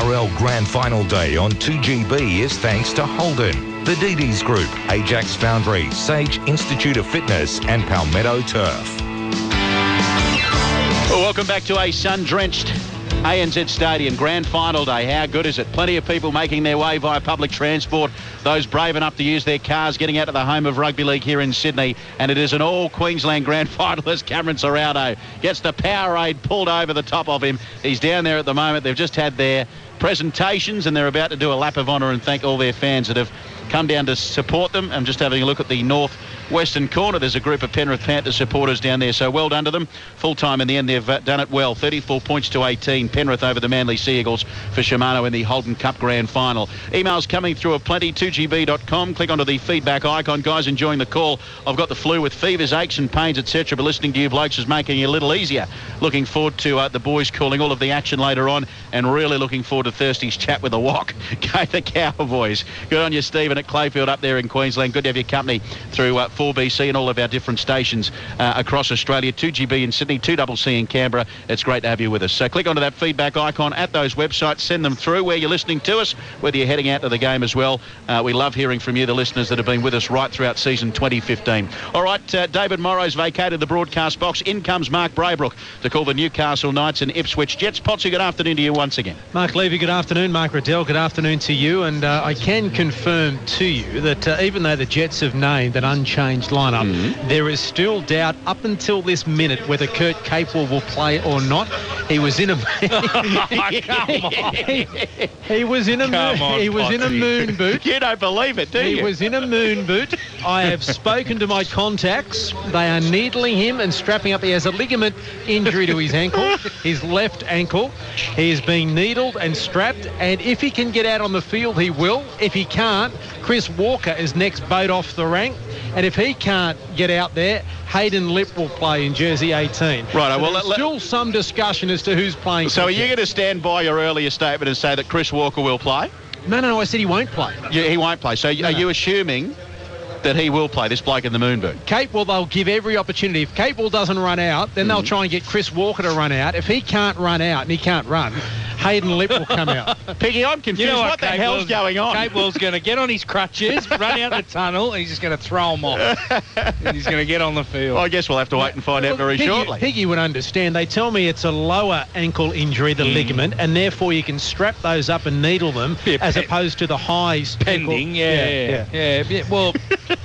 NRL Grand Final Day on 2GB is thanks to Holden, the Didi's Group, Ajax Foundry, Sage Institute of Fitness and Palmetto Turf. Well, welcome back to a sun-drenched ANZ Stadium. Grand Final Day. How good is it? Plenty of people making their way via public transport. Those brave enough to use their cars getting out to the home of rugby league here in Sydney. And it is an all-Queensland Grand Final as Cameron Serrano gets the Powerade pulled over the top of him. He's down there at the moment. They've just had their presentations and they're about to do a lap of honour and thank all their fans that have come down to support them. I'm just having a look at the northwestern corner. There's a group of Penrith Panthers supporters down there, so well done to them. Full time in the end, they've done it well. 34 points to 18. Penrith over the Manly Sea Eagles for Shimano in the Holden Cup Grand Final. Emails coming through aplenty, 2gb.com. Click onto the feedback icon. Guys, enjoying the call. I've got the flu with fevers, aches and pains, etc. But listening to you blokes is making it a little easier. Looking forward to the boys calling all of the action later on, and really looking forward to Thursday's chat with the Wok. Go the Cowboys. Good on you, Stephen, at Clayfield up there in Queensland. Good to have your company through 4BC and all of our different stations across Australia. 2GB in Sydney, 2CC in Canberra. It's great to have you with us. So click onto that feedback icon at those websites. Send them through where you're listening to us, whether you're heading out to the game as well. We love hearing from you, the listeners that have been with us right throughout season 2015. All right, David Morrow's vacated the broadcast box. In comes Mark Braybrook to call the Newcastle Knights and Ipswich Jets. Potsy, good afternoon to you once again. Mark Levy, good afternoon. Mark Riddell, good afternoon to you. And I can confirm to you that even though the Jets have named an unchanged lineup, there is still doubt up until this minute whether Kurt Capewell will play or not. He was in a he was in a moon boot. You don't believe it, do you? He was in a moon boot. I have spoken to my contacts. They are needling him and strapping up. He has a ligament injury to his ankle, his left ankle. He is being needled and strapped, and if he can get out on the field, he will. If he can't, Chris Walker is next boat off the rank, and if he can't get out there, Hayden Lip will play in jersey 18. Right, so well, there's still some discussion as to who's playing. So are you going to stand by your earlier statement and say that Chris Walker will play? No, I said he won't play. He won't play. So are you assuming that he will play, this bloke in the moon boot? Capewell, they'll give every opportunity. If Capewell doesn't run out, then they'll try and get Chris Walker to run out. If he can't run out, and he can't run, Hayden Lip will come out. Piggy, I'm confused. You know what the hell's going on? Capewell's going to get on his crutches, run out the tunnel, and he's just going to throw them off. And he's going to get on the field. Well, I guess we'll have to wait and find out very shortly. Piggy would understand. They tell me it's a lower ankle injury, the ligament, and therefore you can strap those up and needle them as opposed to the highs. Pending, yeah. Well,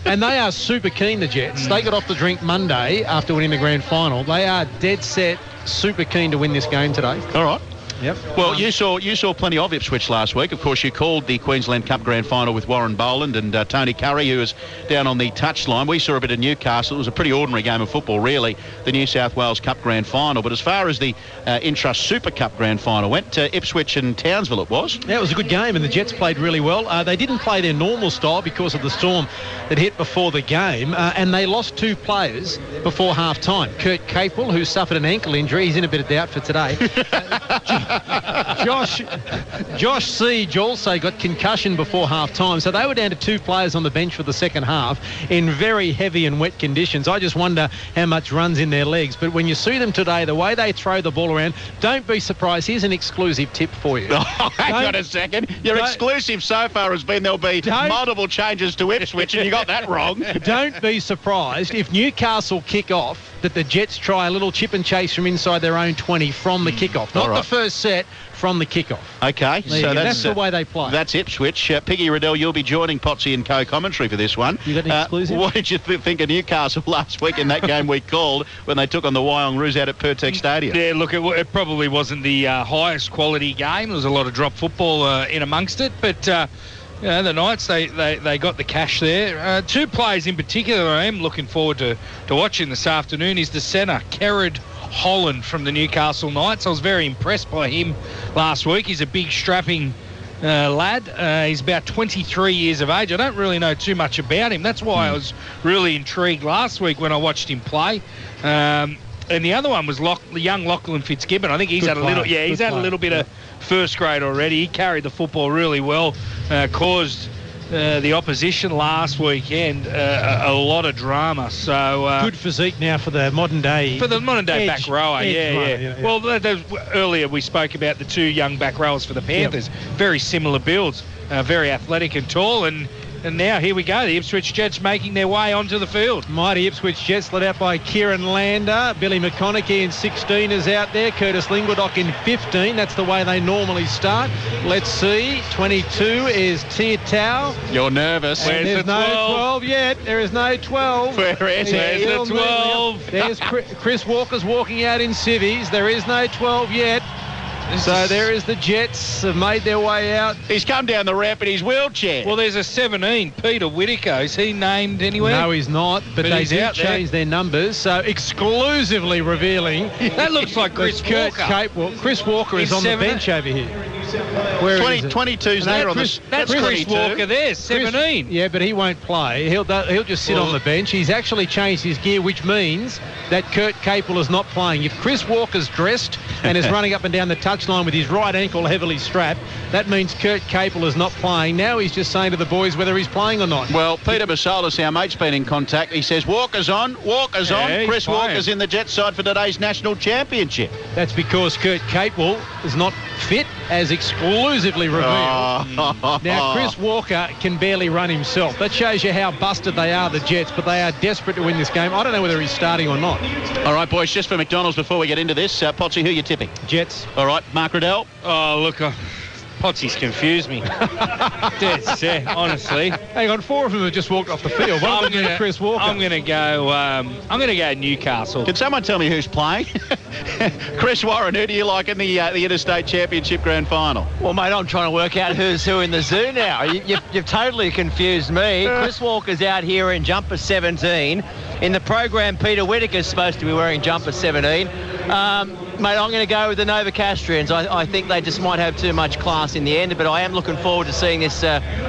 and they are super keen, the Jets. They got off the drink Monday after winning the grand final. They are dead set, super keen to win this game today. All right. Yep. Well, you saw plenty of Ipswich last week. Of course, you called the Queensland Cup Grand Final with Warren Boland and Tony Curry, who was down on the touchline. We saw a bit of Newcastle. It was a pretty ordinary game of football, really, the New South Wales Cup Grand Final. But as far as the Intrust Super Cup Grand Final went, Ipswich and Townsville it was. Yeah, it was a good game, and the Jets played really well. They didn't play their normal style because of the storm that hit before the game, and they lost two players before half-time. Kurt Capewell, who suffered an ankle injury, he's in a bit of doubt for today. Josh Siege also got concussion before half-time, so they were down to two players on the bench for the second half in very heavy and wet conditions. I just wonder how much runs in their legs. But when you see them today, the way they throw the ball around, don't be surprised. Here's an exclusive tip for you. Hang on a second. Your exclusive so far has been there'll be multiple changes to Ipswich, and you got that wrong. Don't be surprised if Newcastle kick off that the Jets try a little chip and chase from inside their own 20 from the kickoff. Not the first set, from the kickoff. Okay, so that's the way they play. That's Ipswich. Piggy Riddell, you'll be joining Potsy in co-commentary for this one. You got an exclusive? What did you think of Newcastle last week in that game we called when they took on the Wyong-Roos out at Pertec Stadium? Yeah, look, it probably wasn't the highest quality game. There was a lot of drop football in amongst it, but the Knights, they got the cash there. Two players in particular I am looking forward to watching this afternoon is the centre, Kerrod Holland from the Newcastle Knights. I was very impressed by him last week. He's a big strapping lad. He's about 23 years of age. I don't really know too much about him. That's why I was really intrigued last week when I watched him play. And the other one was the young Lachlan Fitzgibbon. I think he's had a little bit of first grade already. He carried the football really well, caused the opposition last weekend, a lot of drama. So good physique now for the modern day. For the modern day back rower, yeah. Well, earlier we spoke about the two young back rowers for the Panthers. Yep. Very similar builds, very athletic and tall, and now here we go. The Ipswich Jets making their way onto the field. Mighty Ipswich Jets led out by Kieran Lander. Billy McConaughey in 16 is out there. Curtis Lingwadock in 15. That's the way they normally start. Let's see. 22 is Tia Tau. You're nervous. And there's no 12 yet. There is no 12. Where is the 12? There's Chris Walker's walking out in civvies. There is no 12 yet. So there is the Jets have made their way out. He's come down the ramp in his wheelchair. Well, there's a 17, Peter Whitaker. Is he named anywhere? No, he's not. But they did change their numbers. So exclusively revealing. That looks like Chris Walker. Chris Walker is on the bench over here. Where 22's there on the... That's Chris Walker there, 17. Yeah, but he won't play. He'll just sit on the bench. He's actually changed his gear, which means that Kurt Capel is not playing. If Chris Walker's dressed and is running up and down the touchline with his right ankle heavily strapped, that means Kurt Capel is not playing. Now he's just saying to the boys whether he's playing or not. Well, Peter Basolis, our mate's been in contact. He says Walker's on. Chris Walker's in the Jets side for today's National Championship. That's because Kurt Capel is not fit, as exclusively revealed. Now, Chris Walker can barely run himself. That shows you how busted they are, the Jets, but they are desperate to win this game. I don't know whether he's starting or not. All right, boys, just for McDonald's before we get into this, Potsy, who are you tipping? Jets. All right, Mark Riddell. Oh, look, Potsy's confused me. Dead set, honestly. Hang on, 4 of them have just walked off the field. One of them Chris Walker. I'm going to go Newcastle. Can someone tell me who's playing? Chris Warren, who do you like in the Interstate Championship Grand Final? Well, mate, I'm trying to work out who's who in the zoo now. You've totally confused me. Chris Walker's out here in jumper 17. In the program, Peter Whitaker's supposed to be wearing jumper 17. Mate, I'm going to go with the Novocastrians. I think they just might have too much class in the end, but I am looking forward to seeing this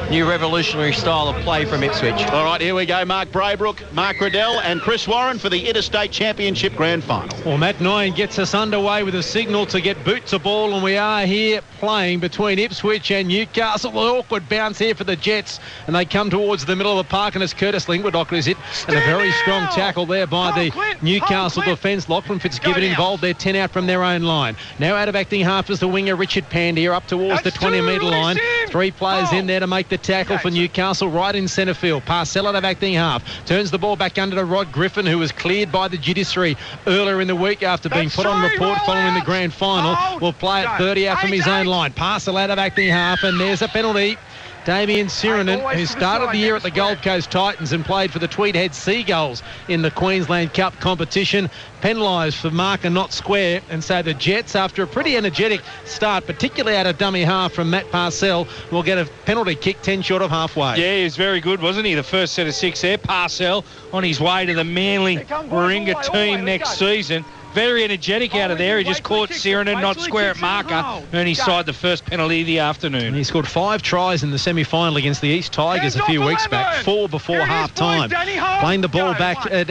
new revolutionary style of play from Ipswich. All right, here we go. Mark Braybrook, Mark Riddell and Chris Warren for the Interstate Championship Grand Final. Well, Matt Nyan gets us underway with a signal to get boots a ball, and we are here playing between Ipswich and Newcastle. An awkward bounce here for the Jets, and they come towards the middle of the park, and it's Curtis Lingwadock who's hit, and a very strong tackle there by the Newcastle defence. Lachlan Fitzgibbon involved there, 10 out from their own line. Now out of acting half is the winger Richard Pandier up towards the 20-metre line. 3 players in there to make the tackle for Newcastle right in centre field. Parcell out of acting half. Turns the ball back under to Rod Griffin, who was cleared by the judiciary earlier in the week after being put on report following the grand final. Will play at 30 out from his own line. Parcell out of acting half, and there's a penalty. Damien Sirinen, who started the year at the Gold Coast Titans and played for the Tweedhead Seagulls in the Queensland Cup competition, penalised for marker not square. And so the Jets, after a pretty energetic start, particularly out of dummy half from Matt Parcell, will get a penalty kick 10 short of halfway. Yeah, he was very good, wasn't he? The first set of 6 there. Parcell on his way to the Manly Warringah team next season. Very energetic out of there. He just caught Sirinen not square at marker, and he side the first penalty of the afternoon. And he scored 5 tries in the semi-final against the East Tigers a few weeks back, 4 before half-time. Playing the ball back at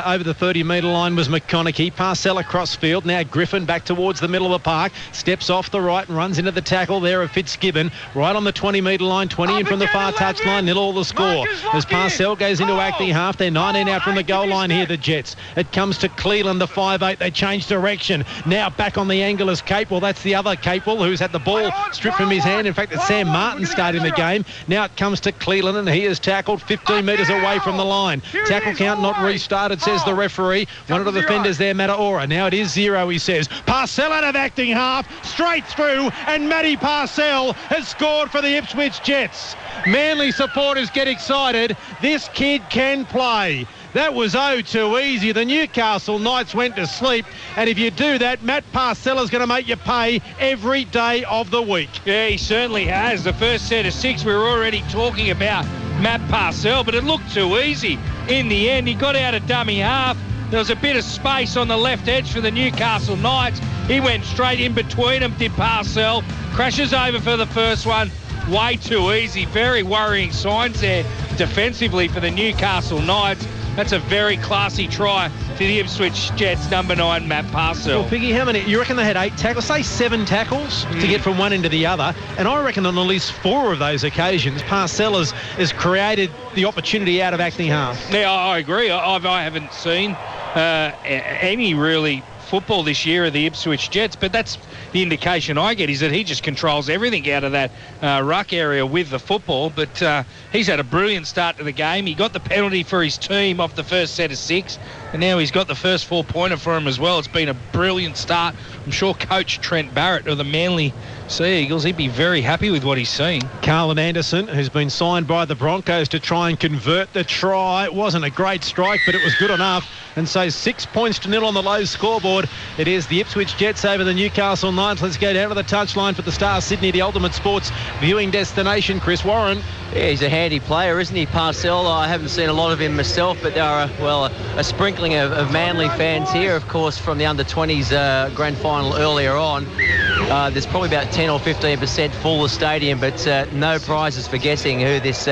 over the 30-metre line was McConaughey. Parcell across field. Now Griffin back towards the middle of the park. Steps off the right and runs into the tackle there of Fitzgibbon. Right on the 20-metre line, 20 in from the far touchline. 0 the score. As Parcell goes into acting half, they're 19 out from the goal line here, the Jets. It comes to Cleland, the 5'8". They change direction. Now back on the angle is Capel. That's the other Capel who's had the ball stripped from his hand. In fact, it's Sam Martin starting the game. Now it comes to Cleland, and he is tackled 15 metres away from the line. Tackle count not restarted, says the referee. One of the defenders there, Mataora. Now it is 0, he says. Parcell out of acting half, straight through, and Matty Parcell has scored for the Ipswich Jets. Manly supporters get excited. This kid can play. That was too easy. The Newcastle Knights went to sleep, and if you do that, Matt Parcell is going to make you pay every day of the week. Yeah, he certainly has. The first set of 6, we were already talking about Matt Parcell, but it looked too easy. In the end, he got out of dummy half. There was a bit of space on the left edge for the Newcastle Knights. He went straight in between them, did Parcell. Crashes over for the first one. Way too easy. Very worrying signs there defensively for the Newcastle Knights. That's a very classy try to the Ipswich Jets, number 9, Matt Parcell. Well, Piggy, how many? You reckon they had 8 tackles? Say 7 tackles to get from one end to the other. And I reckon on at least 4 of those occasions, Parcell has created the opportunity out of acting half. Yeah, I agree. I haven't seen any really football this year of the Ipswich Jets, but that's the indication I get, is that he just controls everything out of that ruck area with the football. But he's had a brilliant start to the game. He got the penalty for his team off the first set of 6, and now he's got the first 4-pointer for him as well. It's been a brilliant start. I'm sure Coach Trent Barrett of the Manly Sea Eagles, he'd be very happy with what he's seeing. Carlin Anderson, who's been signed by the Broncos to try and convert the try. It wasn't a great strike, but it was good enough. And so 6 points to 0 on the low scoreboard. It is the Ipswich Jets over the Newcastle Knights. Let's go down to the touchline for the Star Sydney, the ultimate sports viewing destination. Chris Warren. Yeah, he's a handy player, isn't he, Parcell? I haven't seen a lot of him myself, but there are, a sprinkling of Manly fans here, of course, from the under-20s grand final earlier on. There's probably about 10 or 15% full the stadium, but no prizes for guessing who this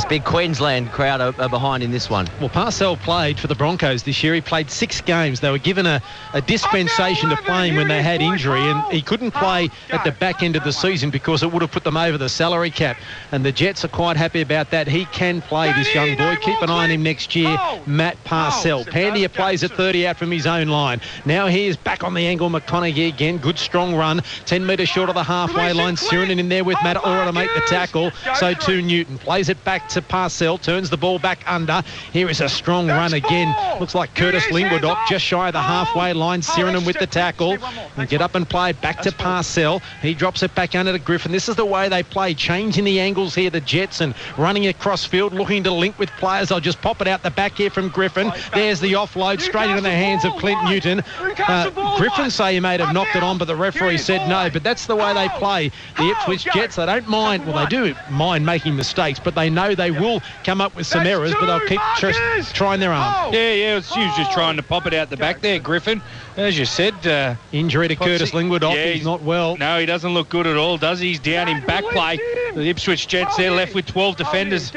big Queensland crowd are behind in this one. Well, Parcell played for the Broncos this year. He played 6 games. They were given a dispensation to playing when they had injury, and he couldn't play at the back end of the season because it would have put them over the salary cap. And the Jets are quite happy about that. He can play, this young boy. Keep an eye on him next year, Matt Parcell. Pandia plays at 30 out from his own line. Now he is back on the angle. McConaughey again. Good strong run. 10 metres short of the halfway line. Sirenin in there with Matt Ora to make the tackle. So too Newton. Plays it back to Parcell. Turns the ball back under. Here is a strong run again. Looks like Curtis Lingwadoc just shy of the halfway line. Sirenin with the tackle. And get up and play it back to Parcell. He drops it back under to Griffin. This is the way they play. Changing the angles here, the Jets, and running across field, looking to link with players. I'll just pop it out the back here from Griffin. There's the offload straight into the hands of Clint Newton. Griffin say he may have knocked it on, but the referee said no. But that's the way they play. The Ipswich Jets, they don't mind. Well, they do mind making mistakes, but they know they will come up with some errors, but they'll keep trying their arm. Yeah, it's just trying to pop it out the back there, Griffin. As you said, injury to Curtis Lingwadoc. Yeah, he's not well. No, he doesn't look good at all, does he? He's down in back play. The Ipswich Jets, they're left with 12 defenders.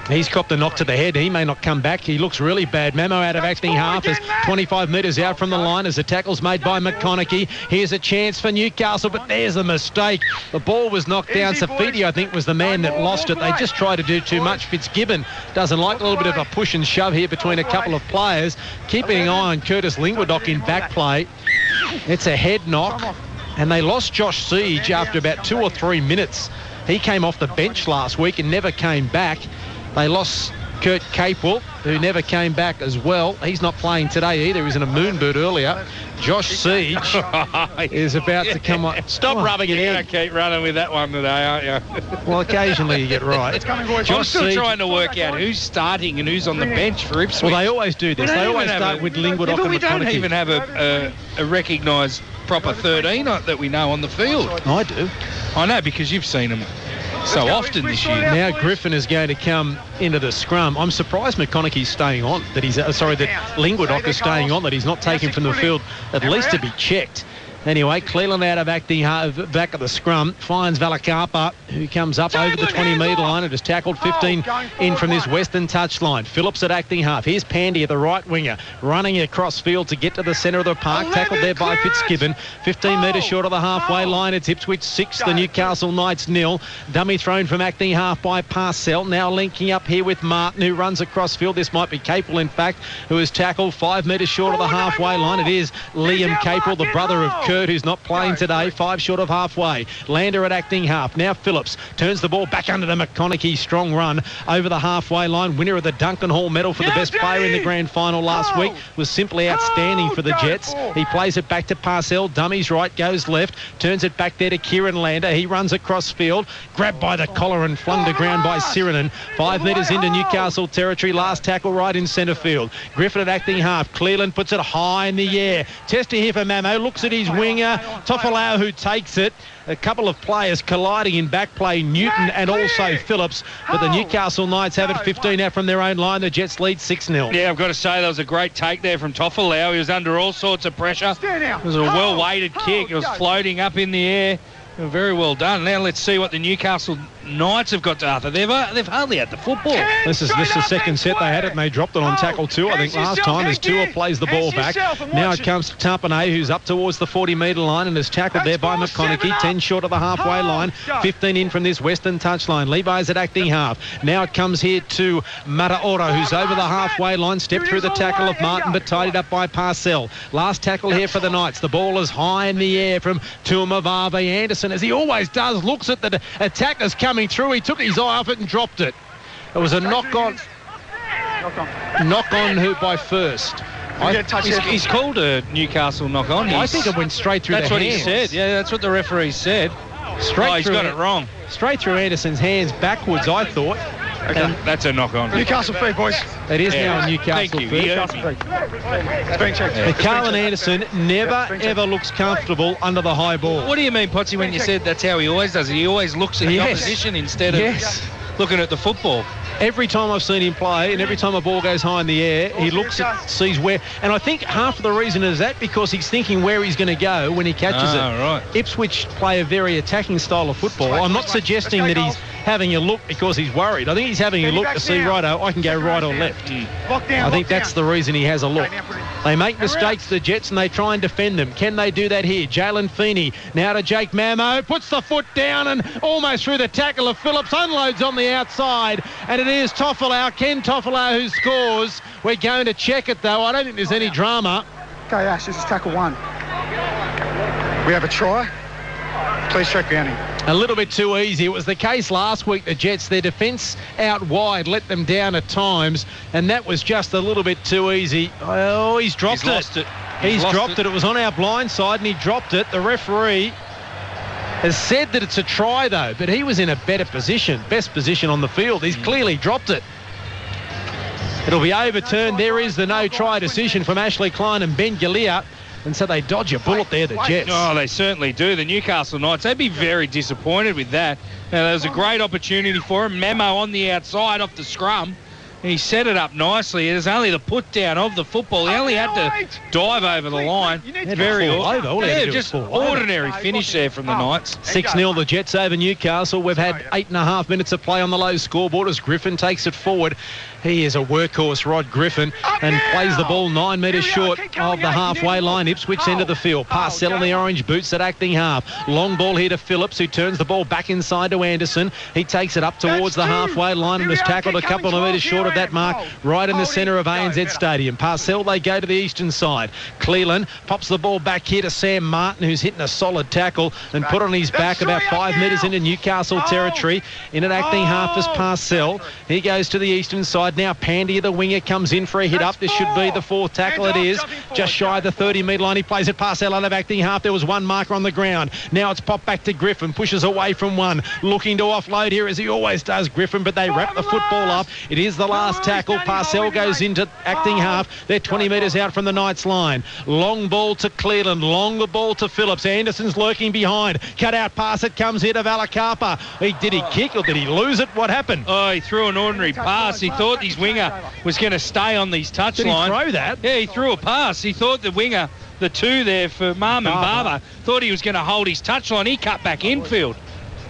He's copped a knock to the head. He may not come back. He looks really bad. Mamo out of acting half is 25 metres out from the line as the tackle's made by McConaughey. Here's a chance for Newcastle, but there's a mistake. The ball was knocked down. Safidi, I think, was the man that lost it. They just tried to do too much. Fitzgibbon doesn't like a little bit of a push and shove here between a couple of players. Keeping an eye on Curtis Lingwadoc in back play. It's a head knock, and they lost Josh Siege after about 2 or 3 minutes. He came off the bench last week and never came back. They lost Kurt Capewell, who never came back as well. He's not playing today either. He was in a moonbird earlier. Josh Siege is about to come on. Stop rubbing it in. You're going to keep running with that one today, aren't you? Well, occasionally you get right. I'm still trying to work out who's starting and who's on the bench for Ipswich. Well, they always do this. They always start with Lingwadoc and McConaughey. We don't even have a recognised proper 13 that we know on the field. I do. I know, because you've seen them so often this year. Now Griffin is going to come into the scrum. I'm surprised McConaughey's staying on, that Lingwadoc is staying on, that he's not taken from the field at least to be checked. Anyway, Cleland out of acting back of the scrum, finds Valakapa, who comes up over the 20-metre line and is tackled 15 in from this western touchline. Phillips at acting half. Here's Pandy, the right winger, running across field to get to the centre of the park. Tackled there by Fitzgibbon. 15 metres short of the halfway line. It's Ipswich 6, the Newcastle Knights 0. Dummy thrown from acting half by Parcell. Now linking up here with Martin, who runs across field. This might be Capewell, in fact, who is tackled 5 metres short of the halfway line. It is Liam Capewell, the brother of Kurt, who's not playing today. 5 short of halfway. Lander at acting half. Now Phillips turns the ball back under to McConaughey. Strong run over the halfway line. Winner of the Duncan Hall medal for the best player in the grand final last week. Was simply outstanding for the Jets. He plays it back to Parcell. Dummies right, goes left. Turns it back there to Kieran Lander. He runs across field. Grabbed by the collar and flung to ground by Sirenin. 5 metres into Newcastle territory. Last tackle right in centre field. Griffin at acting half. Cleland puts it high in the air. Tester here for Mamo. Looks at his winger. Tofalau, who takes it. A couple of players colliding in back play, Newton and also Phillips. But the Newcastle Knights have it 15 out from their own line. The Jets lead 6-0. Yeah, I've got to say, that was a great take there from Tofalau. He was under all sorts of pressure. It was a well-weighted kick. It was floating up in the air. Very well done. Now let's see what the Newcastle Knights have got to Arthur. They've hardly had the football. This is the second set they had it, and they dropped it on tackle 2, I think, last time, as Tua plays the ball back. Now it comes to Tampane, who's up towards the 40-metre line and is tackled there by McConaughey. 10 short of the halfway line, 15 in from this western touchline. Levi's at acting half. Now it comes here to Mataora, who's over the halfway line, stepped through the tackle of Martin, but tidied up by Parcell. Last tackle here for the Knights. The ball is high in the air from Tuamavave. Anderson, as he always does, looks at the attackers coming through. He took his eye off it and dropped it. It was a knock-on who by first. He's called a Newcastle knock-on. I think it went straight through the hands. That's what he said. Yeah, that's what the referee said. He's got it wrong. Straight through Anderson's hands backwards, I thought. Okay. That's a knock-on. Newcastle free, boys. It is now a Newcastle Thank you. free. It's being checked. Carlin Anderson never, ever looks comfortable under the high ball. What do you mean, Potsy, when you said that's how he always does it? He always looks at the opposition instead of looking at the football. Every time I've seen him play, and every time a ball goes high in the air, he looks at, sees where. And I think half of the reason is that because he's thinking where he's going to go when he catches it. Right. Ipswich play a very attacking style of football. I'm not suggesting that he's having a look because he's worried. I think he's having a look to see, righto, I can go right or left. I think that's the reason he has a look. They make mistakes, the Jets, and they try and defend them. Can they do that here? Jalen Feeney now to Jake Mamo, puts the foot down and almost through the tackle of Phillips, unloads on the outside, and it is Toffolo, Ken Toffolo, who scores. We're going to check it, though. I don't think there's any drama. Okay, Ash, this is tackle 1. We have a try. Please check grounding. A little bit too easy. It was the case last week, the Jets, their defence out wide let them down at times, and that was just a little bit too easy. Oh, he's dropped it. He's dropped it. It was on our blind side, and he dropped it. The referee has said that it's a try, though, but he was in a better position, best position on the field. He's clearly dropped it. It'll be overturned. There is the no-try decision from Ashley Klein and Ben Galea. And so they dodge a bullet there, the Jets. Oh, they certainly do. The Newcastle Knights, they'd be very disappointed with that. Now, there was a great opportunity for him. Memo on the outside off the scrum. He set it up nicely. It is only the put down of the football. He only had to dive over the line. Very just ordinary finish there from the Knights. 6-0 the Jets over Newcastle. We've had 8.5 minutes of play on the low scoreboard as Griffin takes it forward. He is a workhorse, Rod Griffin, and plays the ball 9 metres short of the halfway line. Ipswich end of the field. Parcell in the orange boots at acting half. Long ball here to Phillips, who turns the ball back inside to Anderson. He takes it up towards the halfway line and is tackled a couple of metres short of that mark, right in the centre of ANZ Stadium. Parcell, they go to the eastern side. Cleland pops the ball back here to Sam Martin, who's hitting a solid tackle and put on his back about 5 metres into Newcastle territory. In at acting half is Parcell. He goes to the eastern side. Now Pandy, the winger, comes in for a hit up. This should be the fourth tackle. It is just shy of the 30-metre line. He plays it Parcell out of acting half. There was one marker on the ground. Now it's popped back to Griffin. Pushes away from one. Looking to offload here as he always does, Griffin, but they wrap the football up. It is the last tackle. Parcell goes into acting half. They're 20 metres out from the Knights line. Long ball to Cleland. Long the ball to Phillips. Anderson's lurking behind. Cut out pass. It comes here to Valakapa. Did he kick or did he lose it? What happened? Oh, he threw an ordinary pass. He thought his winger was going to stay on these touchline. Did he throw that? Yeah, he threw a pass. He thought the winger, the two there for Marm and Barber, thought he was going to hold his touchline. He cut back infield.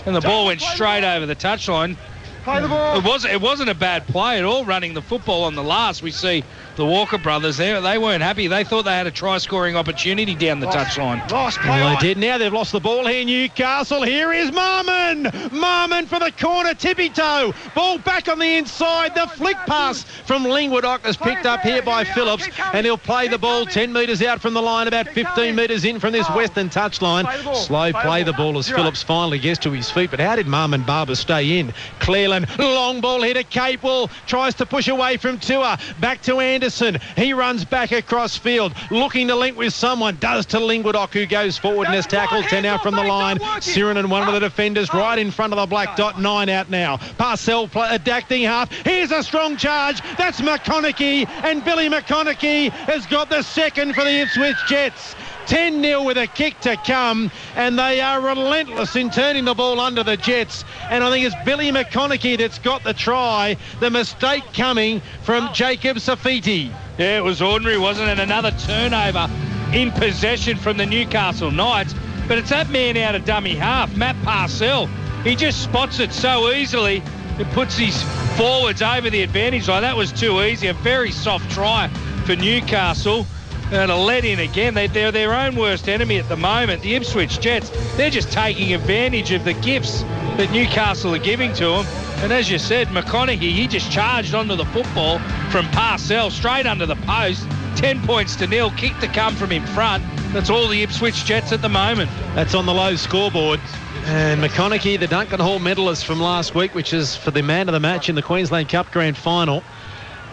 And the ball went straight over the touchline. Play the ball. It wasn't a bad play at all, running the football on the last. We see the Walker brothers there. They weren't happy. They thought they had a try-scoring opportunity down the touchline. Well, they did. Now they've lost the ball here, Newcastle. Here is Marmon. Marmon for the corner, tippy-toe. Ball back on the inside. The flick pass from Lingwoodok is picked up here by Phillips, and he'll play the ball 10 metres out from the line, about 15 metres in from this western touchline. Slow play the ball as Phillips finally gets to his feet, but how did Marmon Barber stay in? Clearland, long ball here to Capewell. Tries to push away from Tua. Back to Anderson. He runs back across field, looking to link with someone. Does to Lingwoodok, who goes forward and is tackled. 10 out from the line. Sirenin, one of the defenders, right in front of the black dot. 9 out now. Parcell acting half. Here's a strong charge. That's McConaughey, and Billy McConaughey has got the second for the Ipswich Jets. 10-0 with a kick to come, and they are relentless in turning the ball under the Jets. And I think it's Billy McConaughey that's got the try. The mistake coming from Jacob Safiti. Yeah, it was ordinary, wasn't it? Another turnover in possession from the Newcastle Knights. But it's that man out of dummy half, Matt Parcell. He just spots it so easily. It puts his forwards over the advantage line. That was too easy. A very soft try for Newcastle. To let in again. They're their own worst enemy at the moment. The Ipswich Jets, they're just taking advantage of the gifts that Newcastle are giving to them. And as you said, McConaughey, he just charged onto the football from Parcell, straight under the post. 10 points to nil. Kick to come from in front. That's all the Ipswich Jets at the moment. That's on the low scoreboard. And McConaughey, the Duncan Hall medalist from last week, which is for the man of the match in the Queensland Cup Grand Final.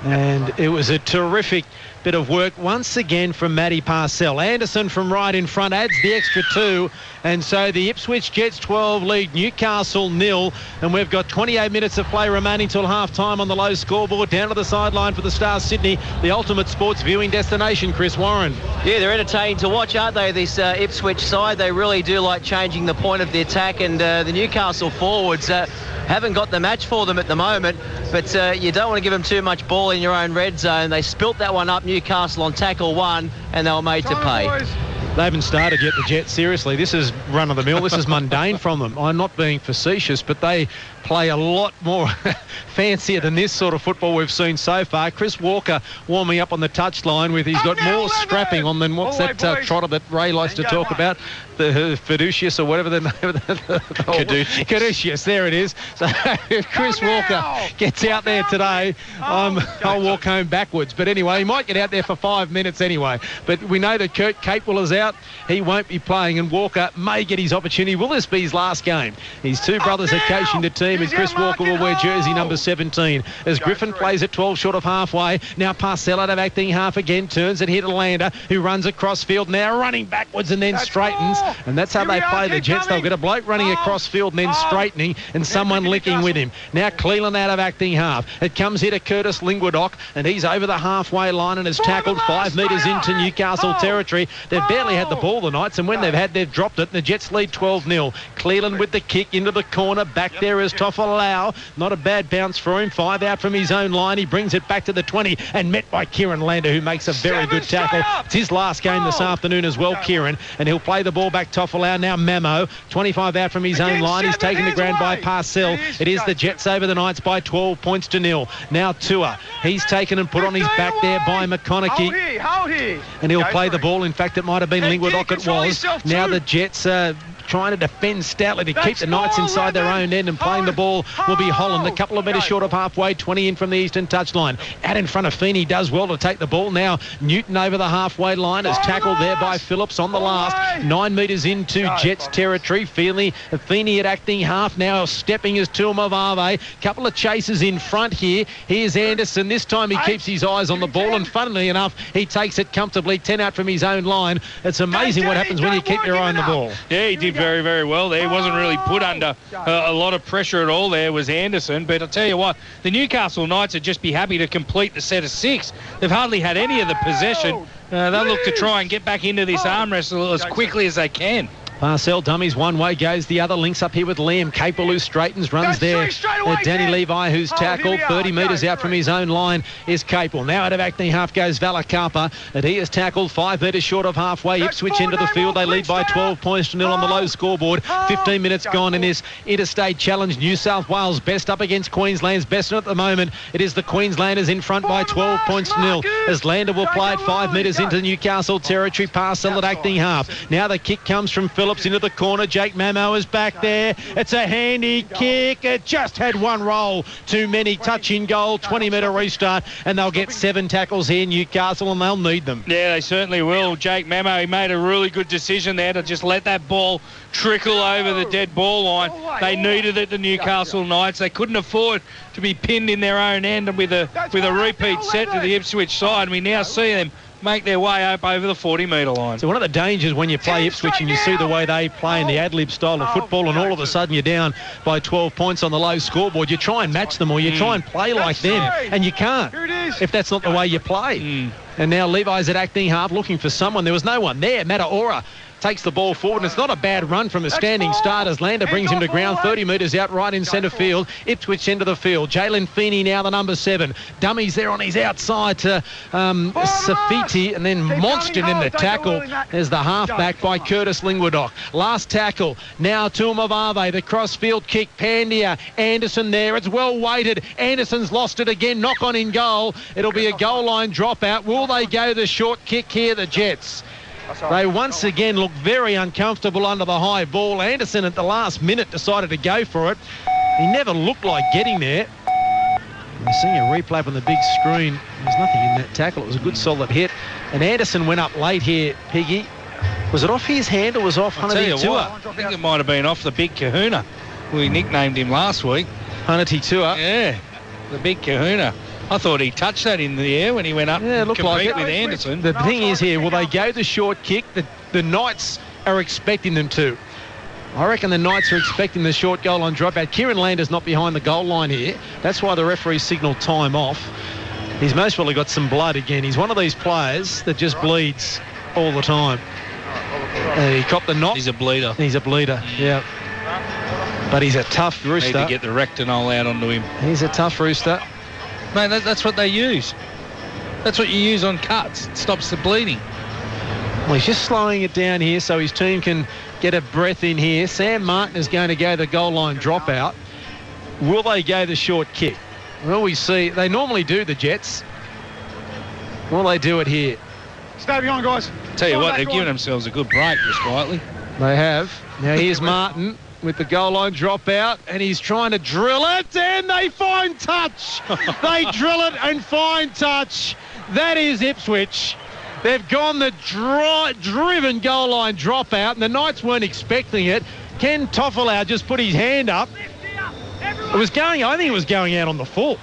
And it was a terrific bit of work once again from Matty Parcell. Anderson from right in front adds the extra 2. And so the Ipswich Jets 12 lead Newcastle 0. And we've got 28 minutes of play remaining till half-time on the low scoreboard. Down to the sideline for the Star Sydney, the ultimate sports viewing destination, Chris Warren. Yeah, they're entertaining to watch, aren't they, this Ipswich side? They really do like changing the point of the attack, and the Newcastle forwards haven't got the match for them at the moment, but you don't want to give them too much ball in your own red zone. They spilt that one up, Newcastle, on tackle 1, and they were made to pay. They haven't started yet, the Jets, seriously. This is run-of-the-mill. This is mundane from them. I'm not being facetious, but they play a lot more fancier than this sort of football we've seen so far. Chris Walker warming up on the touchline with, he's got more strapping on than what's that trotter that Ray likes to talk about, the Fiducius or whatever the name of the Caduceus, there it is. So if Chris Walker gets out there today, I'll walk home backwards. But anyway, he might get out there for 5 minutes anyway. But we know that Kurt Capewell is out. He won't be playing, and Walker may get his opportunity. Will this be his last game? His two brothers are coaching the team, and Chris Walker will wear jersey number 17. As Griffin plays at 12 short of halfway. Now Parcell out of acting half again, turns it here to Lander, who runs across field, now running backwards and then straightens. And that's how they play the Jets. They'll get a bloke running across field and then straightening, and someone licking with him. Now Cleland out of acting half. It comes here to Curtis Linguadoc, and he's over the halfway line and has tackled 5 metres into Newcastle territory. They've barely had the ball the Knights, and when they've dropped it. The Jets lead 12-0. Cleland with the kick into the corner. Back there is Toffolo. Not a bad bounce for him. 5 out from his own line. He brings it back to the 20 and met by Kieran Lander, who makes a very good tackle. It's his last game this afternoon as well, Kieran, and he'll play the ball back. Toffolo now Mamo. 25 out from his own line. He's taken the ground by Parcell. It is the Jets over the Knights by 12 points to nil. Now Tua. He's taken and put on his back there by McConaughey. And he'll play the ball. In fact, it might have been Linguadoc. It was. Now the Jets trying to defend stoutly to keep the Knights inside their own end, and playing the ball will be Holland. A couple of metres short of halfway, 20 in from the eastern touchline. Out in front of Feeney, does well to take the ball. Now Newton over the halfway line is tackled there by Phillips on the last. 9 metres into Jets territory. Feeney at acting half now, stepping is Tuamavave. Couple of chases in front here. Here's Anderson. This time he keeps his eyes on the ball, and funnily enough, he takes it comfortably 10 out from his own line. It's amazing what happens when you keep your eye on the ball. Yeah, he did very, very well there. He wasn't really put under a lot of pressure at all there, was Anderson. But I'll tell you what, the Newcastle Knights would just be happy to complete the set of 6. They've hardly had any of the possession. They'll look to try and get back into this arm wrestle as quickly as they can. Parcell dummies one way, goes the other, links up here with Liam Capewell, who straightens, runs there. Danny Levi, who's tackled 30 metres out from his own line, is Capewell. Now out of acting half goes Valakapa, and he is tackled 5 metres short of halfway. Ipswich into the field. They lead by 12 points to nil on the low scoreboard. 15 minutes gone in this interstate challenge. New South Wales best up against Queensland's best, and at the moment it is the Queenslanders in front by 12 points to nil, as Lander will play it 5 metres into Newcastle territory. Parcell at acting half. Now the kick comes from Phillips into the corner. Jake Mamo is back there. It's a handy kick. It just had one roll too many. Touch in goal. 20-metre restart, and they'll get 7 tackles here, Newcastle, and they'll need them. Yeah, they certainly will. Jake Mamo, he made a really good decision there to just let that ball trickle over the dead ball line. They needed it, the Newcastle Knights. They couldn't afford to be pinned in their own end, and with a repeat set to the Ipswich side, we now see them make their way up over the 40-metre line. So one of the dangers when you play Ipswich and you see the way they play in the ad-lib style of football, and all of a sudden you're down by 12 points on the low scoreboard, you try and match them, or you try and play like them, and you can't if that's not the way you play. And now Levi's at acting half looking for someone. There was no one there. Mataora takes the ball forward, and it's not a bad run from a standing start as Lander brings him to ground 30 metres out right in centre field. Ipswich end of the field. Jalen Feeney now the number 7. Dummies there on his outside to Safiti, and then monstered in the tackle as the halfback by Curtis Lingwadock. Last tackle now to Mavave. The crossfield kick. Pandia. Anderson there. It's well weighted. Anderson's lost it again. Knock on in goal. It'll be a goal line dropout. Will they go the short kick here, the Jets? They once again look very uncomfortable under the high ball. Anderson at the last minute decided to go for it. He never looked like getting there. We're seeing a replay up on the big screen. There's nothing in that tackle. It was a good solid hit. And Anderson went up late here, Piggy. Was it off his hand or was off Hanati Tua? I think it might have been off the big Kahuna. We nicknamed him last week. Hanati Tua. Yeah, the big Kahuna. I thought he touched that in the air when he went up and compete like with Anderson. The thing is here, will they go the short kick? The Knights are expecting them to. I reckon the Knights are expecting the short goal line dropout. Kieran Lander's not behind the goal line here. That's why the referee signalled time off. He's most probably got some blood again. He's one of these players that just bleeds all the time. He copped the knock. He's a bleeder. He's a bleeder, yeah. But he's a tough rooster. Need to get the Rectinol out onto him. He's a tough rooster. Mate, that's what they use. That's what you use on cuts. It stops the bleeding. Well, he's just slowing it down here so his team can get a breath in here. Sam Martin is going to go the goal line dropout. Will they go the short kick? Well, we see. They normally do, the Jets. Will they do it here? Stay behind, guys. Tell you what, they've given themselves a good break just quietly. They have. Now here's Martin with the goal line dropout, and he's trying to drill it, and they find touch. They drill it and find touch. That is Ipswich. They've gone the driven goal line dropout, and the Knights weren't expecting it. Ken Toffalau just put his hand up. It was going, I think it was going out on the full.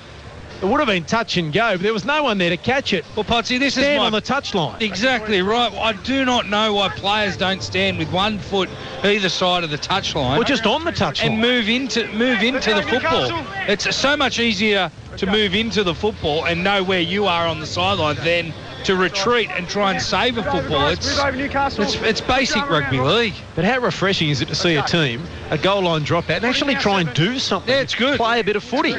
It would have been touch and go, but there was no one there to catch it. Well, Potsy, this stand is on the touchline. Exactly right. I do not know why players don't stand with one foot either side of the touchline. Or just on the touchline. And move into the football. It's so much easier to move into the football and know where you are on the sideline than to retreat and try and save a football. It's basic rugby league. But how refreshing is it to see a team, a goal line dropout, and actually try and do something? Yeah, it's good. Play a bit of footy.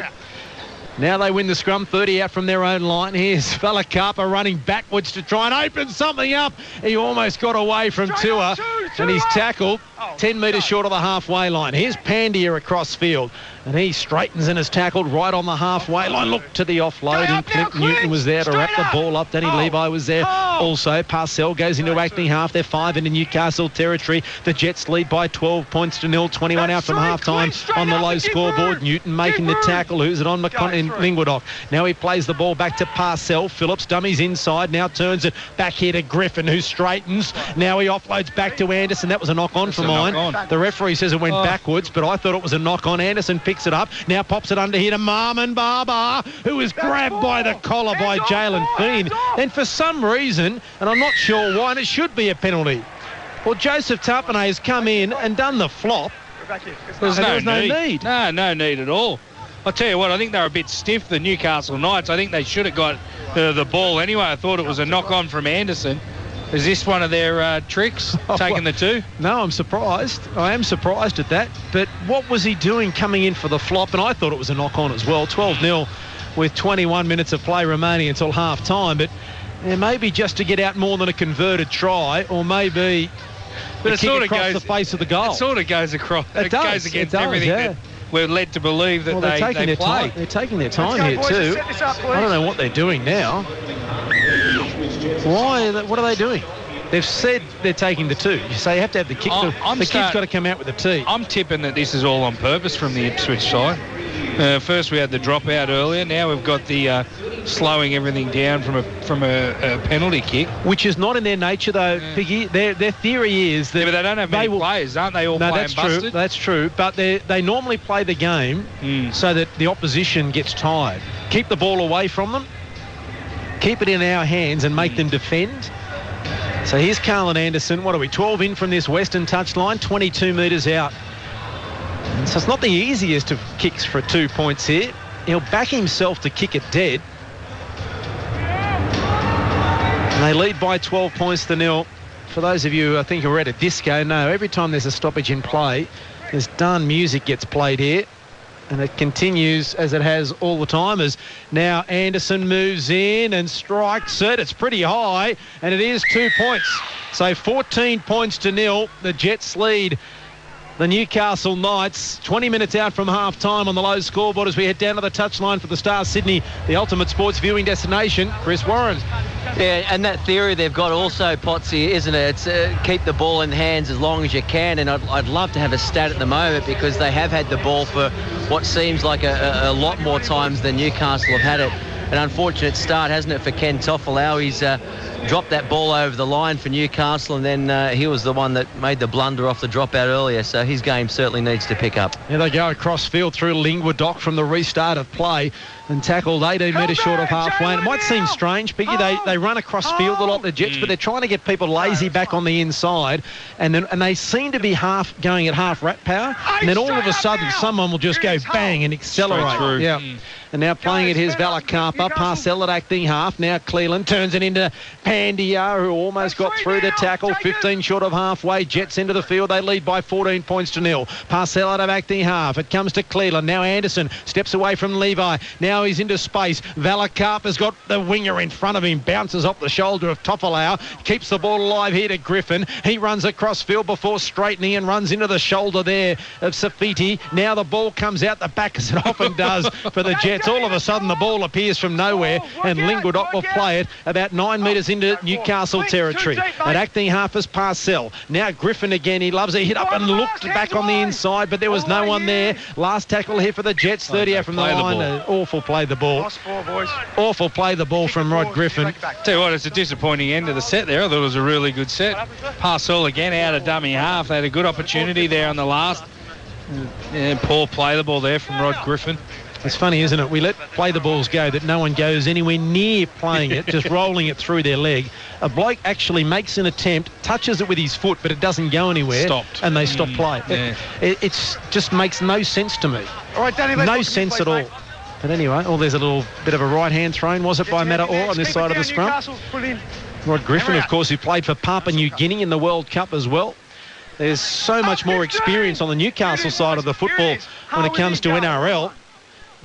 Now they win the scrum, 30 out from their own line. Here's Valakapa running backwards to try and open something up. He almost got away from Tua, and he's tackled 10 metres short of the halfway line. Here's Pandia across field, and he straightens and is tackled right on the halfway line. Look to the offloading. Clint Newton was there to wrap the ball up. Danny Levi was there also. Parcell goes into acting half. They're 5 into Newcastle territory. The Jets lead by 12 points to 0. 21 out from half-time on the low scoreboard. Newton making the tackle. Who's it on? Lingwadock. Now he plays the ball back to Parcell. Phillips dummies inside. Now turns it back here to Griffin, who straightens. Now he offloads back to Anderson. That was a knock-on for mine. The referee says it went backwards, but I thought it was a knock-on. Anderson picks it up. Now pops it under here to Marmon Barber, who is grabbed by the collar by Jalen Feen. And for some reason, and I'm not sure why, and it should be a penalty, well, Joseph Tapane has come in and done the flop. There's no need. No need at all. I'll tell you what, I think they're a bit stiff, the Newcastle Knights. I think they should have got the ball anyway. I thought it was a knock-on from Anderson. Is this one of their tricks, taking the two? No, I'm surprised. I am surprised at that. But what was he doing coming in for the flop? And I thought it was a knock-on as well. 12-0 with 21 minutes of play remaining until half-time. But maybe just to get out more than a converted try, or maybe the kick across the face of the goal. It sort of goes across. It goes against everything that we're led to believe that they play. They're taking their time here too. I don't know what they're doing now. Why? What are they doing? They've said they're taking the two. You say you have to have the kick. The kid's got to come out with the tee. I'm tipping that this is all on purpose from the Ipswich side. First we had the dropout earlier. Now we've got the slowing everything down from a penalty kick. Which is not in their nature, though, Piggy. Their theory is that... Yeah, but they don't have many players, aren't they all playing busted? That's true. But they normally play the game so that the opposition gets tired. Keep the ball away from them. Keep it in our hands and make them defend. So here's Carlin Anderson. What are we, 12 in from this western touchline, 22 metres out. And so it's not the easiest of kicks for 2 points here. He'll back himself to kick it dead. And they lead by 12 points to 0. for those of you who I think are at a disco, no, every time there's a stoppage in play, this darn music gets played here. And it continues as it has all the time, as now Anderson moves in and strikes it. It's pretty high, and it is 2 points. So 14 points to 0. The Jets lead the Newcastle Knights. 20 minutes out from half-time on the low scoreboard as we head down to the touchline for the Star Sydney, the ultimate sports viewing destination. Chris Warren. Yeah, and that theory they've got also, Potsy, isn't it? It's keep the ball in hands as long as you can, and I'd love to have a stat at the moment because they have had the ball for what seems like a lot more times than Newcastle have had it. An unfortunate start, hasn't it, for Ken Toffelau? He's dropped that ball over the line for Newcastle, and then he was the one that made the blunder off the dropout earlier, so his game certainly needs to pick up. Here they go across field through Linguadoc from the restart of play and tackled 18 metres short of halfway. And it might seem strange, Piggy, they run across field a lot, the Jets, but they're trying to get people lazy back on the inside, and they seem to be going at half rat power, and then all of a sudden someone will just go bang and accelerate. Yeah. And now playing it, here's Valakapa, Parcell at acting half. Now Cleland turns it into Pandia, who almost got through the tackle. 15 short of halfway. Jets into the field. They lead by 14 points to 0. Parcell out of acting half. It comes to Cleland. Now Anderson steps away from Levi. Now he's into space. Valakapa's got the winger in front of him. Bounces off the shoulder of Toffelau. Keeps the ball alive here to Griffin. He runs across field before straightening and runs into the shoulder there of Safiti. Now the ball comes out the back, as it often does for the Jets. All of a sudden the ball appears from nowhere, and Linguadoc will play it about 9 metres into Newcastle territory. At acting half is Parcell. Now Griffin again. He loves it. Hit up and looked back on the inside, but there was no one there. Last tackle here for the Jets. 30 out from the line. Awful play the ball. Awful play the ball from Rod Griffin. Tell you what, it's a disappointing end of the set there. I thought it was a really good set. Parcell again out of dummy half. They had a good opportunity there on the last. Yeah, poor play the ball there from Rod Griffin. It's funny, isn't it? We let play the balls go that no one goes anywhere near playing it, just rolling it through their leg. A bloke actually makes an attempt, touches it with his foot, but it doesn't go anywhere. Stopped. And they stop play. Yeah. It just makes no sense to me. All right, Danny, no sense at all. But anyway, there's a little bit of a right-hand thrown, was it, by Mataor on this side of the scrum? Rod Griffin, of course, who played for Papua New Guinea in the World Cup as well. There's so much more experience on the Newcastle side of the football when it comes to NRL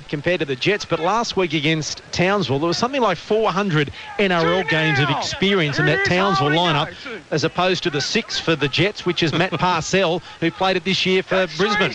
compared to the Jets. But last week against Townsville, there was something like 400 NRL games of experience in that Townsville lineup, as opposed to the 6 for the Jets, which is Matt Parcell, who played it this year for Brisbane.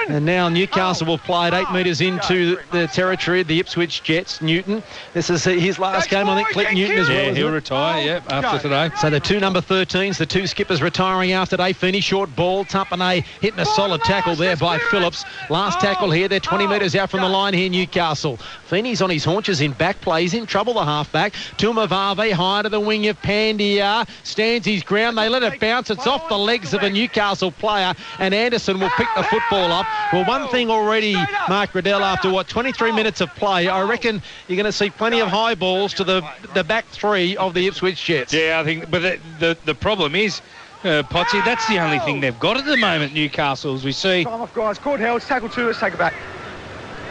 And now Newcastle will play it 8 metres into the territory of the Ipswich Jets. Newton, this is his last game, I think. Clint Newton as well. Yeah, he'll retire, after today. So the 2 number 13s, the 2 skippers retiring after today. Feeney short ball. Tapane hitting a solid tackle there by Phillips. Last tackle here. They're 20 metres out from the line here, Newcastle. Feeney's on his haunches in back play. He's in trouble, the halfback. Tumavave high to the wing of Pandia. Stands his ground. They let it bounce. It's off the legs of a Newcastle player, and Anderson will pick the football up. Well, one thing already, Mark Riddell, after 23 minutes of play, I reckon you're going to see plenty of high balls to the back 3 of the Ipswich Jets. Yeah, I think, but the problem is, Potsy, that's the only thing they've got at the moment, Newcastle, as we see. Time off, guys. Cord held. Tackle 2. Let's take it back.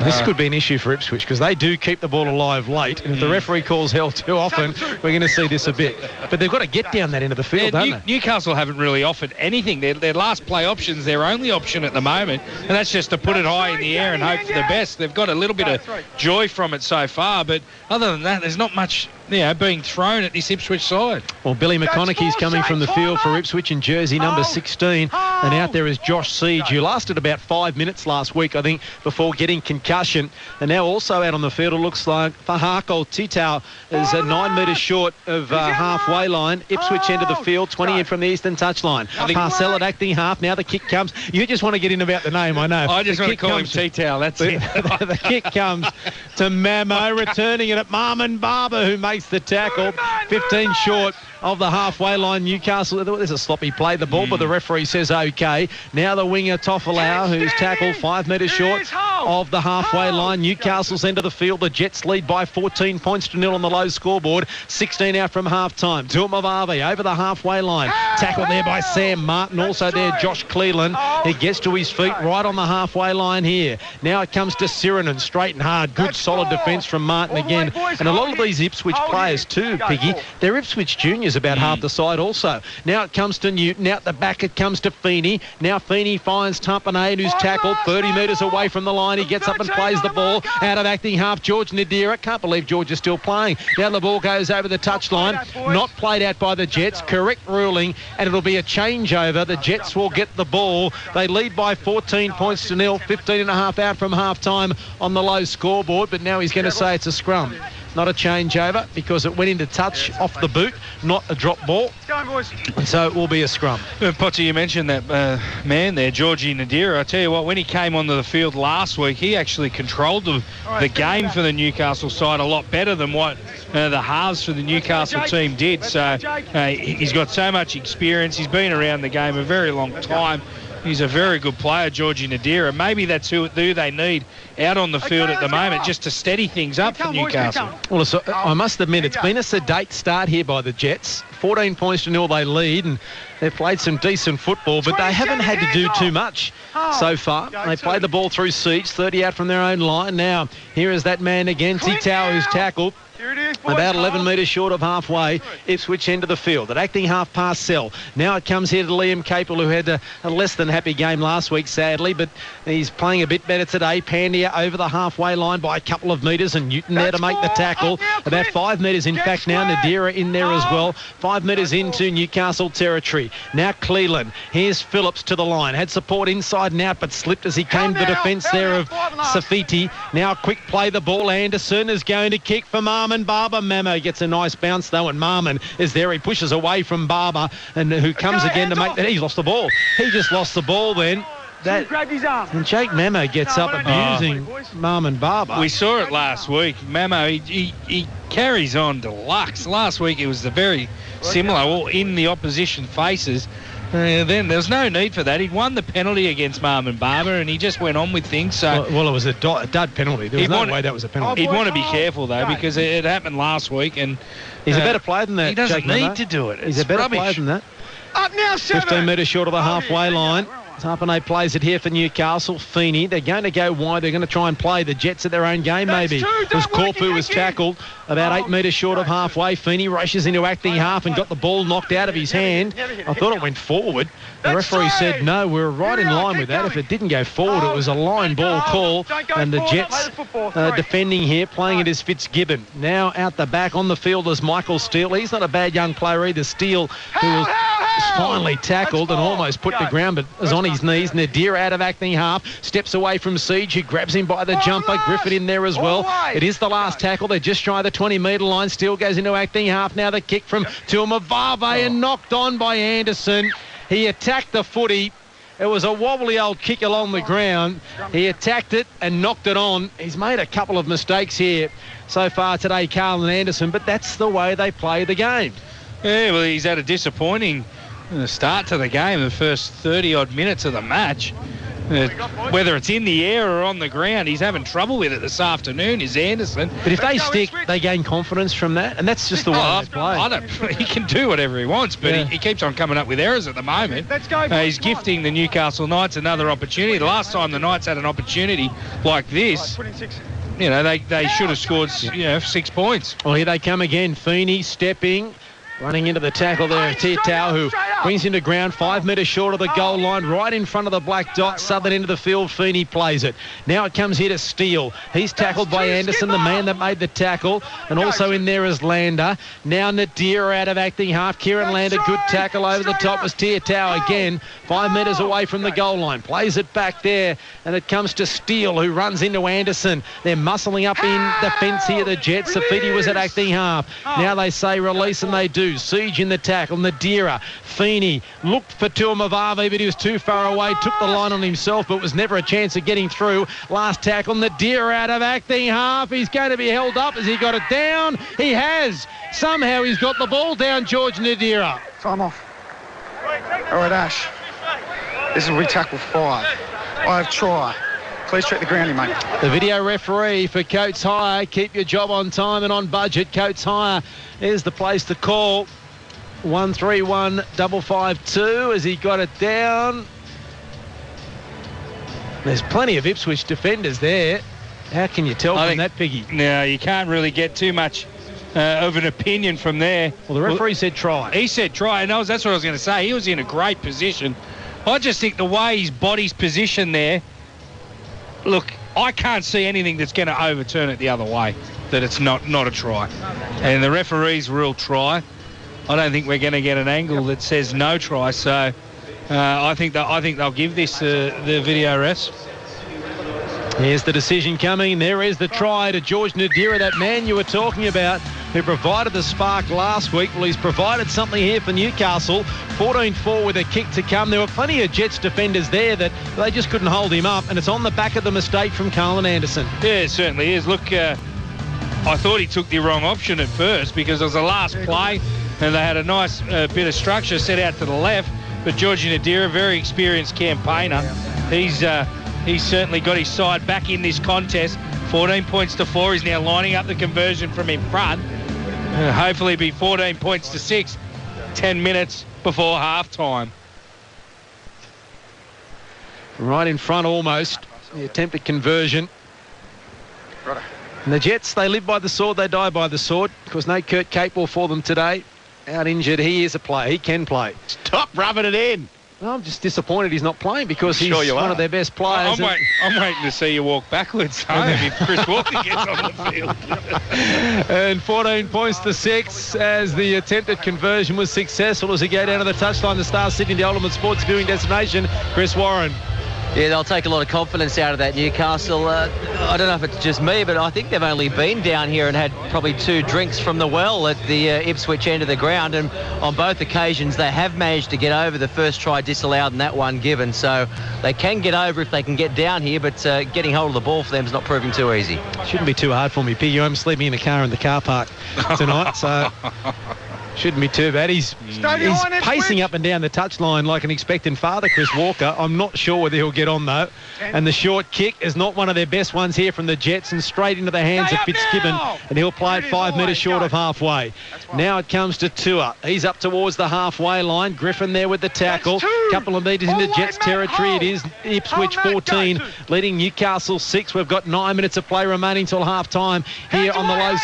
This could be an issue for Ipswich because they do keep the ball alive late, and if the referee calls hell too often, we're going to see this a bit. But they've got to get down that end of the field, don't they? Newcastle haven't really offered anything. Their last play option's their only option at the moment, and that's just to put it high in the air and hope for the best. They've got a little bit of joy from it so far, but other than that, there's not much being thrown at this Ipswich side. Well, Billy McConaughey's coming from the field for Ipswich in jersey number 16, and out there is Josh Siege, who lasted about 5 minutes last week, I think, before getting concussion. And now also out on the field, it looks like Fahako Titau is 9 metres short of halfway line. Ipswich end of the field, 20 in from the eastern touchline. Parcell at acting half. Now the kick comes. You just want to get in about the name, I know. I just want to call him Titau, that's it. The kick comes to Mamo, returning it at Marmon Barber, who makes the tackle. 15 short of the halfway line. Newcastle, there's a sloppy play the ball, but the referee says okay. Now the winger Toffelau, who's tackled 5 metres short of the halfway line. Newcastle's end of the field. The Jets lead by 14 points to 0 on the low scoreboard. 16 out from half-time. Tuamavavi over the halfway line. Tackled there by Sam Martin. Also there, Josh Cleland. He gets to his feet right on the halfway line here. Now it comes to Sirinen, straight and hard. Good, solid defence from Martin again. And a lot of these Ipswich players too, Piggy, they're Ipswich juniors, about half the side also. Now it comes to Newton. Out the back it comes to Feeney. Now Feeney finds Tumpane, who's tackled 30 metres away from the line. He gets up and plays the ball out of acting half. George Nadira. Can't believe George is still playing. Now the ball goes over the touchline. Not played out by the Jets. Correct ruling, and it'll be a changeover. The Jets will get the ball. They lead by 14 points to 0. 15 and a half out from half-time on the low scoreboard, but now he's going to say it's a scrum. Not a changeover because it went into touch off the boot, not a drop ball. And so it will be a scrum. Potter, you mentioned that man there, Georgie Nadira. I tell you what, when he came onto the field last week, he actually controlled the game for the Newcastle side a lot better than what the halves for the Newcastle team did. So he's got so much experience. He's been around the game a very long time. He's a very good player, Georgie Nadira. Maybe that's who they need out on the field at the moment, just to steady things up for Newcastle. Well, so I must admit, it's been a sedate start here by the Jets. 14 points to 0 they lead, and they've played some decent football, but they haven't had to do too much so far. They played the ball through Siege, 30 out from their own line. Now, here is that man again, Titau, who's tackled. About 11 metres short of halfway, Ipswich end of the field. At acting half past Sell. Now it comes here to Liam Capel, who had a less than happy game last week, sadly, but he's playing a bit better today. Pandia over the halfway line by a couple of metres, and Newton there to make the tackle. About 5 metres, in fact, now. Nadira in there as well. 5 metres into Newcastle territory. Now Cleland. Here's Phillips to the line. Had support inside and out, but slipped as he came to the defence there of Safiti. Now quick play the ball. Anderson is going to kick for Marmon Barber. Mamo gets a nice bounce though, and Marmon is there. He pushes away from Barber, and who comes again to make that. He's lost the ball. He just lost the ball then. And Jake Mamo gets up abusing Marmon Barber. We saw it last week. Mamo, he carries on deluxe. Last week it was the very similar, all in the opposition faces. Then there was no need for that. He'd won the penalty against Marmon Barber, and he just went on with things. So well, it was a dud penalty. There was no way that was a penalty. He'd want to be careful, though, because it happened last week. And he's a better player than that. He doesn't Jake need Mamo. to do it. He's a better player than that. Up now, 15 metres short of the halfway line. Tarpanay plays it here for Newcastle. Feeney, they're going to go wide. They're going to try and play the Jets at their own game, maybe. Because Corfu was tackled about 8 metres short of halfway. Feeney rushes into acting half and got the ball knocked out of his hand. I thought it went forward. The referee said no, we're right in line with that. If it didn't go forward, it was a line ball call. And the Jets defending here, playing it as Fitzgibbon. Now out the back on the field is Michael Steele. He's not a bad young player either. Steele, who was finally tackled and almost put to ground, but is on his knees. Nadir out of acting half, steps away from Siege, who grabs him by the jumper. Griffin in there as well. It is the last tackle. They're just shy of the 20-metre line. Steele goes into acting half. Now the kick from Tuamavave and knocked on by Anderson. He attacked the footy. It was a wobbly old kick along the ground. He attacked it and knocked it on. He's made a couple of mistakes here so far today, Carlin Anderson, but that's the way they play the game. Yeah, well, he's had a disappointing start to the game, the first 30-odd minutes of the match. Whether it's in the air or on the ground, he's having trouble with it this afternoon, is Anderson. But if they stick, they gain confidence from that, and that's just the way they play. He can do whatever he wants, but he keeps on coming up with errors at the moment. He's gifting the Newcastle Knights another opportunity. The last time the Knights had an opportunity like this, they should have scored 6 points. Well, here they come again. Feeney stepping. Running into the tackle there, Titau, who brings him to ground 5 metres short of the goal line, right in front of the black dot, southern end of the field. Feeney plays it. Now it comes here to Steele. He's tackled by Anderson, the man that made the tackle, and also in there is Lander. Now Nadir out of acting half. Kieran Lander, good tackle over the top as Titau again, 5 metres away from the goal line. Plays it back there, and it comes to Steele, who runs into Anderson. They're muscling up in defence here, the Jets. Safiti was at acting half. Now they say release, and they do. Siege in the tackle. Nadira. Feeney looked for Tuamavave, but he was too far away. Took the line on himself, but was never a chance of getting through. Last tackle. Nadira out of acting half. He's going to be held up. Has he got it down? He has. Somehow he's got the ball down, George Nadira. Time off. All right, Ash. This is we tackle 5. I have try. Please check the grounding, mate. The video referee for Coates Hire. Keep your job on time and on budget. Coates Hire is the place to call. 131-552 as he got it down. There's plenty of Ipswich defenders there. How can you tell from that, Piggy? No, you can't really get too much of an opinion from there. Well, the referee said try. He said try, and that's what I was going to say. He was in a great position. I just think the way his body's positioned there, look, I can't see anything that's going to overturn it the other way, that it's not a try. And the referee's ruled try. I don't think we're going to get an angle that says no try, so I think they'll give this the video refs. Here's the decision coming. There is the try to George Nadira, that man you were talking about, who provided the spark last week. Well, he's provided something here for Newcastle. 14-4 with a kick to come. There were plenty of Jets defenders there that they just couldn't hold him up, and it's on the back of the mistake from Carlin Anderson. Yeah, it certainly is. Look, I thought he took the wrong option at first because it was the last play and they had a nice bit of structure set out to the left, but George Nadira, very experienced campaigner, he's certainly got his side back in this contest. 14 points to 4. He's now lining up the conversion from in front. Hopefully be 14 points to 6, 10 minutes before half-time. Right in front almost, the attempted conversion. And the Jets, they live by the sword, they die by the sword. Of course, no Kurt Capewell for them today. Out injured, he is a player. He can play. Stop rubbing it in. Well, I'm just disappointed he's not playing because he's one of their best players. I'm waiting to see you walk backwards home if Chris Walker gets on the field. And 14 points to 6 as the attempted conversion was successful as he go down to the touchline. The Star Sydney, the ultimate sports viewing destination. Chris Warren. Yeah, they'll take a lot of confidence out of that Newcastle. I don't know if it's just me, but I think they've only been down here and had probably 2 drinks from the well at the Ipswich end of the ground, and on both occasions they have managed to get over. The first try disallowed and that one given, so they can get over if they can get down here, but getting hold of the ball for them is not proving too easy. Shouldn't be too hard for me, Piggy. I'm sleeping in the car park tonight, so shouldn't be too bad. He's pacing up and down the touchline like an expectant father, Chris Walker. I'm not sure whether he'll get on, though. And the short kick is not one of their best ones here from the Jets, and straight into the hands of Fitzgibbon, and he'll play it 5 metres short of halfway. Now it comes to Tua. He's up towards the halfway line. Griffin there with the tackle. Couple of metres into Jets territory. It is Ipswich 14, leading Newcastle 6. We've got 9 minutes of play remaining till half-time here on the low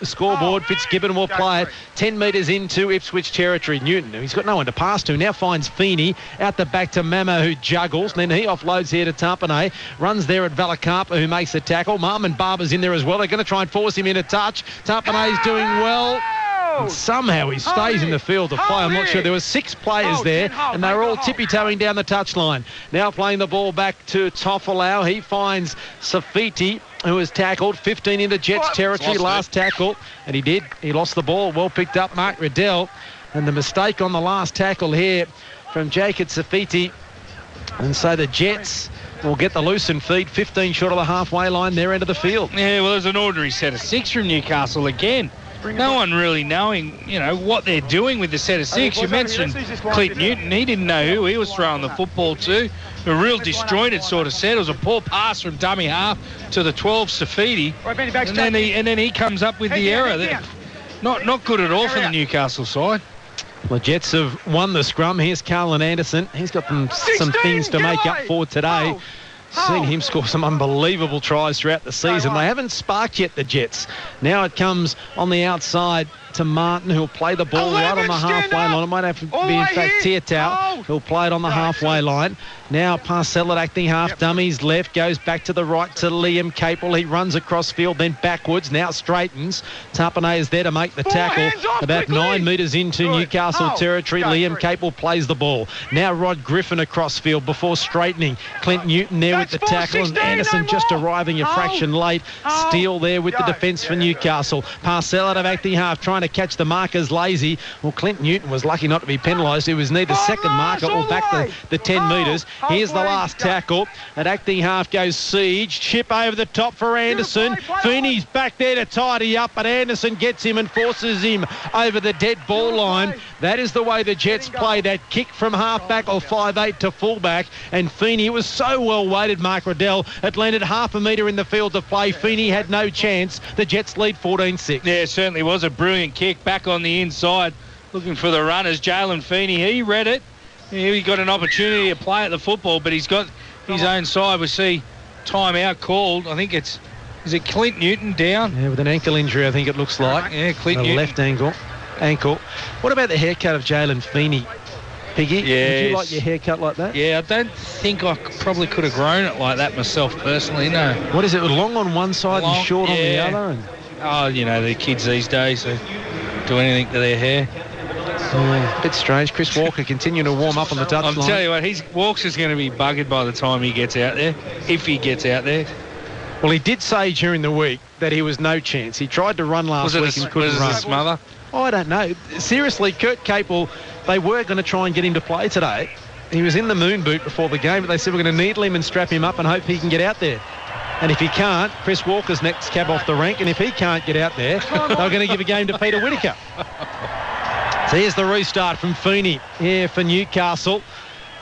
scoreboard. Fitzgibbon will play it 10 metres into Ipswich territory. Newton, he's got no one to pass to, now finds Feeney out the back to Mamo, who juggles, and then he offloads here to Tapane, runs there at Valakapa, who makes the tackle. Marmon Barber's in there as well. They're going to try and force him in a touch. Tapane's doing well. And somehow he stays in the field of play. I'm not sure. There were 6 players there, and they were all tippy-toeing down the touchline. Now playing the ball back to Tofalau. He finds Safiti, who was tackled. 15 into Jets territory, last tackle. And he did. He lost the ball. Well picked up, Mark Riddell. And the mistake on the last tackle here from Jacob Safiti. And so the Jets will get the loosened feed. 15 short of the halfway line, their end of the field. Yeah, well, there's an ordinary set of 6 from Newcastle again. No one really knowing, what they're doing with the set of 6. You mentioned Clint Newton. He didn't know who he was throwing the football to. A real disjointed sort of set. It was a poor pass from dummy half to the 12, Safiti. And then he comes up with the error. Not good at all for the Newcastle side. The Jets have won the scrum. Here's Carlin Anderson. He's got some things to make up for today. Seen him score some unbelievable tries throughout the season. They haven't sparked yet, the Jets. Now it comes on the outside to Martin, who'll play the ball right on the halfway line. It might have to be, in fact, Tiatau, who'll play it on the halfway line. Now Parcell at acting half dummies left, goes back to the right to Liam Capel. He runs across field, then backwards, now straightens. Tapane is there to make the tackle. About 9 metres into Newcastle territory. Liam Capel plays the ball. Now Rod Griffin across field before straightening. Clint Newton there with the tackle, and Anderson just arriving a fraction late. Steele there with the defence for Newcastle. Parcell out of acting half, trying to catch the markers lazy. Well, Clint Newton was lucky not to be penalised. He was neither second marker or back the 10 metres. Here's the last tackle. At acting half goes Siege. Chip over the top for Anderson. Feeney's back there to tidy up, but Anderson gets him and forces him over the dead ball line. That is the way the Jets play. That kick from half-back or 5'8" to full-back. And Feeney was so well weighted, Mark Riddell. It landed half a metre in the field of play. Feeney had no chance. The Jets lead 14-6. Yeah, it certainly was a brilliant kick back on the inside. Looking for the runners. Jalen Feeney, he read it. He got an opportunity to play at the football, but he's got his own side. We see timeout called. I think is it Clint Newton down? Yeah, with an ankle injury, I think it looks like. Yeah, Clint Newton. Left ankle. What about the haircut of Jalen Feeney? Piggy, yes. Would you like your haircut like that? Yeah, I don't think I probably could have grown it like that myself personally, no. What is it, long on one side and short on the other? And... Oh, you know, the kids these days, they do anything to their hair. A bit strange. Chris Walker continuing to warm up on the touchline. I'm telling you what, Walker's going to be buggered by the time he gets out there, if he gets out there. Well, he did say during the week that he was no chance. He tried to run last week and couldn't run. Was it a smother? Oh, I don't know. Seriously, Kurt Capel, they were going to try and get him to play today. He was in the moon boot before the game, but they said we're going to needle him and strap him up and hope he can get out there. And if he can't, Chris Walker's next cab off the rank, and if he can't get out there, they're going to give a game to Peter Whittaker. So here's the restart from Feeney here for Newcastle.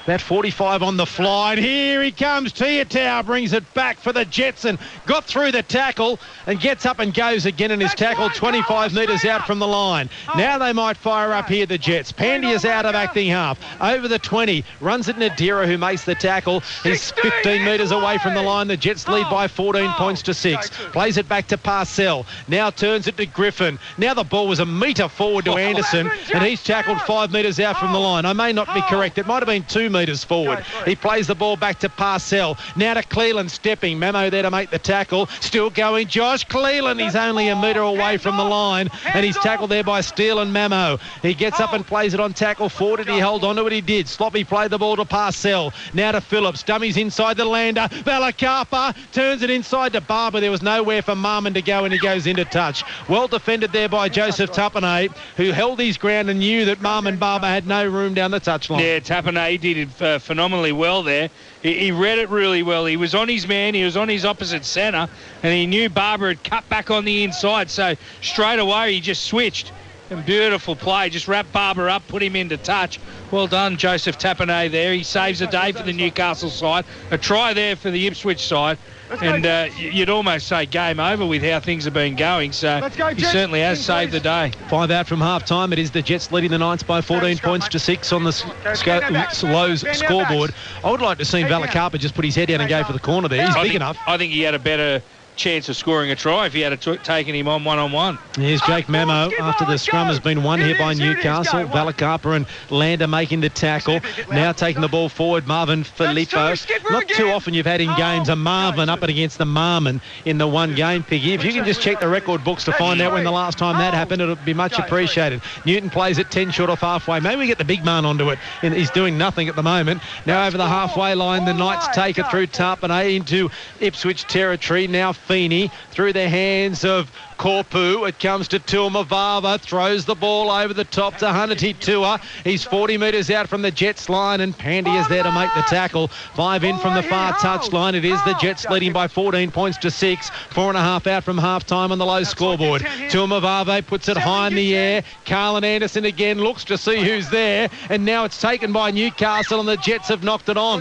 That 45 on the fly, and here he comes. Tiatau brings it back for the Jets and got through the tackle and gets up and goes again in his tackle 25 metres out from the line. Now they might fire up here, the Jets. Pandia's out of acting half. Over the 20, runs it Nadira, who makes the tackle. He's 15 metres away from the line. The Jets lead by 14 points to 6. Plays it back to Parcell. Now turns it to Griffin. Now the ball was a metre forward to Anderson, and he's tackled 5 metres out from the line. I may not be correct. It might have been 2 metres forward. He plays the ball back to Parcell. Now to Cleland stepping. Memo there to make the tackle. Still going Josh Cleland. He's only a metre away from the line, and he's tackled there by Steele and Memo. He gets up and plays it on tackle 4. Did he hold on to it? He did. Sloppy played the ball to Parcell. Now to Phillips. Dummies inside the Lander. Valakapa turns it inside to Barber. There was nowhere for Marmon to go, and he goes into touch. Well defended there by Joseph Tapane, who held his ground and knew that Marmon Barber had no room down the touchline. Yeah, Tapane did it phenomenally well there. He read it really well. He was on his man. He was on his opposite centre, and he knew Barber had cut back on the inside. So straight away he just switched. And beautiful play. Just wrapped Barber up, put him into touch. Well done, Joseph Tapane there. He saves the day for the Newcastle side. A try there for the Ipswich side. And you'd almost say game over with how things have been going. So he certainly has saved the day. 5 out from half-time. It is the Jets leading the Knights by 14 points to 6 on the Lowe's scoreboard. I would like to see Valakapa just put his head down and go for the corner there. He's big enough. I think he had a better chance of scoring a try if he had taken him on one-on-one. Here's Jake Mamo after the scrum has been won here by Newcastle. Valakapa and Lander making the tackle. Now taking the ball forward, Marvin Filippo. Not too often you've had in games a Marvin up against the Marmon in the one game, Piggy. If you can just check the record books to find out when the last time that happened, it'll be much appreciated. Newton plays it 10 short off halfway. Maybe we get the big man onto it. And he's doing nothing at the moment. Now over the halfway line, the Knights take it through Tarpanay into Ipswich territory. Now Feeney through the hands of Korpu. It comes to Tuamavava, throws the ball over the top to Hanati Tua. He's 40 metres out from the Jets line, and Pandy is there to make the tackle. 5 in from the far touch line. It is the Jets leading by 14 points to 6. 4.5 out from half-time on the low scoreboard. Tuamavava puts it high in the air. Carlin Anderson again looks to see who's there, and now it's taken by Newcastle, and the Jets have knocked it on.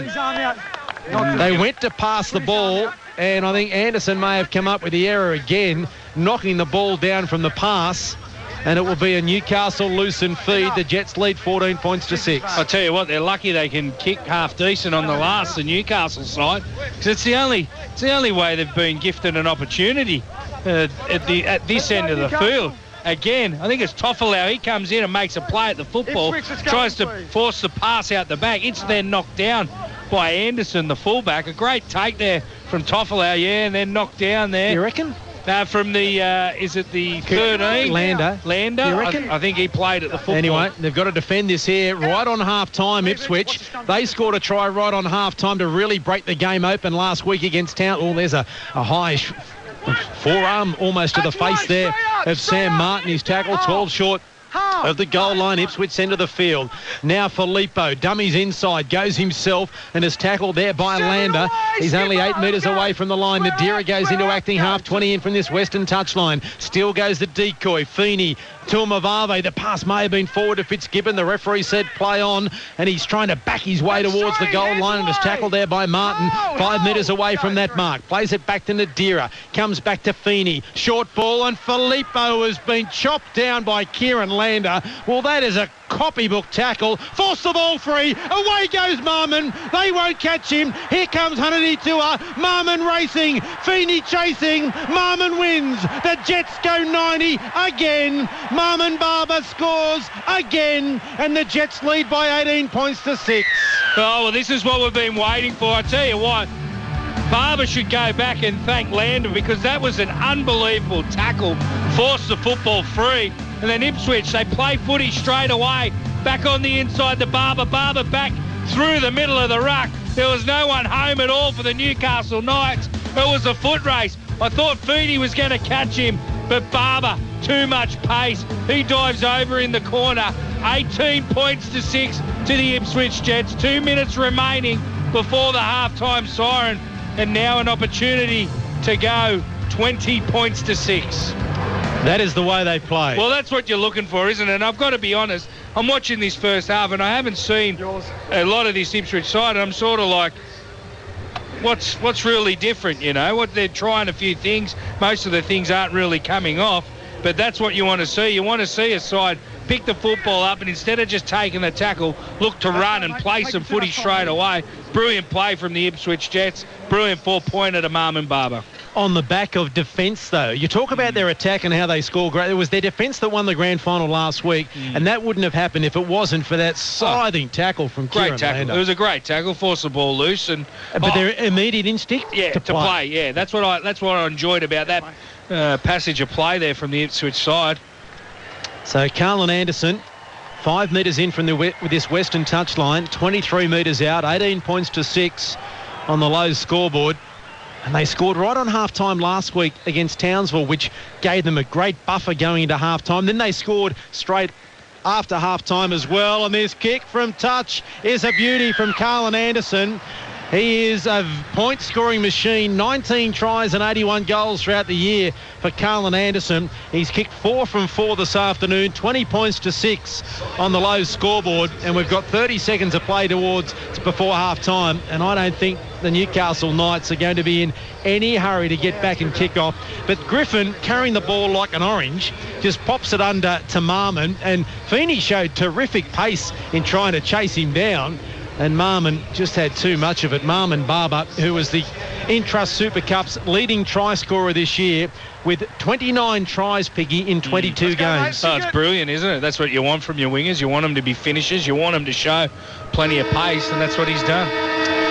They went to pass the ball, and I think Anderson may have come up with the error again, knocking the ball down from the pass, and it will be a Newcastle loosened feed. The Jets lead 14 points to 6. I tell you what, they're lucky they can kick half decent on the last, the Newcastle side, because it's the only way they've been gifted an opportunity at this end of the field. Again, I think it's Toffolo. He comes in and makes a play at the football, tries to force the pass out the back. It's then knocked down by Anderson, the fullback. A great take there from Toffolo, yeah, and then knocked down there. You reckon? From the, is it the 13? Lander. You reckon? I think he played at the football. Anyway, they've got to defend this here right on half-time, Ipswich. They scored a try right on half-time to really break the game open last week against Town. Oh, there's a high forearm almost to the face there of Sam Martin. His tackle, 12 short of the goal line. Ipswich centre of the field. Now Filippo, dummies inside, goes himself and is tackled there by Lander. He's only 8 metres away from the line. Nadira goes into acting half, 20 in from this western touchline. Still goes the decoy. Feeney to Mavave. The pass may have been forward to Fitzgibbon. The referee said play on, and he's trying to back his way towards the goal line and is tackled there by Martin. 5 metres away from that mark. Plays it back to Nadira. Comes back to Feeney. Short ball, and Filippo has been chopped down by Kieran Lander. Well, that is a copybook tackle. Force the ball free. Away goes Marmon. They won't catch him. Here comes Hanani Tua. Marmon racing. Feeney chasing. Marmon wins. The Jets go 90 again. Marmon Barber scores again. And the Jets lead by 18 points to 6. Oh, well, this is what we've been waiting for. I tell you what, Barber should go back and thank Lander, because that was an unbelievable tackle. Forced the football free. And then Ipswich, they play footy straight away. Back on the inside to Barber. Barber back through the middle of the ruck. There was no one home at all for the Newcastle Knights. It was a foot race. I thought Feeney was going to catch him, but Barber, too much pace. He dives over in the corner. 18 points to 6 to the Ipswich Jets. 2 minutes remaining before the halftime siren. And now an opportunity to go 20 points to 6. That is the way they play. Well, that's what you're looking for, isn't it? And I've got to be honest, I'm watching this first half and I haven't seen a lot of this Ipswich side. I'm sort of like, what's really different, you know? What they're trying a few things. Most of the things aren't really coming off, but that's what you want to see. You want to see a side pick the football up and instead of just taking the tackle, look to run and play some footy straight away. Brilliant play from the Ipswich Jets. Brilliant 4-pointer to Marmon Barber. On the back of defence, though, you talk about their attack and how they score great. It was their defence that won the grand final last week, and that wouldn't have happened if it wasn't for that scything tackle from Kieran Great tackle. Lander. It was a great tackle. Forced the ball loose, and but their immediate instinct to play. Yeah, that's what I enjoyed about that passage of play there from the Ipswich side. So Carlin Anderson, 5 metres in from this western touchline, 23 metres out, 18 points to 6 on the low scoreboard. And they scored right on half-time last week against Townsville, which gave them a great buffer going into half-time. Then they scored straight after half-time as well. And this kick from touch is a beauty from Carlin Anderson. He is a point-scoring machine, 19 tries and 81 goals throughout the year for Carlin Anderson. He's kicked 4 from 4 this afternoon, 20 points to 6 on the low scoreboard, and we've got 30 seconds to play before half-time, and I don't think the Newcastle Knights are going to be in any hurry to get back and kick off. But Griffin, carrying the ball like an orange, just pops it under to Marmon, and Feeney showed terrific pace in trying to chase him down. And Marmon just had too much of it. Marmon Barber, who was the Intrust Super Cup's leading try scorer this year with 29 tries, Piggy, in 22 games. Oh, it's brilliant, isn't it? That's what you want from your wingers. You want them to be finishers. You want them to show plenty of pace, and that's what he's done.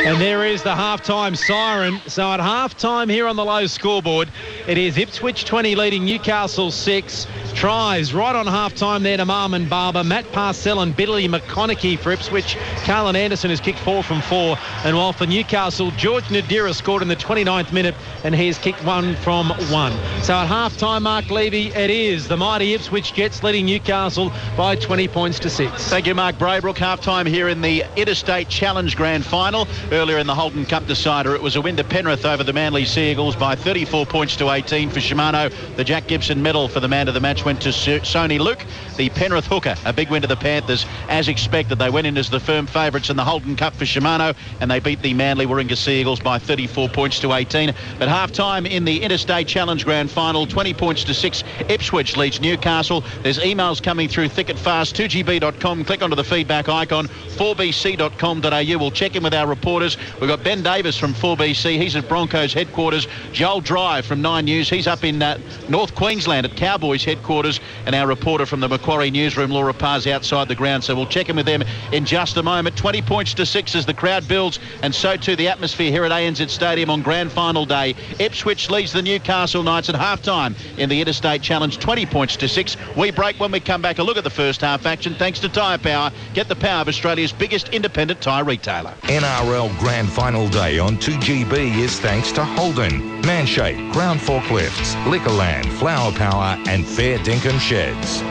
And there is the half-time siren. So at half-time here on the low scoreboard, it is Ipswich 20 leading Newcastle 6. Tries right on half-time there to Marmon Barber, Matt Parcell and Billy McConaughey for Ipswich. Carlin Anderson has kicked 4 from 4. And while for Newcastle, George Nadira scored in the 29th minute and he has kicked 1 from 1. So at half-time, Mark Levy, it is the mighty Ipswich Jets leading Newcastle by 20 points to 6. Thank you, Mark Braybrook. Half-time here in the Interstate Challenge Grand Final. Earlier in the Holden Cup decider, it was a win to Penrith over the Manly Seagulls by 34 points to 18 for Shimano. The Jack Gibson medal for the man of the match went to Sony Luke, the Penrith hooker. A big win to the Panthers. As expected, they went in as the firm favourites in the Holden Cup for Shimano, and they beat the Manly Warringah Seagulls by 34 points to 18. But half-time in the Interstate Challenge Grand Final, 20 points to 6. Ipswich leads Newcastle. There's emails coming through thick and fast. 2gb.com. Click onto the feedback icon. 4bc.com.au. We'll check in with our reporters. We've got Ben Davis from 4BC. He's at Broncos headquarters. Joel Drive from 9 News. He's up in North Queensland at Cowboys headquarters. And our reporter from the Macquarie newsroom, Laura Parr's outside the ground. So we'll check in with them in just a moment. 20 points to 6 as the crowd builds, and so too the atmosphere here at ANZ Stadium on grand final day. Ipswich leads the Newcastle Knights at half-time in the Interstate Challenge, 20 points to 6. We break. When we come back, a look at the first half action thanks to Tyre Power. Get the power of Australia's biggest independent tyre retailer. NRL Grand Final Day on 2GB is thanks to Holden, Manshape, Ground Forklifts, Liquorland, Flower Power and Fair Dinkum Sheds.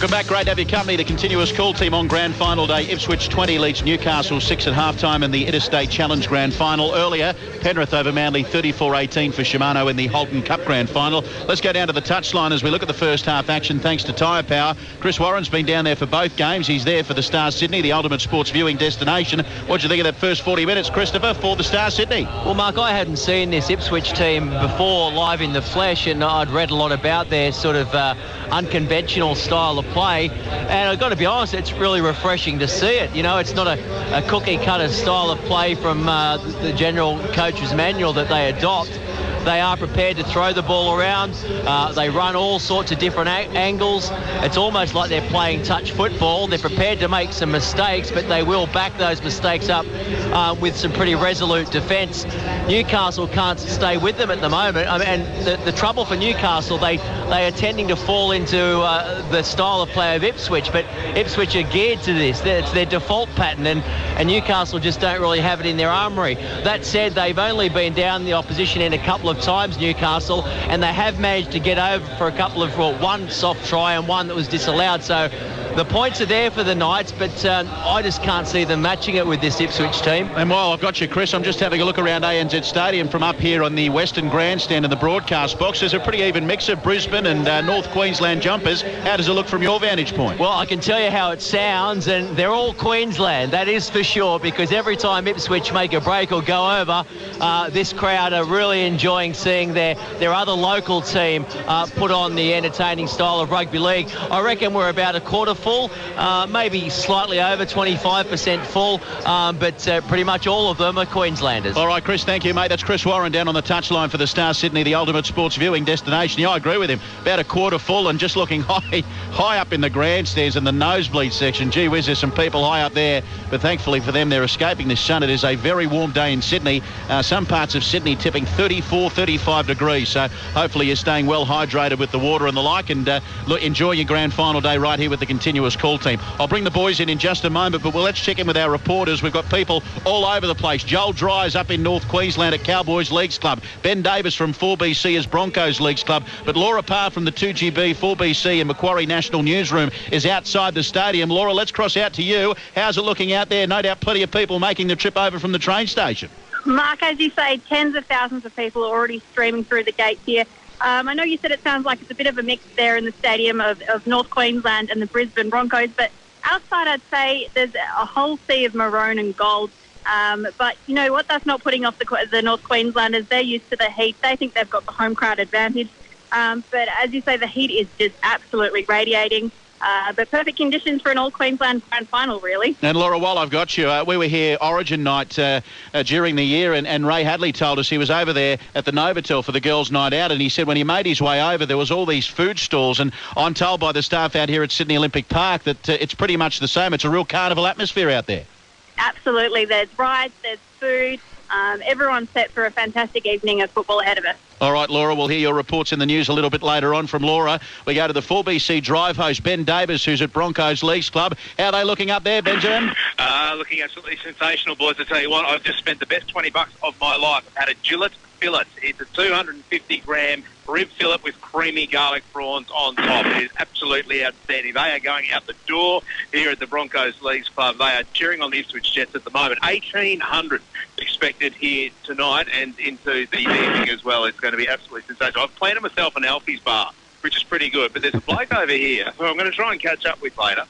Welcome back. Great to have your company. The continuous call team on Grand Final day. Ipswich 20 leads Newcastle 6 at halftime in the Interstate Challenge Grand Final. Earlier, Penrith over Manly 34-18 for Shimano in the Holden Cup Grand Final. Let's go down to the touchline as we look at the first half action thanks to Tyre Power. Chris Warren's been down there for both games. He's there for the Star Sydney, the ultimate sports viewing destination. What do you think of that first 40 minutes, Christopher, for the Star Sydney? Well, Mark, I hadn't seen this Ipswich team before live in the flesh, and I'd read a lot about their sort of unconventional style of play. And I've got to be honest, it's really refreshing to see it. You know, it's not a cookie-cutter style of play from the general coach's manual that they adopt. They are prepared to throw the ball around. They run all sorts of different angles. It's almost like they're playing touch football. They're prepared to make some mistakes, but they will back those mistakes up with some pretty resolute defence. Newcastle can't stay with them at the moment. And the trouble for Newcastle, they are tending to fall into the style of play of Ipswich, but Ipswich are geared to this. It's their default pattern, and Newcastle just don't really have it in their armoury. That said, they've only been down the opposition in a couple of times, Newcastle, and they have managed to get over for a couple of, one soft try and one that was disallowed. So the points are there for the Knights, but I just can't see them matching it with this Ipswich team. And while I've got you, Chris, I'm just having a look around ANZ Stadium from up here on the Western Grandstand in the broadcast box. There's a pretty even mix of Brisbane and North Queensland jumpers. How does it look from your vantage point? Well, I can tell you how it sounds, and they're all Queensland, that is for sure, because every time Ipswich make a break or go over, this crowd are really enjoying seeing their other local team put on the entertaining style of rugby league. I reckon we're about a quarter full, maybe slightly over 25% full, but pretty much all of them are Queenslanders. All right, Chris, thank you, mate. That's Chris Warren down on the touchline for the Star Sydney, the ultimate sports viewing destination. Yeah, I agree with him. About a quarter full and just looking high up in the grandstands and the nosebleed section. Gee whiz, there's some people high up there, but thankfully for them, they're escaping this sun. It is a very warm day in Sydney. Some parts of Sydney tipping 34, 35 degrees, so hopefully you're staying well hydrated with the water and the like, and enjoy your grand final day right here with the continuous call team. I'll bring the boys in just a moment, but let's check in with our reporters. We've got people all over the place. Joel Dry's up in North Queensland at Cowboys Leagues Club. Ben Davis from 4BC is Broncos Leagues Club, but Laura Parr from the 2GB, 4BC and Macquarie National Newsroom is outside the stadium. Laura, let's cross out to you. How's it looking out there? No doubt plenty of people making the trip over from the train station. Mark, as you say, tens of thousands of people are already streaming through the gates here. I know you said it sounds like it's a bit of a mix there in the stadium of North Queensland and the Brisbane Broncos, but outside I'd say there's a whole sea of maroon and gold. But you know what? That's not putting off the North Queenslanders. They're used to the heat. They think they've got the home crowd advantage. But as you say, the heat is just absolutely radiating. But perfect conditions for an all-Queensland grand final, really. And Laura, while I've got you, we were here Origin night during the year, and Ray Hadley told us he was over there at the Novotel for the girls' night out, and he said when he made his way over, there was all these food stalls, and I'm told by the staff out here at Sydney Olympic Park that it's pretty much the same. It's a real carnival atmosphere out there. Absolutely. There's rides, there's food. Everyone's set for a fantastic evening of football ahead of us. All right, Laura, we'll hear your reports in the news a little bit later on from Laura. We go to the 4BC drive host, Ben Davis, who's at Broncos Leagues Club. How are they looking up there, Benjamin? Looking absolutely sensational, boys. I tell you what, I've just spent the best $20 of my life. I've had a Gillette fillet. It's a 250-gram rib fillet with creamy garlic prawns on top. It is absolutely outstanding. They are going out the door here at the Broncos Leagues Club. They are cheering on the Ipswich Jets at the moment. 1,800 expected here tonight and into the evening as well. It's going to be absolutely sensational. I've planted myself an Alfie's bar, which is pretty good. But there's a bloke over here who I'm going to try and catch up with later.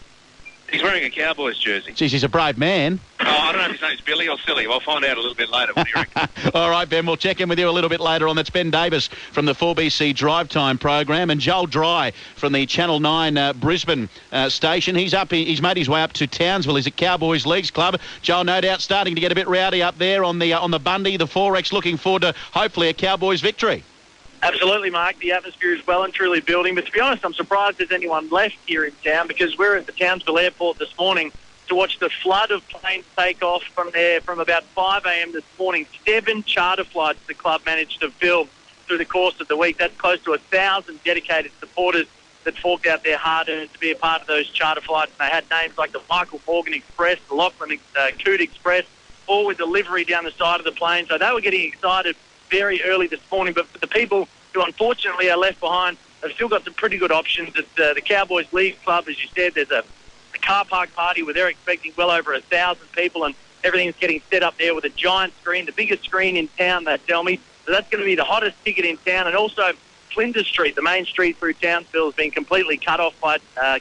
He's wearing a Cowboys jersey. Jeez, he's a brave man. Oh, I don't know if his name's Billy or Silly. I'll find out a little bit later. What do you reckon? All right, Ben, we'll check in with you a little bit later on. That's Ben Davis from the 4BC Drive Time program, and Joel Dry from the Channel 9 Brisbane station. He's made his way up to Townsville. He's at Cowboys Leagues Club. Joel, no doubt, starting to get a bit rowdy up there on the Bundy, the 4X. Looking forward to hopefully a Cowboys victory. Absolutely, Mark. The atmosphere is well and truly building. But to be honest, I'm surprised there's anyone left here in town, because we're at the Townsville airport this morning to watch the flood of planes take off from there from about 5 a.m. this morning. 7 charter flights the club managed to fill through the course of the week. That's close to 1,000 dedicated supporters that forked out their hard-earned to be a part of those charter flights. And they had names like the Michael Morgan Express, the Lachlan Coot Express, all with delivery down the side of the plane. So they were getting excited very early this morning. But for the people who unfortunately are left behind, they've still got some pretty good options. At the Cowboys League Club, as you said, there's a car park party where they're expecting well over 1,000 people, and everything's getting set up there with a giant screen, the biggest screen in town, they tell me. So that's going to be the hottest ticket in town. And also Flinders Street, the main street through Townsville, has been completely cut off by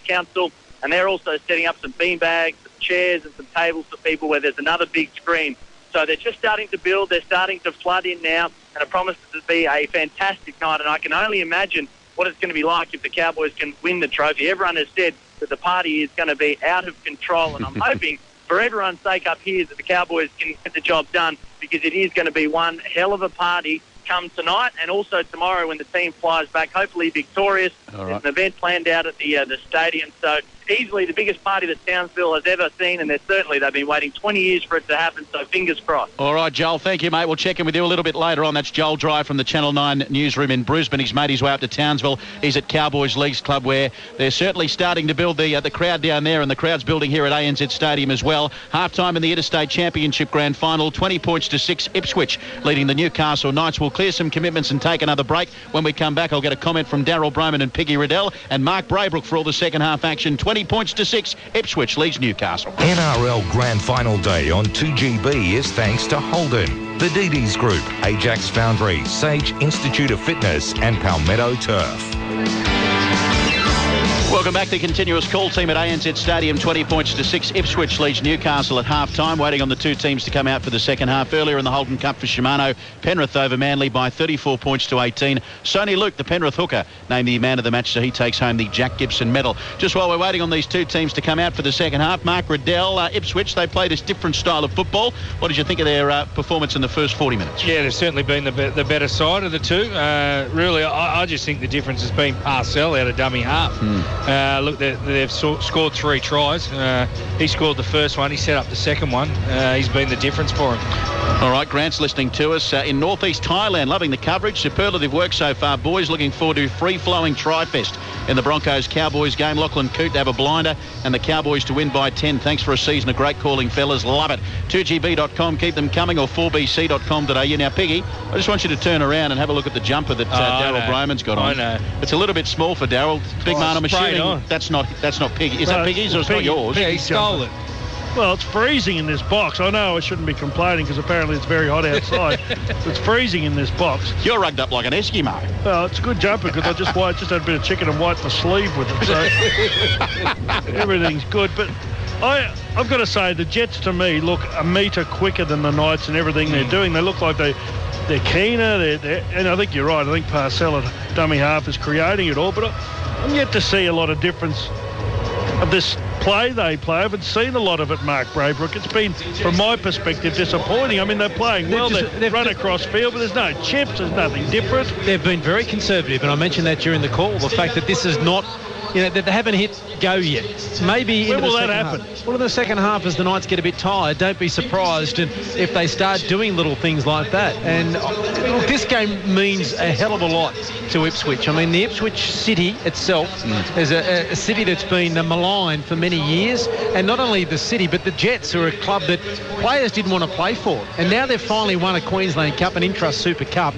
council, and they're also setting up some beanbags, some chairs and some tables for people where there's another big screen. So they're just starting to build. They're starting to flood in now, and it promises to be a fantastic night. And I can only imagine what it's going to be like if the Cowboys can win the trophy. Everyone has said that the party is going to be out of control, and I'm hoping for everyone's sake up here that the Cowboys can get the job done, because it is going to be one hell of a party come tonight and also tomorrow when the team flies back, hopefully victorious. All right. There's an event planned out at the stadium, so easily the biggest party that Townsville has ever seen, and they've been waiting 20 years for it to happen, so fingers crossed. All right, Joel, thank you, mate. We'll check in with you a little bit later on. That's Joel Dry from the Channel 9 newsroom in Brisbane. He's made his way up to Townsville. He's at Cowboys Leagues Club, where they're certainly starting to build the crowd down there, and the crowd's building here at ANZ Stadium as well. Half-time in the Interstate Championship Grand Final, 20 points to 6. Ipswich leading the Newcastle Knights. We'll clear some commitments and take another break. When we come back, I'll get a comment from Daryl Broman and Piggy Riddell and Mark Braybrook for all the second half action. 20 points to 6. Ipswich leads Newcastle. NRL Grand Final Day on 2GB is thanks to Holden, the Dedes Group, Ajax Foundry, Sage Institute of Fitness and Palmetto Turf. Welcome back to the continuous call team at ANZ Stadium. 20 points to 6. Ipswich leads Newcastle at half-time, waiting on the two teams to come out for the second half. Earlier in the Holden Cup for Shimano, Penrith over Manly by 34 points to 18. Sonny Luke, the Penrith hooker, named the man of the match, so he takes home the Jack Gibson medal. Just while we're waiting on these two teams to come out for the second half, Mark Riddell, Ipswich, they played a different style of football. What did you think of their performance in the first 40 minutes? Yeah, they've certainly been the better side of the two. Really, I just think the difference has been Parcell out of dummy half. Look, they've scored 3 tries. He scored the first one. He set up the second one. He's been the difference for him. All right, Grant's listening to us in northeast Thailand. Loving the coverage. Superlative work so far, boys. Looking forward to free-flowing tri-fest in the Broncos-Cowboys game. Lachlan Coote to have a blinder and the Cowboys to win by 10. Thanks for a season of great calling, fellas. Love it. 2GB.com. Keep them coming, or 4bc.com.au. Now, Piggy, I just want you to turn around and have a look at the jumper that Daryl Broman's got on. I know. It's a little bit small for Daryl. Big man, I'm assuming that's not Piggy. Is that Piggy's or it's not yours? Yeah, he stole it. Well, it's freezing in this box. I know I shouldn't be complaining because apparently it's very hot outside. It's freezing in this box. You're rugged up like an Eskimo. Well, it's a good jumper because I just had a bit of chicken and white my sleeve with it, so everything's good. But I've got to say, the Jets to me look a metre quicker than the Knights and everything they're doing. They look like they're keener. And I think you're right. I think Parcell at dummy half is creating it all. But I'm yet to see a lot of difference of this play they play. I haven't seen a lot of it, Mark Braybrook. It's been, from my perspective, disappointing. I mean, they're playing well. They run across field, but there's no chips. There's nothing different. They've been very conservative, and I mentioned that during the call, the fact that this is not, that they haven't hit go yet. Maybe when will that happen? Well, in the second half, as the Knights get a bit tired, don't be surprised if they start doing little things like that. And this game means a hell of a lot to Ipswich. I mean, the Ipswich city itself is a city that's been maligned for many years. And not only the city, but the Jets are a club that players didn't want to play for. And now they've finally won a Queensland Cup, an Intrust Super Cup.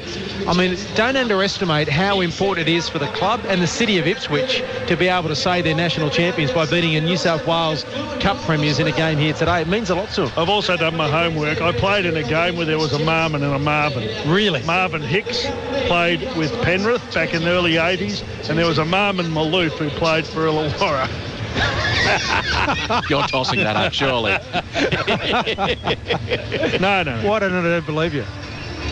I mean, don't underestimate how important it is for the club and the city of Ipswich to be able to say they're national champions by beating a New South Wales Cup premiers in a game here today. It means a lot to them. I've also done my homework. I played in a game where there was a Marmon and a Marvin. Really? Marvin Hicks played with Penrith back in the early 80s, and there was a Marmon Maloof who played for Illawarra. You're tossing that up, surely. No. Why don't I believe you?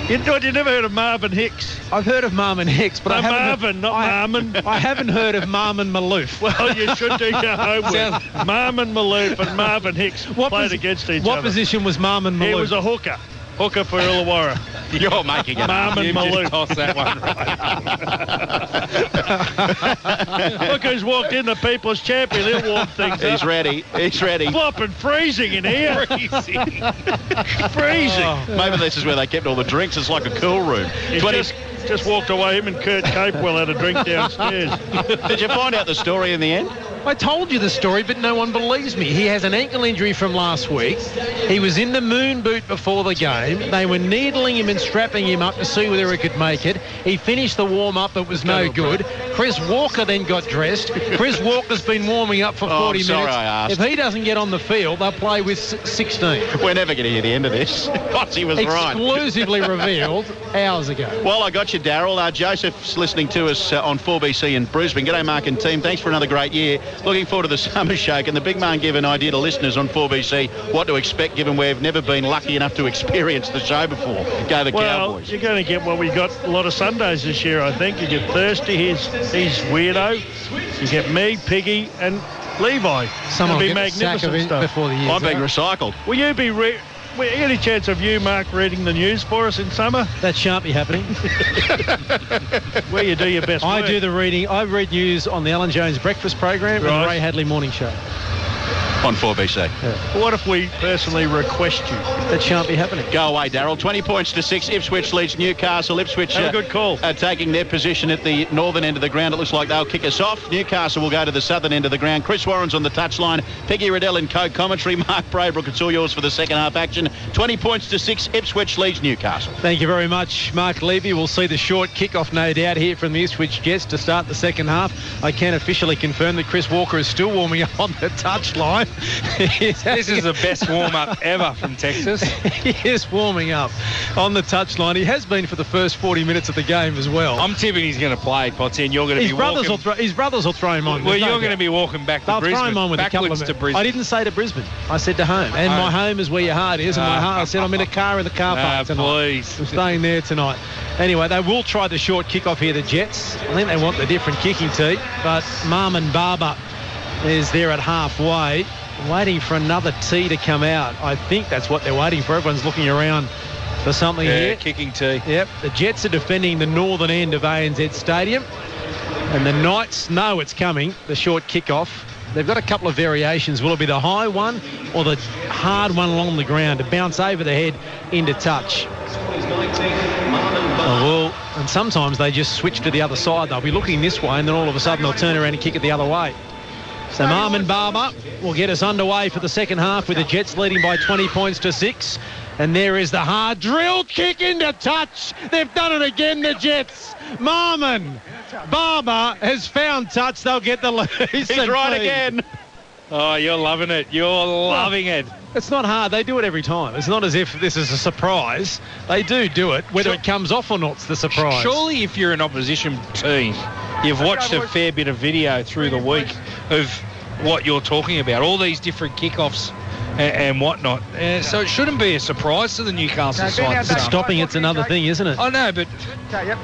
You never heard of Marvin Hicks? I've heard of Marmon Hicks, but not Marmon. I haven't heard of Marmon Maloof. Well, you should do your homework. Marmon Maloof and Marvin Hicks played against each other. What position was Marmon Maloof? He was a hooker. Hooker for Illawarra. You're making it up. Marmon Maloof. Toss that one right. Look who's walked in, the People's Champion. He'll warm things up. He's ready. Flopping freezing in here. Freezing. Maybe this is where they kept all the drinks. It's like a cool room. He just walked away. Him and Kurt Capewell had a drink downstairs. Did you find out the story in the end? I told you the story, but no one believes me. He has an ankle injury from last week. He was in the moon boot before the game. They were needling him and strapping him up to see whether he could make it. He finished the warm-up. It was no good. Chris Walker then got dressed. Chris Walker's been warming up for 40 minutes. I asked. If he doesn't get on the field, they'll play with 16. We're never going to hear the end of this. He was right. Exclusively revealed hours ago. Well, I got you, Darryl. Joseph's listening to us on 4BC in Brisbane. G'day, Mark and team. Thanks for another great year. Looking forward to the summer shake. And the big man gave an idea to listeners on 4BC what to expect, given we've never been lucky enough to experience the show before. Go the Cowboys. You're going to get what we got a lot of Sundays this year, I think. You get Thirsty, he's weirdo. You get me, Piggy, and Levi. Someone will be get the sack of magnificent it stuff. before the year's I'm being out. recycled. Will you be... any chance of you, Mark, reading the news for us in summer? That shan't be happening. Where you do your best I work. do the reading. I read news on the Alan Jones breakfast program and the Ray Hadley morning show. On 4BC. What if we personally request you? That shan't be happening. Go away, Darryl. 20 points to 6. Ipswich leads Newcastle. Ipswich Have a good call. Taking their position at the northern end of the ground. It looks like they'll kick us off. Newcastle will go to the southern end of the ground. Chris Warren's on the touchline. Peggy Riddell in co-commentary. Mark Braybrook, it's all yours for the second half action. 20 points to 6. Ipswich leads Newcastle. Thank you very much, Mark Levy. We'll see the short kick-off, no doubt, here from the Ipswich Jets to start the second half. I can officially confirm that Chris Walker is still warming up on the touchline. This is the best warm-up ever from Texas. He is warming up on the touchline. He has been for the first 40 minutes of the game as well. I'm tipping he's going to play, Potty, and you're going to His be brothers walking... his brothers will throw him on. Well, you're going to be walking back to They'll Brisbane. throw him on with a couple of to Brisbane. I didn't say to Brisbane. I said to home. And my home is where your heart is. And my heart, I said I'm in a car in the car park tonight. Please. I'm staying there tonight. Anyway, they will try the short kick-off here, the Jets. I think they want the different kicking tee. But Marmon Barber is there at halfway, waiting for another tee to come out. I think that's what they're waiting for. Everyone's looking around for something here. Kicking tee. Yep. The Jets are defending the northern end of ANZ Stadium. And the Knights know it's coming, the short kick-off. They've got a couple of variations. Will it be the high one or the hard one along the ground to bounce over the head into touch? Well, and sometimes they just switch to the other side. They'll be looking this way and then all of a sudden they'll turn around and kick it the other way. So Marmon Barber will get us underway for the second half with the Jets leading by 20 points to 6. And there is the hard drill kick into touch. They've done it again, the Jets. Marmon Barber has found touch. They'll get the lead. He's right again. Oh, you're loving it. You're loving it. It's not hard. They do it every time. It's not as if this is a surprise. They do it. Whether it comes off or not's the surprise. Surely if you're an opposition team, you've watched a fair bit of video through the week of what you're talking about, all these different kickoffs and whatnot. So it shouldn't be a surprise to the Newcastle side. But stopping it's another thing, isn't it? I know, but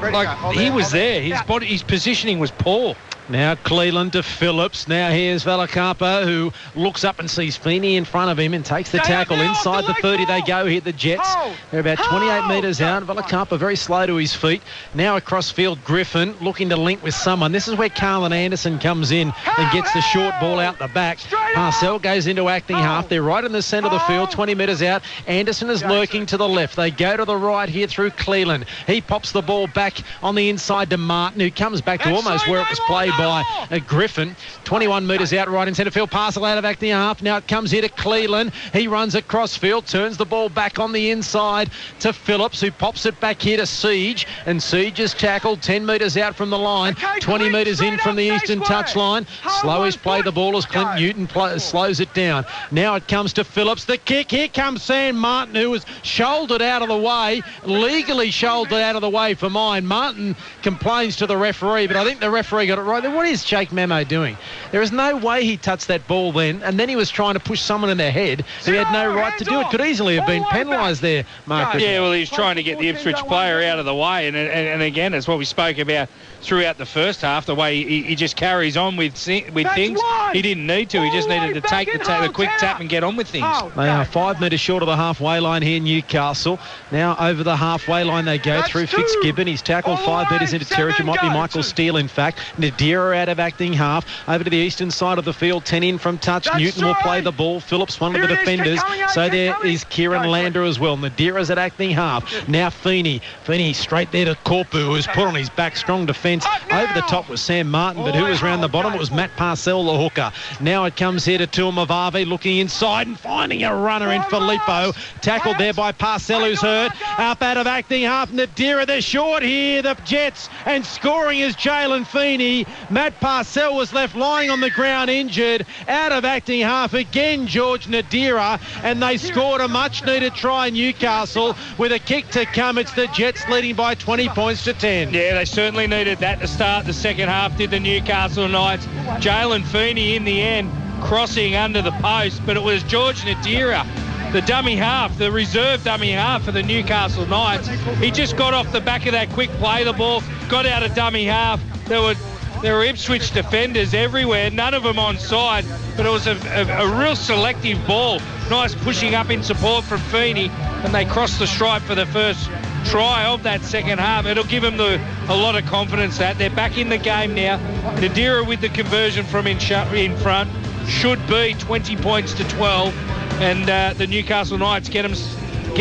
like he was there. His positioning was poor. Now Cleland to Phillips. Now here's Valacampa, who looks up and sees Feeney in front of him and takes the tackle. Inside the 30 they go here, the Jets. They're about 28 metres out. Valacampa very slow to his feet. Now across field, Griffin looking to link with someone. This is where Carlin Anderson comes in and gets the short ball out the back. Marcel goes into acting half. They're right in the centre of the field, 20 metres out. Anderson is lurking to the left. They go to the right here through Cleland. He pops the ball back on the inside to Martin, who comes back to almost where it was played by Griffin. 21 metres out, right in centre field. Parcel out of acting half. Now it comes here to Cleland. He runs across field, turns the ball back on the inside to Phillips, who pops it back here to Siege. And Siege is tackled 10 metres out from the line. 20 metres in from the eastern touchline. Slowest play the ball as Clint Newton slows it down. Now it comes to Phillips. The kick. Here comes Sam Martin, who was shouldered out of the way. Legally shouldered out of the way for mine. Martin complains to the referee, but I think the referee got it right. What is Jake Mamo doing? There is no way he touched that ball then, and then he was trying to push someone in the head who had no right to do it. Could easily have been penalised there, Mark. Yeah, well, he's trying to get the Ipswich player out of the way, and again, it's what we spoke about throughout the first half, the way he just carries on with things. He didn't need to. He just needed to take the quick tap and get on with things. They are 5 metres short of the halfway line here, Newcastle. Now over the halfway line they go through Fitzgibbon. He's tackled 5 metres into territory. Might be Michael Steele, in fact. Nadir Nadira out of acting half. Over to the eastern side of the field. 10 in from touch. That's Newton will right. play the ball. Phillips, one of the Here it is, keep defenders. coming, So keep there coming. is Kieran Go, Lander as well. Nadira's at acting half. Now Feeney. Feeney straight there to Corpu, who's put on his back. Strong defence. Over the top was Sam Martin, but who was round the bottom? It was Matt Parcell, the hooker. Now it comes here to Tuamavave, looking inside and finding a runner in Filippo. Tackled there by Parcell, who's hurt. Up out of acting half. Nadira, they're short here, the Jets, and scoring is Jalen Feeney. Matt Parcell was left lying on the ground injured. Out of acting half again, George Nadira, and they scored a much-needed try, Newcastle, with a kick to come. It's the Jets leading by 20 points to 10. Yeah, they certainly needed that to start the second half, did the Newcastle Knights. Jalen Feeney in the end crossing under the post, but it was George Nadira, the dummy half, the reserve dummy half for the Newcastle Knights. He just got off the back of that quick play, the ball, got out of dummy half. There were Ipswich defenders everywhere, none of them onside, but it was a real selective ball. Nice pushing up in support from Feeney, and they crossed the stripe for the first try of that second half. It'll give them a lot of confidence that they're back in the game now. Nadira with the conversion from in front should be 20 points to 12, and the Newcastle Knights get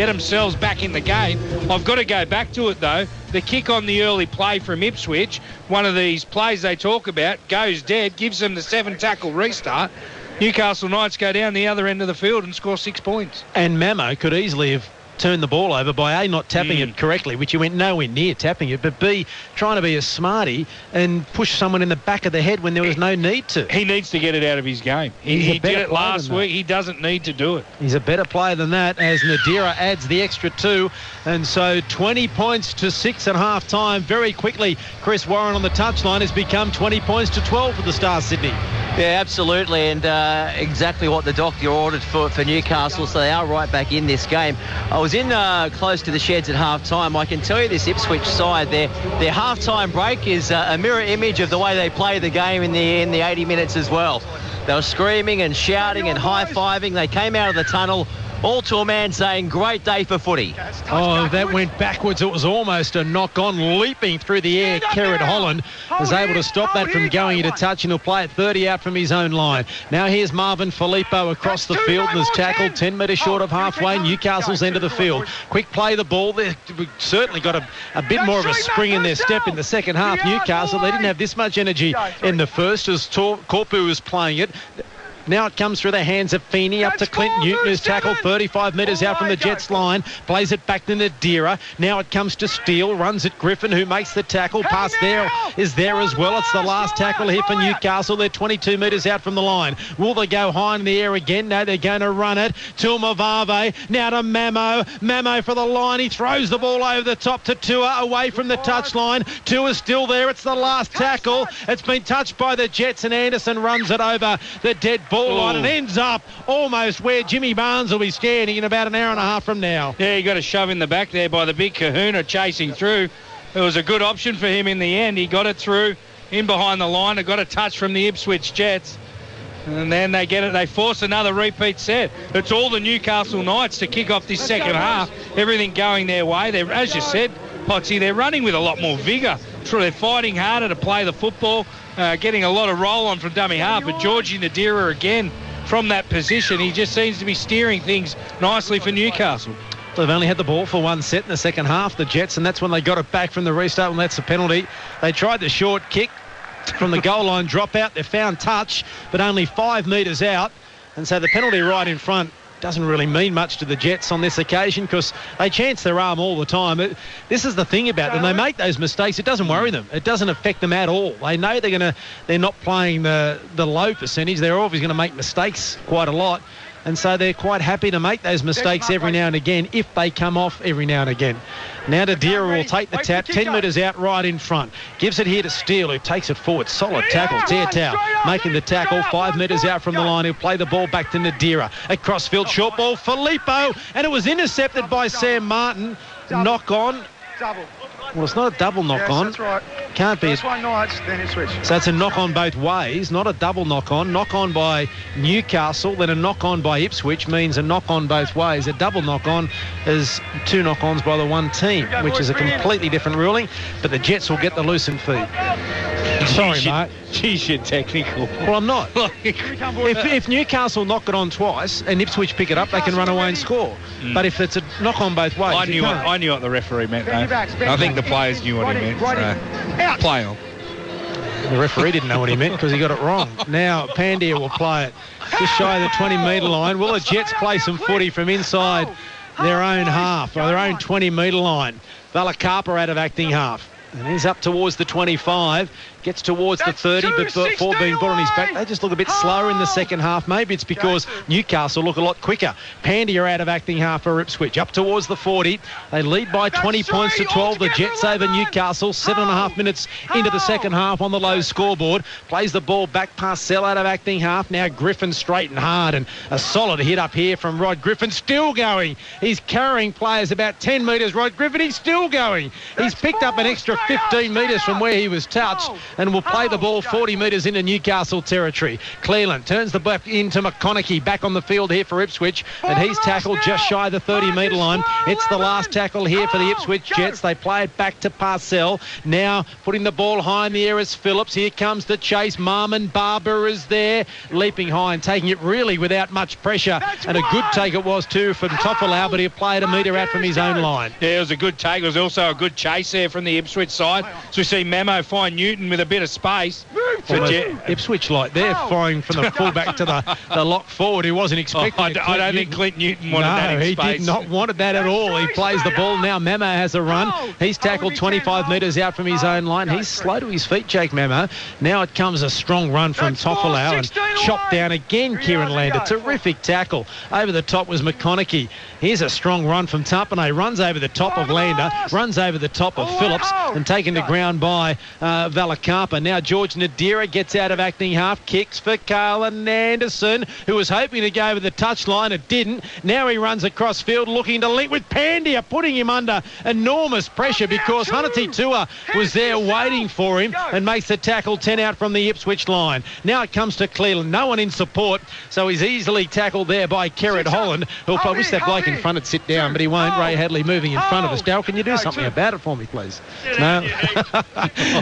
themselves back in the game. I've got to go back to it though. The kick on the early play from Ipswich, one of these plays they talk about, goes dead, gives them the 7-tackle restart. Newcastle Knights go down the other end of the field and score 6 points. And Mamo could easily have turned the ball over by A, not tapping it correctly, which he went nowhere near tapping it, but B, trying to be a smarty and push someone in the back of the head when there was no need to. He needs to get it out of his game. He did it last week. He doesn't need to do it. He's a better player than that, as Nadira adds the extra 2. And so 20 points to 6 at half time. Very quickly, Chris Warren on the touchline has become 20 points to 12 for the Stars Sydney. Yeah, absolutely, and exactly what the doctor ordered for Newcastle, so they are right back in this game. I was in close to the sheds at half-time. I can tell you this Ipswich side, their half-time break is a mirror image of the way they play the game in the 80 minutes as well. They were screaming and shouting and high-fiving. They came out of the tunnel, all to a man saying, great day for footy. Oh, that went backwards. It was almost a knock-on, leaping through the air. Kerrod Holland was able to stop that from going into touch, and he'll play it 30 out from his own line. Now here's Marvin Filippo across the field and is tackled 10 metres short of halfway, Newcastle's end of the field. Quick play the ball. They've certainly got a bit more of a spring in their step in the second half. Newcastle, they didn't have this much energy in the first as Corpu was playing it. Now it comes through the hands of Feeney up to Clint Newton, who's tackled 35 metres out from the Jets line. Plays it back to Nadira. Now it comes to Steele. Runs at Griffin, who makes the tackle. Pass there is there as well. It's the last tackle here for Newcastle. They're 22 metres out from the line. Will they go high in the air again? No, they're going to run it. Tuamavave. Now to Mamo. Mamo for the line. He throws the ball over the top to Tua, away from the touchline. Tua's still there. It's the last tackle. It's been touched by the Jets, and Anderson runs it over the dead ball line and ends up almost where Jimmy Barnes will be standing in about an hour and a half from now. Yeah, he got a shove in the back there by the big kahuna chasing through. It was a good option for him in the end. He got it through in behind the line. It got a touch from the Ipswich Jets. And then they get it. They force another repeat set. It's all the Newcastle Knights to kick off this second half. Everything going their way. They're, as you said, Potsy, they're running with a lot more vigour. They're fighting harder to play the football, getting a lot of roll on from dummy half. But Georgie Nadira again from that position, he just seems to be steering things nicely for Newcastle. They've only had the ball for one set in the second half, the Jets, and that's when they got it back from the restart, and that's a penalty. They tried the short kick from the goal line dropout. They found touch, but only 5 metres out, and so the penalty right in front doesn't really mean much to the Jets on this occasion because they chance their arm all the time. This is the thing about them. They make those mistakes. It doesn't worry them. It doesn't affect them at all. They know they're not playing the low percentage. They're always going to make mistakes quite a lot. And so they're quite happy to make those mistakes every now and again if they come off every now and again. Now Nadira will take the tap, 10 metres out right in front. Gives it here to Steele, who takes it forward. Solid tackle. Teartow making the tackle, 5 metres out from the line. He'll play the ball back to Nadira. A crossfield short ball, Filippo, and it was intercepted by Sam Martin. Knock on. Well, it's not a double knock-on. That's right. Can't be. This one Knights, then Ipswich. So it's a knock-on both ways, not a double knock-on. Knock-on by Newcastle, then a knock-on by Ipswich means a knock-on both ways. A double knock-on is 2 knock-ons by the one team, which is a completely different ruling, but the Jets will get the loosened feed. Sorry, mate. Geez, you're technical. Well, I'm not. If Newcastle knock it on twice and Ipswich pick it up, they can run away and score. But if it's a knock on both ways, I knew what the referee meant, though. I think the players knew what he meant. So. Play on. The referee didn't know what he meant because he got it wrong. Now Pandia will play it just shy of the 20-metre line. Will the Jets play some footy from inside their own half, or their own 20-metre line? Valakapa out of acting half. And he's up towards the 25, gets towards the 30, but before being put on his back, they just look a bit slower in the second half. Maybe it's because Newcastle look a lot quicker. Pandia out of acting half for Ipswich, up towards the 40. They lead by 20 points to 12. The Jets over Newcastle, 7.5 minutes into the second half on the low scoreboard. Plays the ball back past Sell out of acting half. Now Griffin straight and hard, and a solid hit up here from Rod Griffin. Still going. He's carrying players about 10 metres. Rod Griffin, he's still going. He's picked up an extra 15 metres from where he was touched and will play the ball 40 metres into Newcastle territory. Cleland turns the back into McConaughey, back on the field here for Ipswich, and he's tackled just shy of the 30-metre line. It's the last tackle here for the Ipswich Jets. They play it back to Parcell. Now putting the ball high in the air is Phillips. Here comes the chase. Marmon Barber is there, leaping high and taking it really without much pressure. And a good take it was too from Toffelau, but he played a metre out from his own line. Yeah, it was a good take. It was also a good chase there from the Ipswich side. So we see Mamo find Newton with a bit of space. Ipswich like they're firing from the fullback to the lock forward. He wasn't expecting I don't think Clint Newton wanted that in space. No, he did not want that at all. He plays the ball now. Mamo has a run. He's tackled 25 metres out from his own line. He's slow to his feet, Jake Mamo. Now it comes a strong run from Toffelau and chopped down again. Kieran Lander, terrific tackle. Over the top was McConaughey. Here's a strong run from Tampane. Runs over the top of Lander, runs over the top of Phillips, and taken to ground by Valakapa. Now George Nadira gets out of acting half, kicks for Carlin Anderson, who was hoping to go over the touchline. It didn't. Now he runs across field looking to link with Pandia, putting him under enormous pressure because Hanati Tua was there waiting for him and makes the tackle 10 out from the Ipswich line. Now it comes to Cleland. No one in support, so he's easily tackled there by Kerrod Holland, who'll I wish that bloke in front would sit down, but he won't. Ray Hadley moving in front of us. Dal, can you do something about it for me, please? No?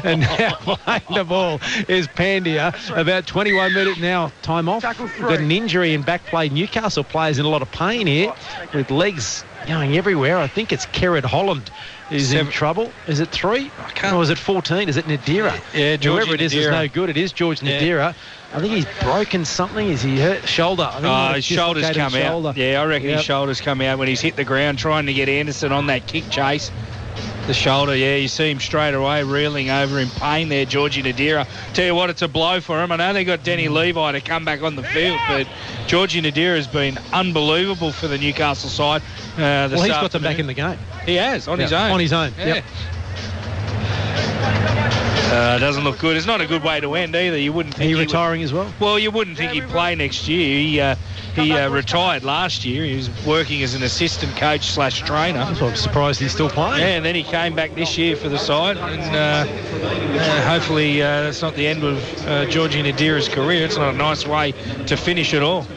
And now playing the ball is Pandia. About 21 minutes now. Time off. We've got an injury in back play. Newcastle players in a lot of pain here with legs going everywhere. I think it's Kerrod Holland is in trouble. Is it 3? Or is it 14? Is it Nadira? Yeah, whoever it is no good. It is George Nadira. I think he's broken something. Is he hurt? Shoulder. His shoulders come out. Yeah, I reckon his shoulders come out when he's hit the ground trying to get Anderson on that kick chase. The shoulder, yeah, you see him straight away reeling over in pain there, Georgie Nadira. Tell you what, it's a blow for him. I know they got Denny Levi to come back on the field, but Georgie Nadira has been unbelievable for the Newcastle side. He's got them back in the game. He has, on his own. On his own, yeah. Doesn't look good. It's not a good way to end either. You wouldn't think he retiring as well? Well, you wouldn't think he'd play next year. He retired last year. He was working as an assistant coach / trainer. I'm surprised he's still playing. Yeah, and then he came back this year for the side. And hopefully that's not the end of Georgie Nadira's career. It's not a nice way to finish it all.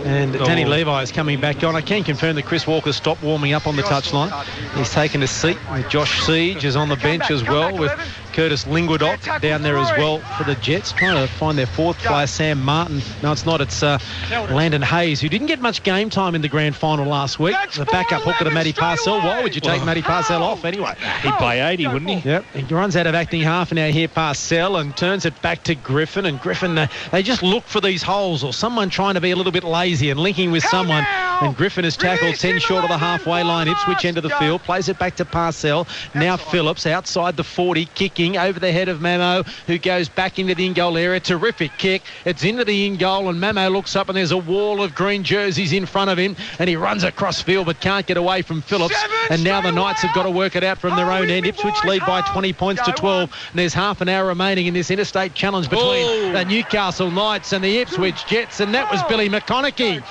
And Danny Levi is coming back on. I can confirm that Chris Walker stopped warming up on the touchline. He's taken a seat. Josh Siege is on the bench as well, with Curtis Linguadoc down there as well for the Jets, trying to find their fourth player, Sam Martin. No, it's not. It's Landon Hayes, who didn't get much game time in the grand final last week. The backup hooker to Matty Parcell. Why would you take Matty Parcell off anyway? He'd play 80, wouldn't he? Yep. He runs out of acting half now here, Parcell, and turns it back to Griffin. And Griffin, they just look for these holes or someone trying to be a little bit lazy and linking with someone. And Griffin has tackled 10 short of the halfway line. Ipswich end of the field. Plays it back to Parcell. Now Phillips outside the 40, kicking over the head of Mamo, who goes back into the in-goal area. Terrific kick. It's into the in-goal, and Mamo looks up, and there's a wall of green jerseys in front of him, and he runs across field but can't get away from Phillips. And now the Knights have got to work it out from their own end. Ipswich lead by 20 points to 12. And there's half an hour remaining in this interstate challenge between the Newcastle Knights and the Ipswich Jets, and that was Billy McConaughey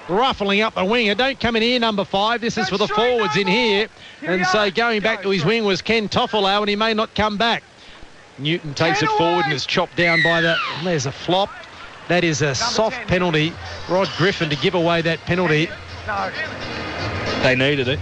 ruffling up the winger. Don't come in here, number 5. This is for the forwards in here. And so going back to his wing was Ken Toffelau, and he may not come back. Newton takes it forward and is chopped down by the... There's a flop. That is a soft penalty. Rod Griffin to give away that penalty. They needed it.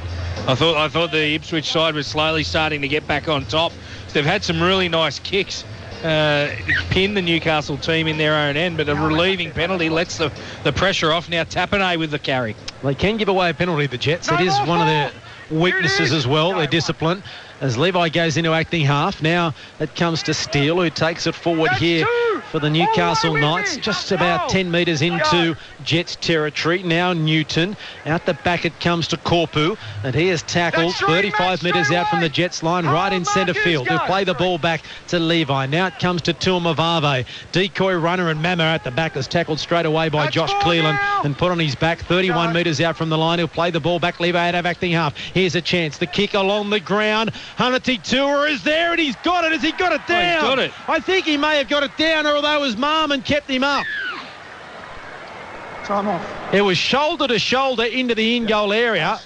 I thought the Ipswich side was slowly starting to get back on top. They've had some really nice kicks pin the Newcastle team in their own end, but a relieving penalty lets the pressure off. Now Tapane with the carry. They can give away a penalty, the Jets. It is one of their weaknesses as well, their discipline. As Levi goes into acting half, now it comes to Steele, who takes it forward here for the Newcastle Knights, just about 10 metres into Jets territory. Now Newton, out the back it comes to Korpu, and he is tackled 35 metres out from the Jets line, right in centre field. He'll play the ball back to Levi. Now it comes to Tuamavave. Decoy runner, and Mamo at the back is tackled straight away by Josh Cleland and put on his back 31 metres out from the line. He'll play the ball back. Levi out of acting half. Here's a chance. The kick along the ground. Hanati Tua is there, and he's got it. Has he got it down? He's got it. I think he may have got it down, although his Marmon kept him up. Time off. It was shoulder to shoulder into the in-goal area.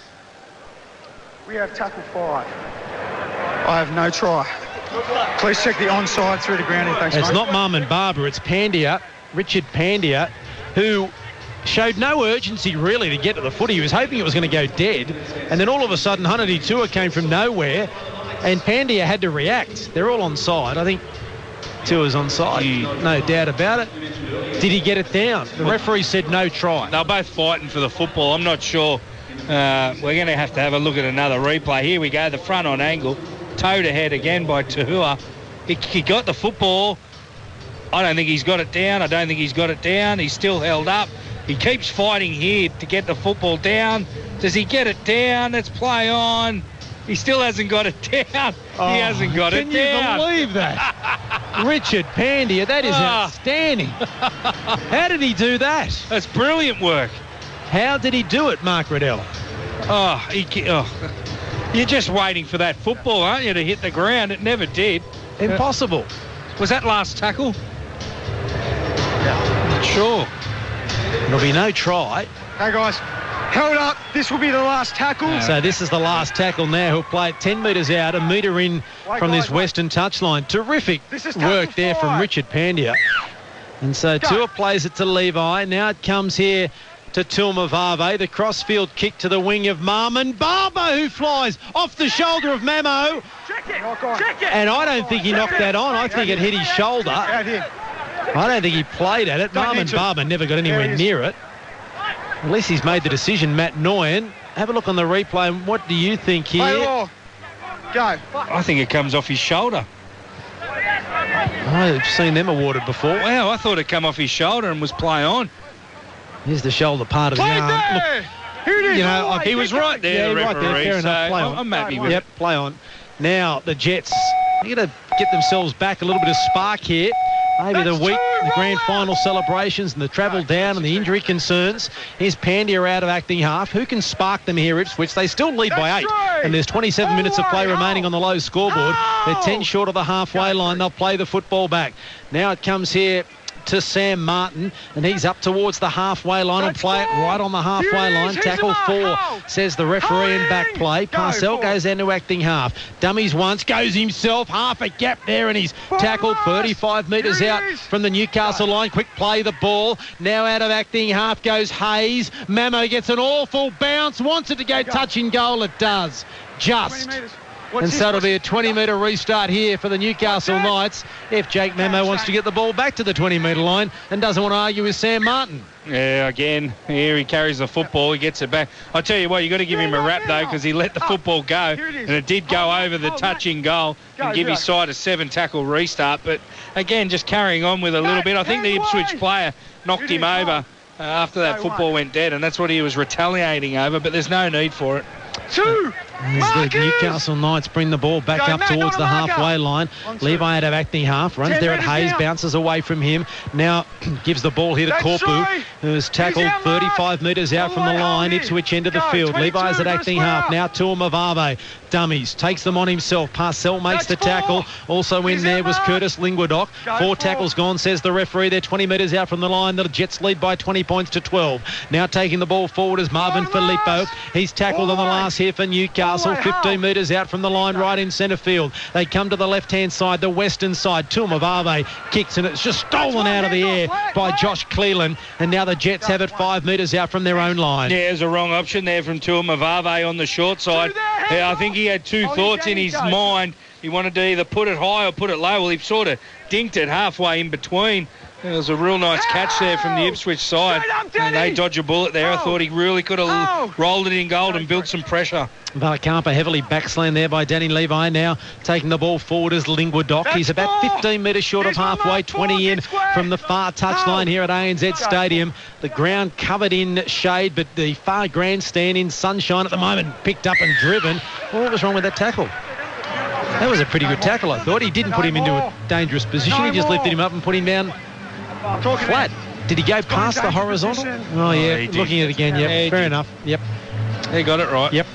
We have tackle 5. I have no try. Please check the onside through the grounding. Thanks, It's mate. not Marmon Barber, it's Pandya, Richard Pandya, who showed no urgency really to get to the footy. He was hoping it was going to go dead, and then all of a sudden Hanati Tua came from nowhere, and Pandya had to react. They're all onside. I think Tua's onside, no doubt about it. Did he get it down? The referee said no try. They're both fighting for the football. I'm not sure. We're going to have a look at another replay. Here we go, the front on angle. Towed ahead again by Tahua. He got the football. I don't think he's got it down. I don't think he's got it down. He's still held up. He keeps fighting here to get the football down. Does he get it down? Let's play on. He still hasn't got it down. He hasn't got it down. Can you believe that? Richard Pandya, that is outstanding. How did he do that? That's brilliant work. How did he do it, Mark Riddell? You're just waiting for that football, aren't you, to hit the ground? It never did. Impossible. Was that last tackle? Yeah. Not sure. There'll be no try. Hey, guys. Held up. This will be the last tackle. So this is the last tackle now. He'll play it 10 metres out, a metre in from this western touchline. Terrific work there from Richard Pandya. And so Tua plays it to Levi. Now it comes here to Tuamavave. The crossfield kick to the wing of Marmon Barber, who flies off the shoulder of Mamo. Check it. And I don't think he knocked that on. I think it hit his shoulder. I don't think he played at it. Marmon Barber never got anywhere near it. At least he's made the decision, Matt Noyen. Have a look on the replay. And what do you think here? Go. I think it comes off his shoulder. I've seen them awarded before. Wow, I thought it come off his shoulder and was play on. Here's the shoulder part of the arm. Look, he was right there, the right referee. there. Fair enough. Play on. I'm happy with it. Play on. Now the Jets are going to get themselves back a little bit of spark here. Maybe the grand final celebrations and the travel down and the injury concerns. Here's Pandya out of acting half. Who can spark them here, Ipswich? They still lead by 8, and there's 27 minutes of play remaining on the low scoreboard. They're 10 short of the halfway line. They'll play the football back. Now it comes here to Sam Martin, and he's up towards the halfway line and play it right on the halfway line. Tackle 4, says the referee, in back play. Parcell goes into acting half. Dummies once, goes himself, half a gap there, and he's tackled 35 metres out from the Newcastle line. Quick play, the ball. Now out of acting half goes Hayes. Mamo gets an awful bounce, wants it to go touch in goal. It does. Just. And so it'll be a 20-metre restart here for the Newcastle Knights if Jake Mamo wants to get the ball back to the 20-metre line and doesn't want to argue with Sam Martin. Yeah, again, here he carries the football, he gets it back. I tell you what, you've got to give him a rap, though, because he let the football go, and it did go over the touching goal and give his side a 7-tackle restart. But, again, just carrying on with a little bit. I think the Ipswich player knocked him over after that football went dead, and that's what he was retaliating over, but there's no need for it. As the Newcastle Knights bring the ball back up towards the halfway line. Levi out of acting half, runs there at Hayes, bounces away from him. Now gives the ball here to Korpu, who has tackled 35 metres out from the line. Ipswich into the field. Levi's at acting half. Now Tuamavave. Dummies, takes them on himself. Parcell makes the tackle. Also in there was Curtis Linguadoc. 4 tackles gone, says the referee. They're 20 metres out from the line. The Jets lead by 20 points to 12. Now taking the ball forward is Marvin Filippo. He's tackled on the last here for Newcastle. 15 metres out from the line, right in centre field. They come to the left-hand side, the western side. Tuamavave kicks, and it's just stolen out of the air by Josh Cleland. And now the Jets have it 5 metres out from their own line. Yeah, there's a wrong option there from Tuamavave on the short side. Yeah, I think he had 2 thoughts in his mind. He wanted to either put it high or put it low. Well, he sort of dinked it halfway in between. There was a real nice catch there from the Ipswich side. And they dodged a bullet there. I thought he really could have rolled it in gold and built some pressure. Valacampa heavily backslammed there by Danny Levi. Now taking the ball forward as Linguadoc. He's about 15 metres short of halfway, 20 in from the far touchline here at ANZ Stadium. The ground covered in shade, but the far grandstand in sunshine at the moment. Picked up and driven. What was wrong with that tackle? That was a pretty good tackle, I thought. He didn't put him into a dangerous position. He just lifted him up and put him down flat. Did he go past the horizontal? Oh, yeah. Looking at it again. Yep. Yeah, fair enough. Yep. He got it right. Yep.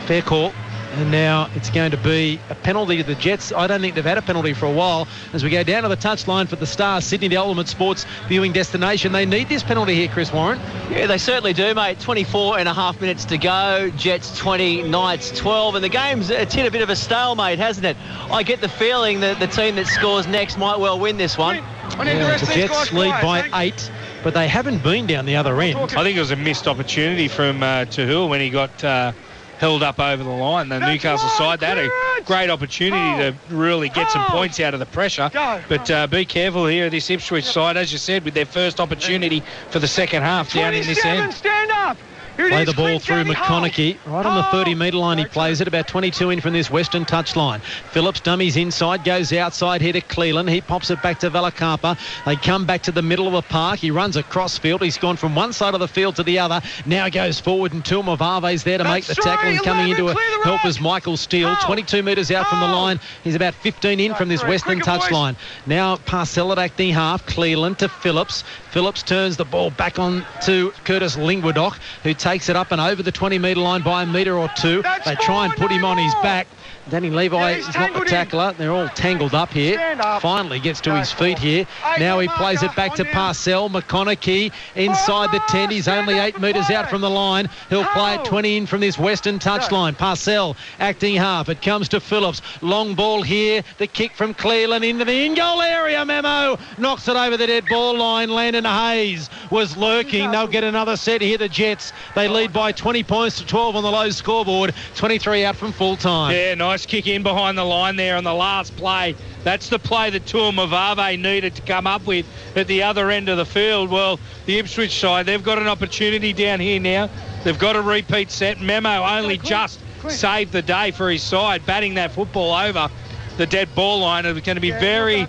Fair call. And now it's going to be a penalty to the Jets. I don't think they've had a penalty for a while. As we go down to the touchline for the Stars, Sydney, the ultimate sports viewing destination. They need this penalty here, Chris Warren. Yeah, they certainly do, mate. 24 and a half minutes to go. Jets 20, Knights 12. And the game's it's hit a bit of a stalemate, hasn't it? I get the feeling that the team that scores next might well win this one. Yeah, the Jets lead by 8, but they haven't been down the other end. I think it was a missed opportunity from Tahul when he got held up over the line. The Newcastle side, they had a great opportunity to really get some points out of the pressure. But be careful here, this Ipswich side, as you said, with their first opportunity for the second half down in this end. Stand up. Play the ball through McConaughey. Right on the 30-metre line he plays it, about 22 in from this western touchline. Phillips dummies inside, goes outside here to Cleland. He pops it back to Valacampa. They come back to the middle of the park. He runs across field. He's gone from one side of the field to the other. Now goes forward, and Tuamawave's there to make the tackle, and coming into a help is Michael Steele. 22 metres out from the line. He's about 15 in from this western touchline. Now Parcell at acting half. Cleland to Phillips. Phillips turns the ball back on to Curtis Linguadoc, who takes it up and over the 20-metre line by a metre or two. They try and put him on his back. Danny Levi is not the tackler. They're all tangled up here. Finally gets to his feet here. Now he plays it back to Parcell. McConaughey inside the 10. He's only 8 metres out from the line. He'll play it 20 in from this western touchline. Parcell acting half. It comes to Phillips. Long ball here. The kick from Cleland into the in-goal area. Memo knocks it over the dead ball line. Landon Hayes was lurking. They'll get another set here, the Jets. They lead by 20 points to 12 on the low scoreboard. 23 out from full time. Yeah, nice kick in behind the line there on the last play. That's the play that Tuamawave needed to come up with at the other end of the field. Well, the Ipswich side, they've got an opportunity down here now. They've got a repeat set. Memo only just saved the day for his side, batting that football over the dead ball line. It's going to be very,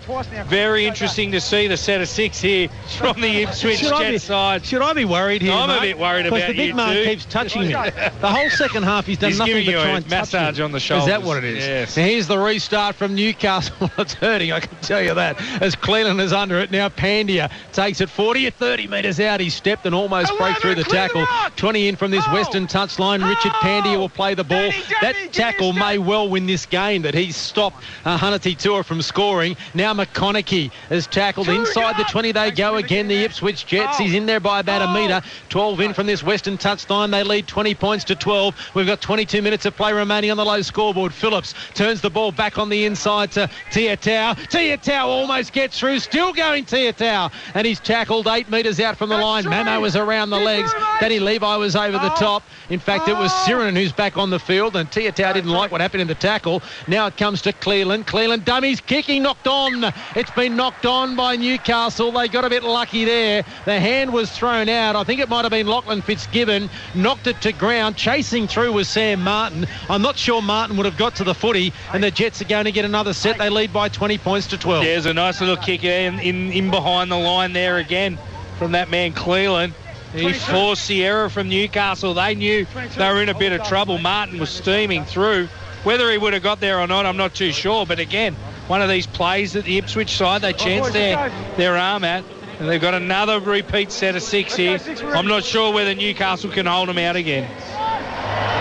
very interesting to see the set of 6 here from the Ipswich Jets side. Should I be worried here, I'm Mark? a bit worried about the big you man too. keeps touching me. The whole second half he's done He's nothing giving but you try a and touch massage me. on the shoulders. Is that what it is? Yes. Now here's the restart from Newcastle. It's hurting, I can tell you that. As Cleland is under it now, Pandia takes it 40 or 30 metres out. He stepped and almost broke through the tackle. 20 in from this western touchline. Richard Pandia will play the ball. That tackle may well win this game, that he's stopped Hanati Tua from scoring. Now McConaughey is tackled inside the 20. They go again, the Ipswich Jets. He's in there by about a metre. 12 in from this western touchline. They lead 20 points to 12. We've got 22 minutes of play remaining on the low scoreboard. Phillips turns the ball back on the inside to Tiatau. Tiatau almost gets through. Still going Tiatau. And he's tackled 8 metres out from the line. Mamo was around the legs. Danny Levi was over the top. In fact, it was Sirenin who's back on the field, and Tiatau didn't like what happened in the tackle. Now it comes to Cleland. Cleland dummies, kicking, knocked on. It's been knocked on by Newcastle. They got a bit lucky there. The hand was thrown out. I think it might have been Lachlan Fitzgibbon. Knocked it to ground. Chasing through was Sam Martin. I'm not sure Martin would have got to the footy, and the Jets are going to get another set. They lead by 20 points to 12. Yeah, there's a nice little kick in behind the line there again from that man Cleland. He forced the error from Newcastle. They knew they were in a bit of trouble. Martin was steaming through. Whether he would have got there or not, I'm not too sure. But again, one of these plays that the Ipswich side, they chance their arm at. And they've got another repeat set of 6 here. I'm not sure whether Newcastle can hold them out again.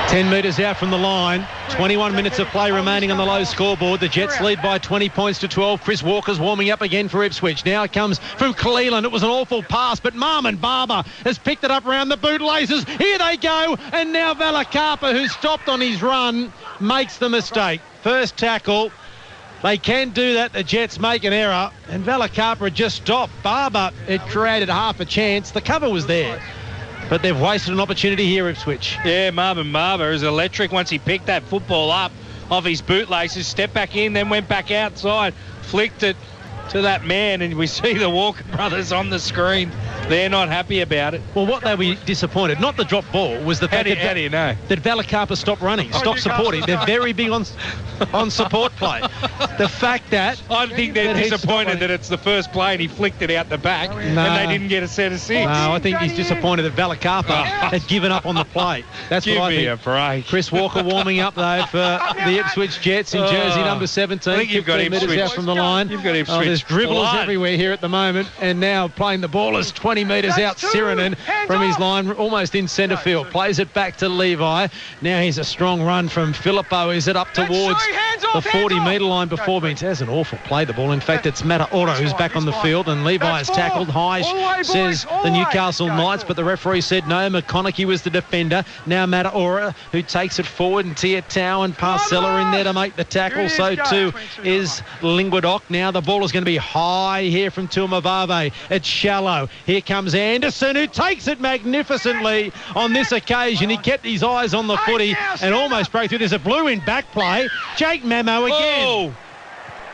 10 metres out from the line. 21 minutes of play remaining on the low scoreboard. The Jets lead by 20 points to 12. Chris Walker's warming up again for Ipswich. Now it comes from Cleland. It was an awful pass, but Marmon Barber has picked it up around the bootlaces. Here they go. And now Valacampa, who stopped on his run, makes the mistake. First tackle. They can do that. The Jets make an error. And Valacampa just stopped. Barber, it created half a chance. The cover was there. But they've wasted an opportunity here, Ipswich. Yeah, Marvin Barber is electric once he picked that football up. of his bootlaces, stepped back in, then went back outside, flicked it to that man, and we see the Walker brothers on the screen. They're not happy about it. Well, what they were disappointed, not the drop ball, was the fact How do you know? that Valakapa stopped running, stopped supporting. They're very big on support play. The fact that... I think they're disappointed that it's the first play and he flicked it out the back and they didn't get a set of six. No, I think he's disappointed that Valakapa had given up on the play. That's Give what I me think. a break. Chris Walker warming up, though, for the Ipswich Jets in jersey number 17. I think you've got 15 metres Ipswich. out from the line. You've got Ipswich. There's dribblers blood. everywhere here at the moment, and now playing the ball is 20 metres out. Sirinen from his line, almost in centre field. Plays it back to Levi. Now here's a strong run from Filippo. Is it up towards the 40-metre line before being... That's an awful play, the ball. In fact, it's Mataora who's back on the field, and Levi is tackled high, says the Newcastle Knights, but the referee said no. McConaughey was the defender. Now Mataora, who takes it forward, and Tiatau and Parcella in there to make the tackle. So too is Linguadoc. Now the ball is going to be high here from Tuamavave. It's shallow. Here comes Anderson, who takes it magnificently on this occasion. He kept his eyes on the footy and almost broke through. There's a blue in back play. Jake Memo again. Oh.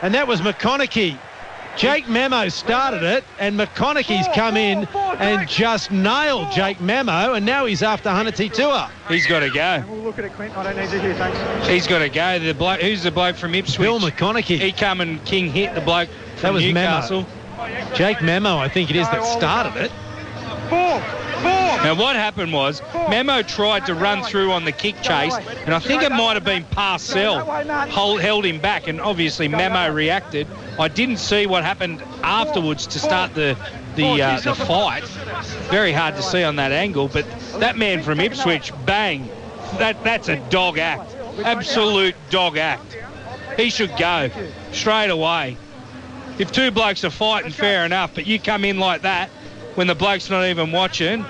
And that was McConaughey. Jake Memo started it, and McConaughey's come in and just nailed Jake Memo, and now he's after Hanati Tua. He's got to go. We'll look at it, Clint. I don't need to hear, thanks. He's got to go. The bloke, who's the bloke from Ipswich? Bill McConaughey. He come and king hit the bloke from That was Newcastle. Memo. Jake Memo, I think it is, that started it. Now what happened was Memo tried to run through on the kick chase, and I think it might have been Parcell held him back, and obviously Memo reacted. I didn't see what happened afterwards to start the fight. Very hard to see on that angle, but that man from Ipswich, bang, that's a dog act, absolute dog act. He should go straight away. If two blokes are fighting, fair enough, but you come in like that when the bloke's not even watching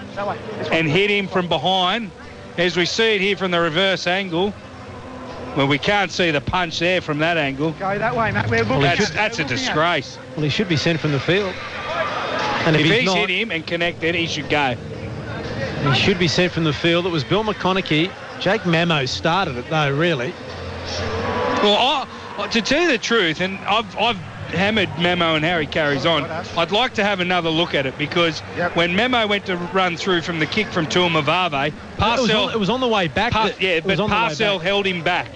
and hit him from behind, as we see it here from the reverse angle. Well, we can't see the punch there from that angle. Go that way, Matt. That's a disgrace. Well, he should be sent from the field. And if he's not, hit him and connected, he should go. He should be sent from the field. It was Bill McConaughey. Jake Memo started it, though, really. Well, to tell you the truth, and I've hammered Memo and how he carries on, I'd like to have another look at it, because when Memo went to run through from the kick from Tuamavave, Parcell... It was on the way back. But Parcell held him back.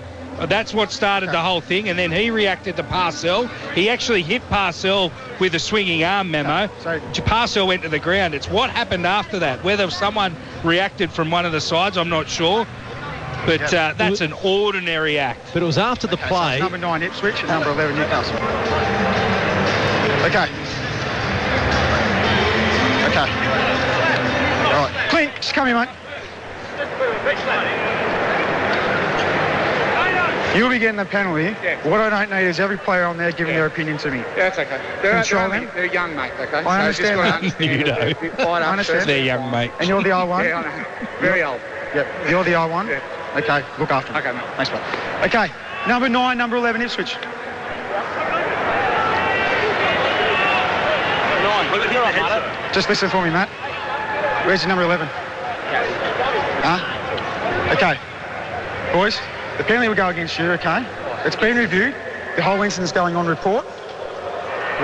That's what started the whole thing, and then he reacted to Parcell. He actually hit Parcell with a swinging arm, Memo. Parcell went to the ground. It's what happened after that. Whether someone reacted from one of the sides, I'm not sure. But that's an ordinary act. But it was after the play. So number 9 Ipswich, number 11 Newcastle. Okay. All right. Clint, just come here, mate. You'll be getting the penalty. Yeah. What I don't need is every player on there giving their opinion to me. Yeah, that's okay. They're young, mate, okay? I understand that. You know. I understand. They're young, mate. And you're the R1? Yeah, I know. Very old. Yep. You're the R1? Yeah. Okay, look after me. Okay, mate. Thanks, mate. Okay, number 9, number 11 Ipswich. Just listen for me, Matt. Where's your number 11? Huh? Okay. Boys, the penalty will go against you, okay? It's been reviewed. The whole incident's going on report.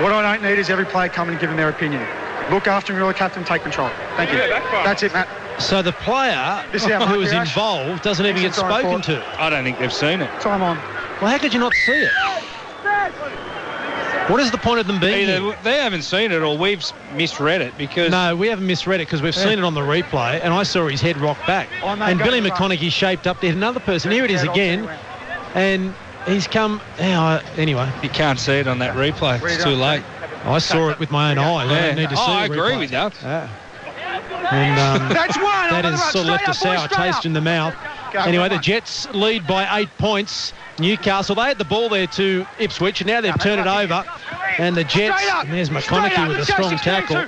What I don't need is every player coming and giving their opinion. Look after me, you're the captain, take control. Thank you. That's it, Matt. So the player who was involved doesn't even get spoken to. I don't think they've seen it. Time on. Well, how could you not see it? What is the point of them being here? They haven't seen it, or we've misread it, because... No, we haven't misread it, because we've seen it on the replay, and I saw his head rock back. And Billy McConaughey shaped up there. Another person. Here it is again. And he's come... Anyway. You can't see it on that replay. It's too late. I saw it with my own eyes. I don't need to see I the agree replay. with you. And That's one. that has sort of left a sour taste in the mouth. Anyway, the Jets lead by 8 points. Newcastle, they had the ball there to Ipswich, and now they've turned it over. And the Jets, and there's McConaughey with a strong tackle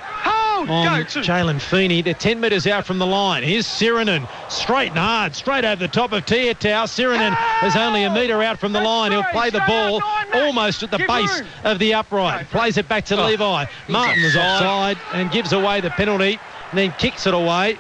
on Jalen Feeney. They're 10 metres out from the line. Here's Sirinen, straight and hard, straight over the top of Tiatau. Sirinen is only a metre out from the line. He'll play the ball almost at the base of the upright. Plays it back to Levi. Martin was offside and gives away the penalty, and then kicks it away.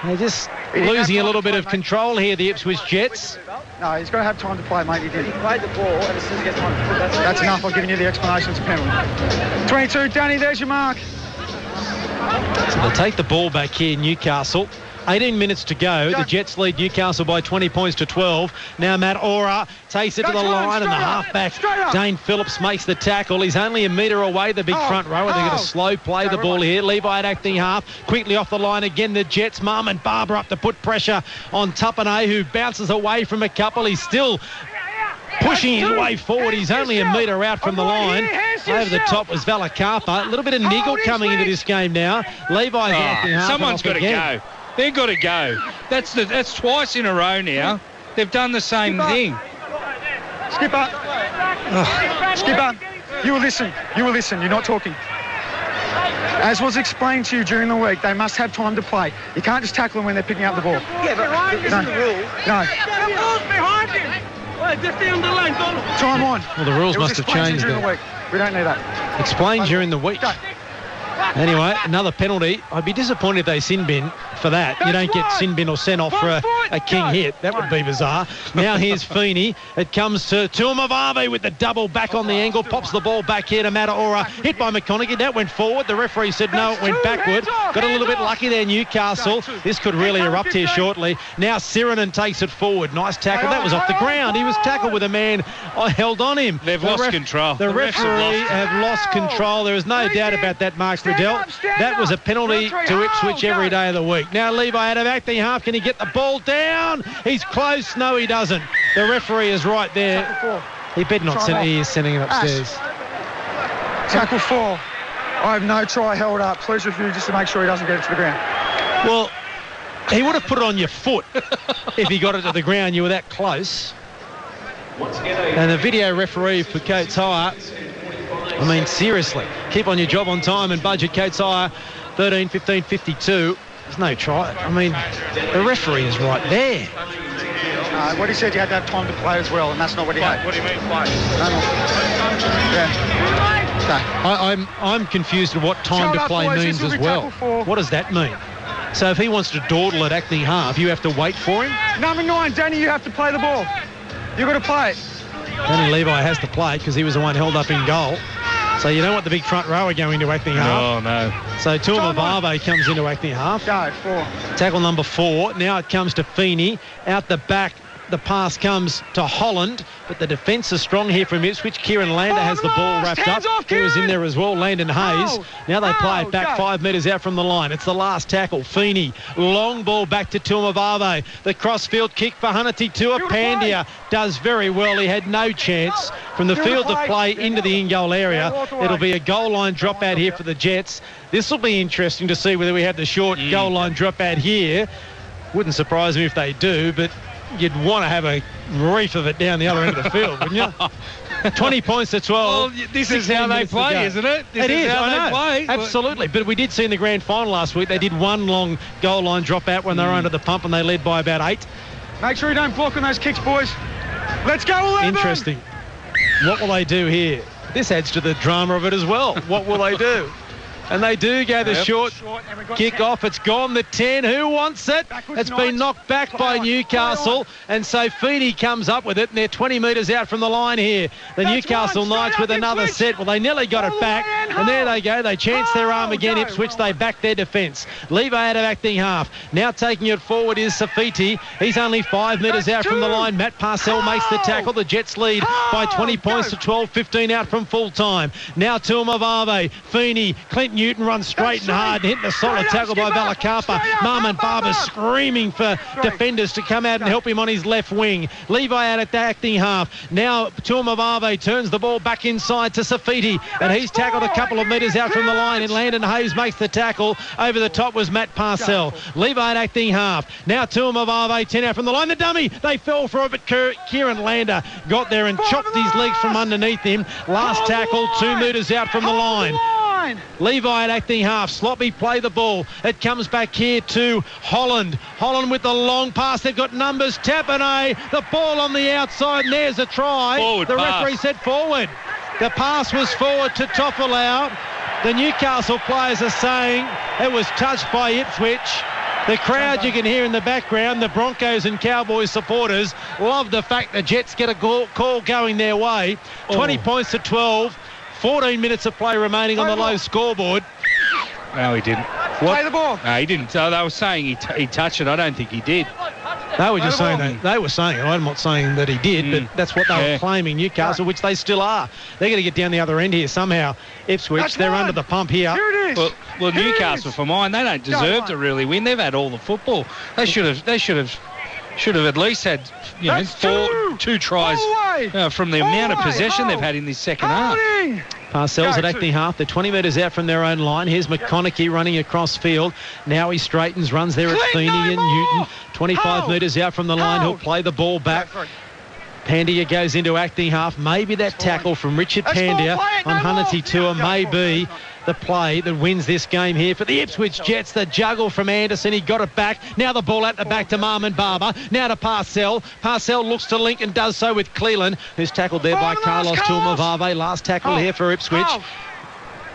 They're just losing a little bit of control here, the Ipswich Jets. No, he's got to have time to play, mate. He did. He played the ball, and as soon as he gets time to put That's enough. I've given you the explanation. It's a penalty. 22, Danny, there's your mark. So they'll take the ball back here, Newcastle. 18 minutes to go. The Jets lead Newcastle by 20 points to 12. Now Matt Ora takes it to the line, and the halfback Dane Phillips makes the tackle. He's only a metre away, the big front rower. They're going to slow play the ball here. Levi at acting half, quickly off the line again. The Jets, Mum and Barber up to put pressure on Tupane, who bounces away from a couple. He's still pushing his way forward. He's only a metre out from the line. Over the top was Valakapa. A little bit of niggle coming into this game now. Levi's acting half. Someone's got to go. They've got to go. That's twice in a row now. They've done the same thing. Skipper. Skipper, you will listen. You will listen. You're not talking. As was explained to you during the week, they must have time to play. You can't just tackle them when they're picking up the ball. Yeah, but this is the rule. No. The rule's behind him. Well, just stay on the line, don't. Time on. Well, the rules must have changed during the week. We don't need that. Explained during the week. Go. Anyway, another penalty. I'd be disappointed if they sin bin for that. You don't get sin bin or sent off for a king hit. That would be bizarre. Now here's Feeney. It comes to Tuamavave with the double back on the angle. Pops the ball back here to Mataora. Hit by McConaughey. That went forward. The referee said no, it went backward. Got a little bit lucky there, Newcastle. This could really erupt here shortly. Now Sirinen takes it forward. Nice tackle. That was off the ground. He was tackled with a man. I held on him. They've lost control. The referee have lost control. There is no doubt about that, Mark Riddell. That was a penalty to Ipswich every day of the week. Now Levi out of acting half. Can he get the ball down? He's close. No, he doesn't. The referee is right there. He better not send it. He is sending it upstairs. Tackle 4. I have no try held up. Please review just to make sure he doesn't get it to the ground. Well, he would have put it on your foot if he got it to the ground. You were that close. And the video referee for Coates Hire, I mean, seriously, keep on your job on time and budget. Coates Hire, 13-15-52. There's no try. I mean, the referee is right there. What he said, you had to have time to play as well, and that's not what he had. What do you mean play? Yeah. I'm confused at what time to play means as well. What does that mean? So if he wants to dawdle at acting half, you have to wait for him? Number 9, Danny, you have to play the ball. You've got to play it. Danny Levi has to play because he was the one held up in goal. So you don't want the big front rower going into acting half. Oh, no. So Tuamavave comes into acting half. Go, 4. Tackle number 4. Now it comes to Feeney. Out the back, the pass comes to Holland, but the defence is strong here from Ipswich. Kieran Lander has the ball wrapped up. He was in there as well, Landon Hayes. Now they play it back 5 metres out from the line. It's the last tackle. Feeney, long ball back to Tuamavave. The crossfield kick for Hanati to Pandia. Does very well. He had no chance from the field of play into the in-goal area. It'll be a goal line drop out here for the Jets. This will be interesting to see whether we have the short goal line drop out here. Wouldn't surprise me if they do, but you'd want to have a reef of it down the other end of the field, wouldn't you? 20 points to 12. Well, this is how they play, isn't it? It is, how I know. they play. Absolutely. But we did see in the grand final last week, they did one long goal line drop out when they were under the pump and they led by about 8. Make sure you don't block on those kicks, boys. Let's go, 11. Interesting. What will they do here? This adds to the drama of it as well. What will they do? And they do go the short kick off. It's gone the 10. Who wants it? It's been knocked back by Newcastle. And so Feeney comes up with it. And they're 20 metres out from the line here. The Newcastle Knights with another set. Well, they nearly got it back. And there they go. They chance their arm again. Ipswich, they back their defence. Levi out of acting half. Now taking it forward is Safiti. He's only 5 metres out from the line. Matt Parcell makes the tackle. The Jets lead by 20 points to 12-15 out from full time. Now Tuamavave, Feeney, Clint Newton runs straight and hard and hitting a solid tackle by Valakapa. Mum and Barber screaming for defenders to come out and help him on his left wing. Levi out at the acting half. Now Tuamavave turns the ball back inside to Safiti, and he's tackled a couple of metres out from the line, and Landon Hayes makes the tackle. Over the top was Matt Parcell. Levi at acting half. Now Tuamavave 10 out from the line. The dummy, they fell for it, but Kieran Lander got there and chopped his legs from underneath him. Last tackle 2 metres out from the line. Levi at acting half. Sloppy play the ball. It comes back here to Holland. Holland with the long pass. They've got numbers. Tapane. The ball on the outside. And there's a try. Forward the pass. referee said forward. The pass was forward to Toffel out. The Newcastle players are saying it was touched by Ipswich. The crowd you can hear in the background, the Broncos and Cowboys supporters, love the fact the Jets get a call going their way. 20 points to 12, 14 minutes of play remaining on the low scoreboard. No, he didn't. Play the ball. No, he didn't. So they were saying he touched it. I don't think he did. They were just saying that. They were saying it. I'm not saying that he did, but that's what they were claiming, Newcastle, which they still are. They're going to get down the other end here somehow. Ipswich, they're under the pump here. Here it is. Well, Newcastle, for mine, they don't deserve to really win. They've had all the football. They should have at least had two tries from the amount of possession they've had in this second half. Parcells at acting half. They're 20 metres out from their own line. Here's McConaughey running across field. Now he straightens, runs there at Feeney and Newton. 25 metres out from the line. He'll play the ball back. Pandia goes into acting half. Maybe that tackle from Richard Pandia on Hunnity Tour may be the play that wins this game here for the Ipswich Jets. The juggle from Anderson. He got it back. Now the ball at the back to Marmon Barber. Now to Parcell. Parcell looks to link and does so with Cleland, who's tackled there by Carlos Tulmavave. Last tackle here for Ipswich.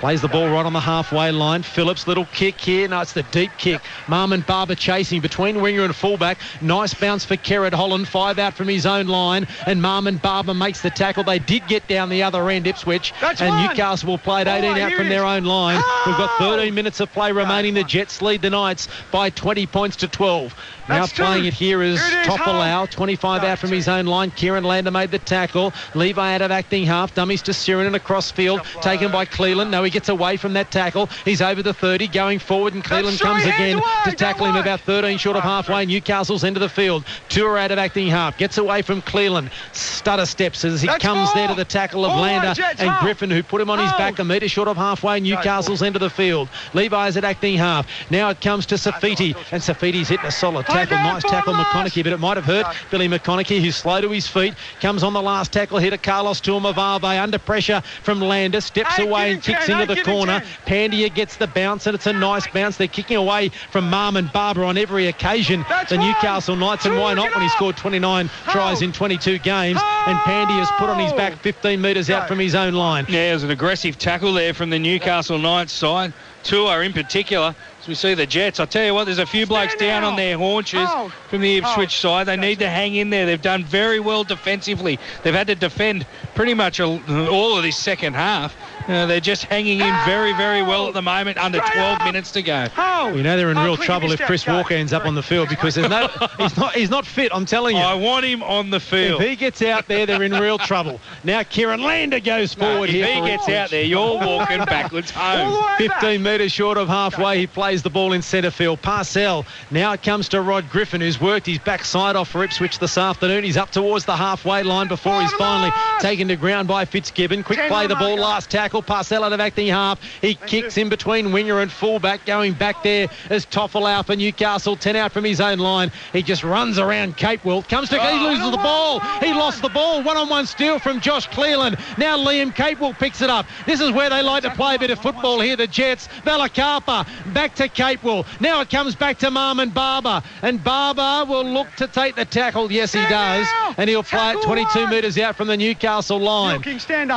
Plays the ball right on the halfway line. Phillips, little kick here. No, it's the deep kick. Marmon Barber chasing between winger and fullback. Nice bounce for Kerrod Holland. 5 out from his own line. And Marmon Barber makes the tackle. They did get down the other end, Ipswich. Newcastle will play at 18 out from their own line. We've got 13 minutes of play remaining. The Jets lead the Knights by 20 points to 12. Now playing it here is Topalau. 25 out from his own line. Kieran Lander made the tackle. Levi out of acting half. Dummies to Siren and across field. Taken by Cleland. No, he gets away from that tackle. He's over the 30, going forward, and Cleland comes again to tackle him about 13 short of halfway. Newcastle's into the field. Tour out of acting half. Gets away from Cleland. Stutter steps as he comes there to the tackle of Lander and Griffin, who put him on his back a metre short of halfway. Newcastle's into the field. Levi's at acting half. Now it comes to Safiti, and Safiti's hitting a solid tackle. Nice tackle, McConaughey, but it might have hurt Billy McConaughey, who's slow to his feet. Comes on the last tackle here to Carlos Tulmavave, under pressure from Lander. Steps away and kicks into the corner. Pandia gets the bounce, and it's a nice bounce. They're kicking away from Marmon Barber on every occasion. The Newcastle Knights, and why not when he scored 29 tries in 22 games. And Pandia's put on his back 15 metres out from his own line. Yeah, it was an aggressive tackle there from the Newcastle Knights side. Tua in particular. As we see the Jets, I tell you what, there's a few blokes down on their haunches from the Ipswich side. They need to hang in there. They've done very well defensively. They've had to defend pretty much all of this second half. They're just hanging in very, very well at the moment, under 12 minutes to go. You know they're in real trouble if Chris Walker ends up on the field, because there's he's not fit, I'm telling you. I want him on the field. If he gets out there, they're in real trouble. Now Kieran Lander goes forward here. If he gets out there, you're walking backwards home. 15 metres short of halfway, he plays the ball in centre field. Parcell. Now it comes to Rod Griffin, who's worked his backside off for Ipswich this afternoon. He's up towards the halfway line before he's finally taken to ground by Fitzgibbon. Quick play the ball, last tackle. Parcell out of acting half. He kicks in between winger and fullback. Going back there as Toffel for Newcastle. 10 out from his own line. He just runs around Capewell. Comes to he loses the ball. He lost the ball. One-on-one steal from Josh Cleland. Now Liam Capewell picks it up. This is where they like to play a bit of football here, the Jets. Valakapa back to Capewell. Now it comes back to Marmon Barber. And Barber will look to take the tackle. Yes, he does. And he'll play it 22 metres out from the Newcastle line.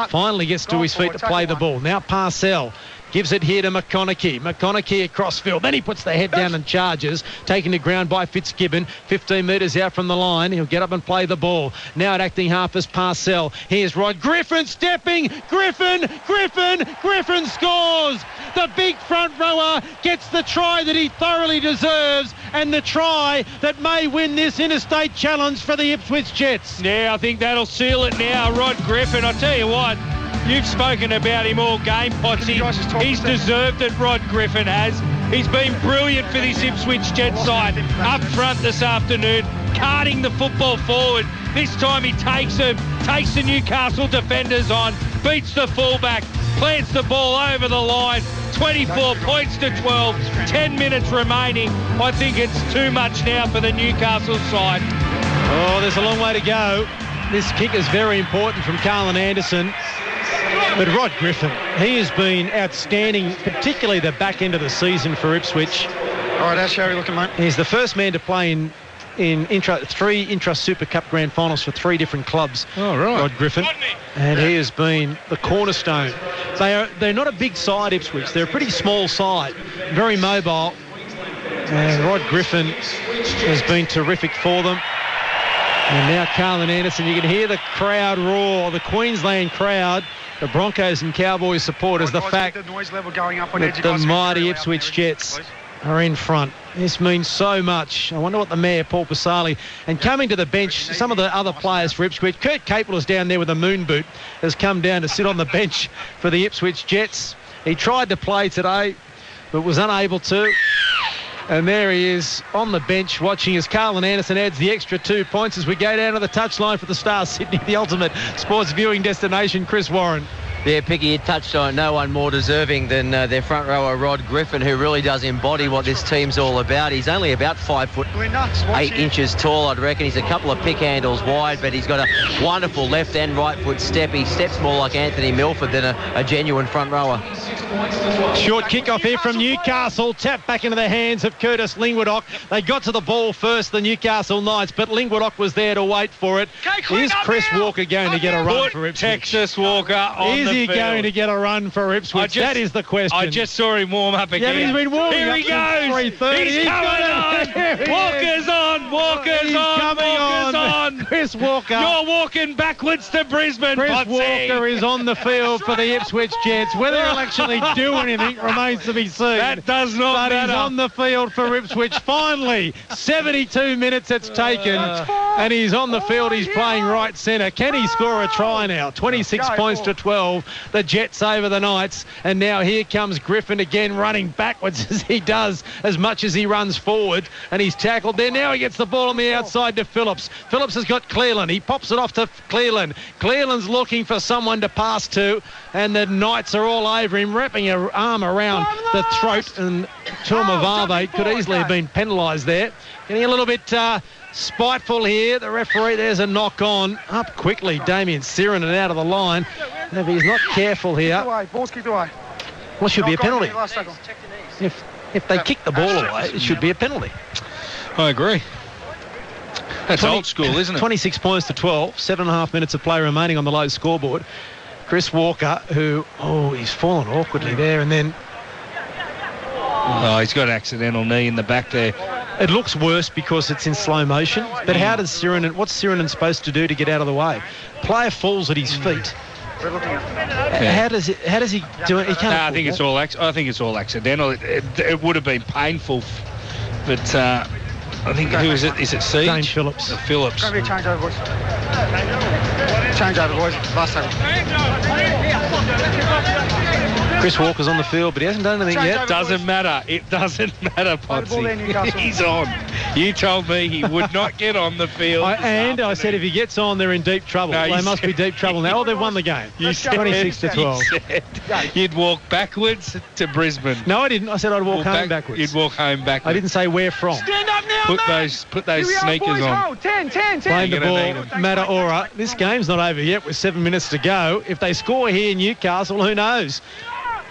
Finally gets to his feet to play the ball. Now Parcell gives it here to McConaughey. McConaughey across field. Then he puts the head down and charges. Taken to ground by Fitzgibbon. 15 metres out from the line. He'll get up and play the ball. Now at acting half is Parcell. Here's Rod Griffin stepping. Griffin scores. The big front rower gets the try that he thoroughly deserves, and the try that may win this interstate challenge for the Ipswich Jets. Yeah, I think that'll seal it now. Rod Griffin, I tell you what, you've spoken about him all game, Potsy. He's deserved it, Rod Griffin has. He's been brilliant for this Ipswich Jets side. Up front this afternoon, carting the football forward. This time he takes the Newcastle defenders on, beats the fullback, plants the ball over the line. 24 points to 12, 10 minutes remaining. I think it's too much now for the Newcastle side. Oh, there's a long way to go. This kick is very important from Carlin Anderson. But Rod Griffin, he has been outstanding, particularly the back end of the season for Ipswich. All right, Ash, how are you looking, mate? He's the first man to play in three Intra Super Cup Grand Finals for three different clubs. Oh, right. Rod Griffin. And he has been the cornerstone. They're not a big side, Ipswich. They're a pretty small side, very mobile. And Rod Griffin has been terrific for them. And now Carlin Anderson, you can hear the crowd roar, the Queensland crowd, the Broncos and Cowboys supporters, the fact that the mighty Ipswich Jets are in front. This means so much. I wonder what the mayor, Paul Pasali, and coming to the bench, some of the other players for Ipswich. Kurt Capel is down there with a moon boot, has come down to sit on the bench for the Ipswich Jets. He tried to play today, but was unable to. And there he is on the bench watching as Carlin Anderson adds the extra 2 points as we go down to the touchline for the Star Sydney, the ultimate sports viewing destination. Chris Warren. Yeah, Picky, you touched on no one more deserving than their front rower, Rod Griffin, who really does embody what this team's all about. He's only about 5'8" tall, I'd reckon. He's a couple of pick handles wide, but he's got a wonderful left and right foot step. He steps more like Anthony Milford than a genuine front rower. Short kick-off here from Newcastle. Tap back into the hands of Curtis Lingwoodok. They got to the ball first, the Newcastle Knights, but Lingwoodok was there to wait for it. Is Chris Walker going to get a run for Ipswich? Texas Walker on Is he the field. going to get a run for Ipswich? That is the question. I just saw him warm up again. Yeah, he's been warming Here up he since goes. 3:30. He's coming on. Walker's on. Walker's on. Chris Walker. You're walking backwards to Brisbane, Chris Potsy. Walker is on the field for the Ipswich Jets. Whether he'll actually do anything remains to be seen. That does not matter. But he's matter. on the field for Ipswich. Finally, 72 minutes it's taken, and he's on the field. He's playing right centre. Can he score a try now? 26 points to 12. The Jets over the Knights, and now here comes Griffin again, running backwards as he does, as much as he runs forward, and he's tackled there. Now he gets the ball on the outside to Phillips. Phillips has got Cleland. He pops it off to Cleland. Cleland's looking for someone to pass to, and the Knights are all over him, wrapping her arm around the throat, and Tuamavave could easily have been penalised there. Getting a little bit spiteful here. The referee, there's a knock on. Up quickly, Damien Sirinen out of the line. If he's not careful here, Ball's kicked away. well, should be a penalty. If they kick the ball away, it should be a penalty. I agree. That's old school, isn't it? 26 points to 12. 7.5 minutes of play remaining on the low scoreboard. Chris Walker, who, he's fallen awkwardly there, and then... Oh, he's got an accidental knee in the back there. It looks worse because it's in slow motion. But how does Sirinen... What's Sirinen supposed to do to get out of the way? Player falls at his feet. How does he do it? He can't. I think it's all. I think it's all accidental. It would have been painful, but I think who is it? Is it Siege? James Phillips. Phillips. It's going to be a change over, boys. Change over, boys. Last tackle. Chris Walker's on the field, but he hasn't done anything yet. Doesn't matter. It doesn't matter, Potsy. He's on. You told me he would not get on the field. I said if he gets on, they're in deep trouble. No, they must be deep trouble now. Oh, they've won the game. You said 26 to 12. You said you'd walk backwards to Brisbane. No, I didn't. I said I'd walk home backwards. You'd walk home backwards. I didn't say where from. Stand up now, Put those sneakers on. 10. Playing the You're gonna ball, need Mataora. This game's not over yet with 7 minutes to go. If they score here in Newcastle, who knows?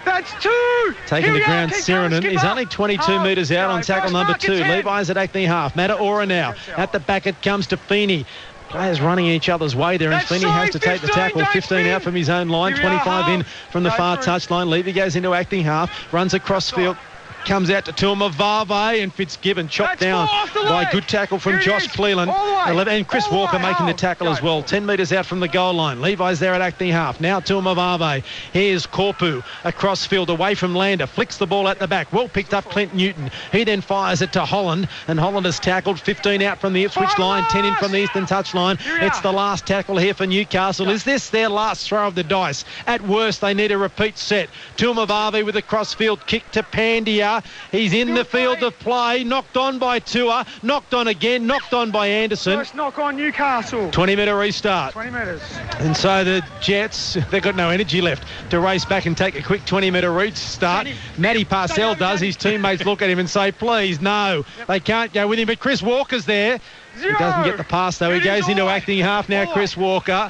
That's 2. Taking the ground, Sirinen. He's only 22 metres out on tackle number 2. Levi's at acting half. Mataora now. At the back it comes to Feeney. Players running each other's way there, and Feeney has to take the tackle. 15 out from his own line, 25 in from the far touchline. Levy goes into acting half, runs across field. Comes out to Tuamavave, and Fitzgibbon chopped down by a good tackle from Josh Cleland. And Chris Walker making the tackle as well. 10 metres out from the goal line. Levi's there at acting half. Now Tuamavave. Here's Korpu across field away from Lander. Flicks the ball at the back. Well picked up Clint Newton. He then fires it to Holland, and Holland has tackled. 15 out from the Ipswich line, 10 in from the eastern touchline. It's the last tackle here for Newcastle. Is this their last throw of the dice? At worst, they need a repeat set. Tuamavave with a cross-field kick to Pandya. He's in the field of play. Knocked on by Tua. Knocked on again. Knocked on by Anderson. First knock on Newcastle. 20-metre restart. 20 metres. And so the Jets, they've got no energy left to race back and take a quick 20-metre restart. Matty Parcell does. His teammates look at him and say, please, no. They can't go with him. But Chris Walker's there. He doesn't get the pass, though. He goes into acting half now, Chris Walker.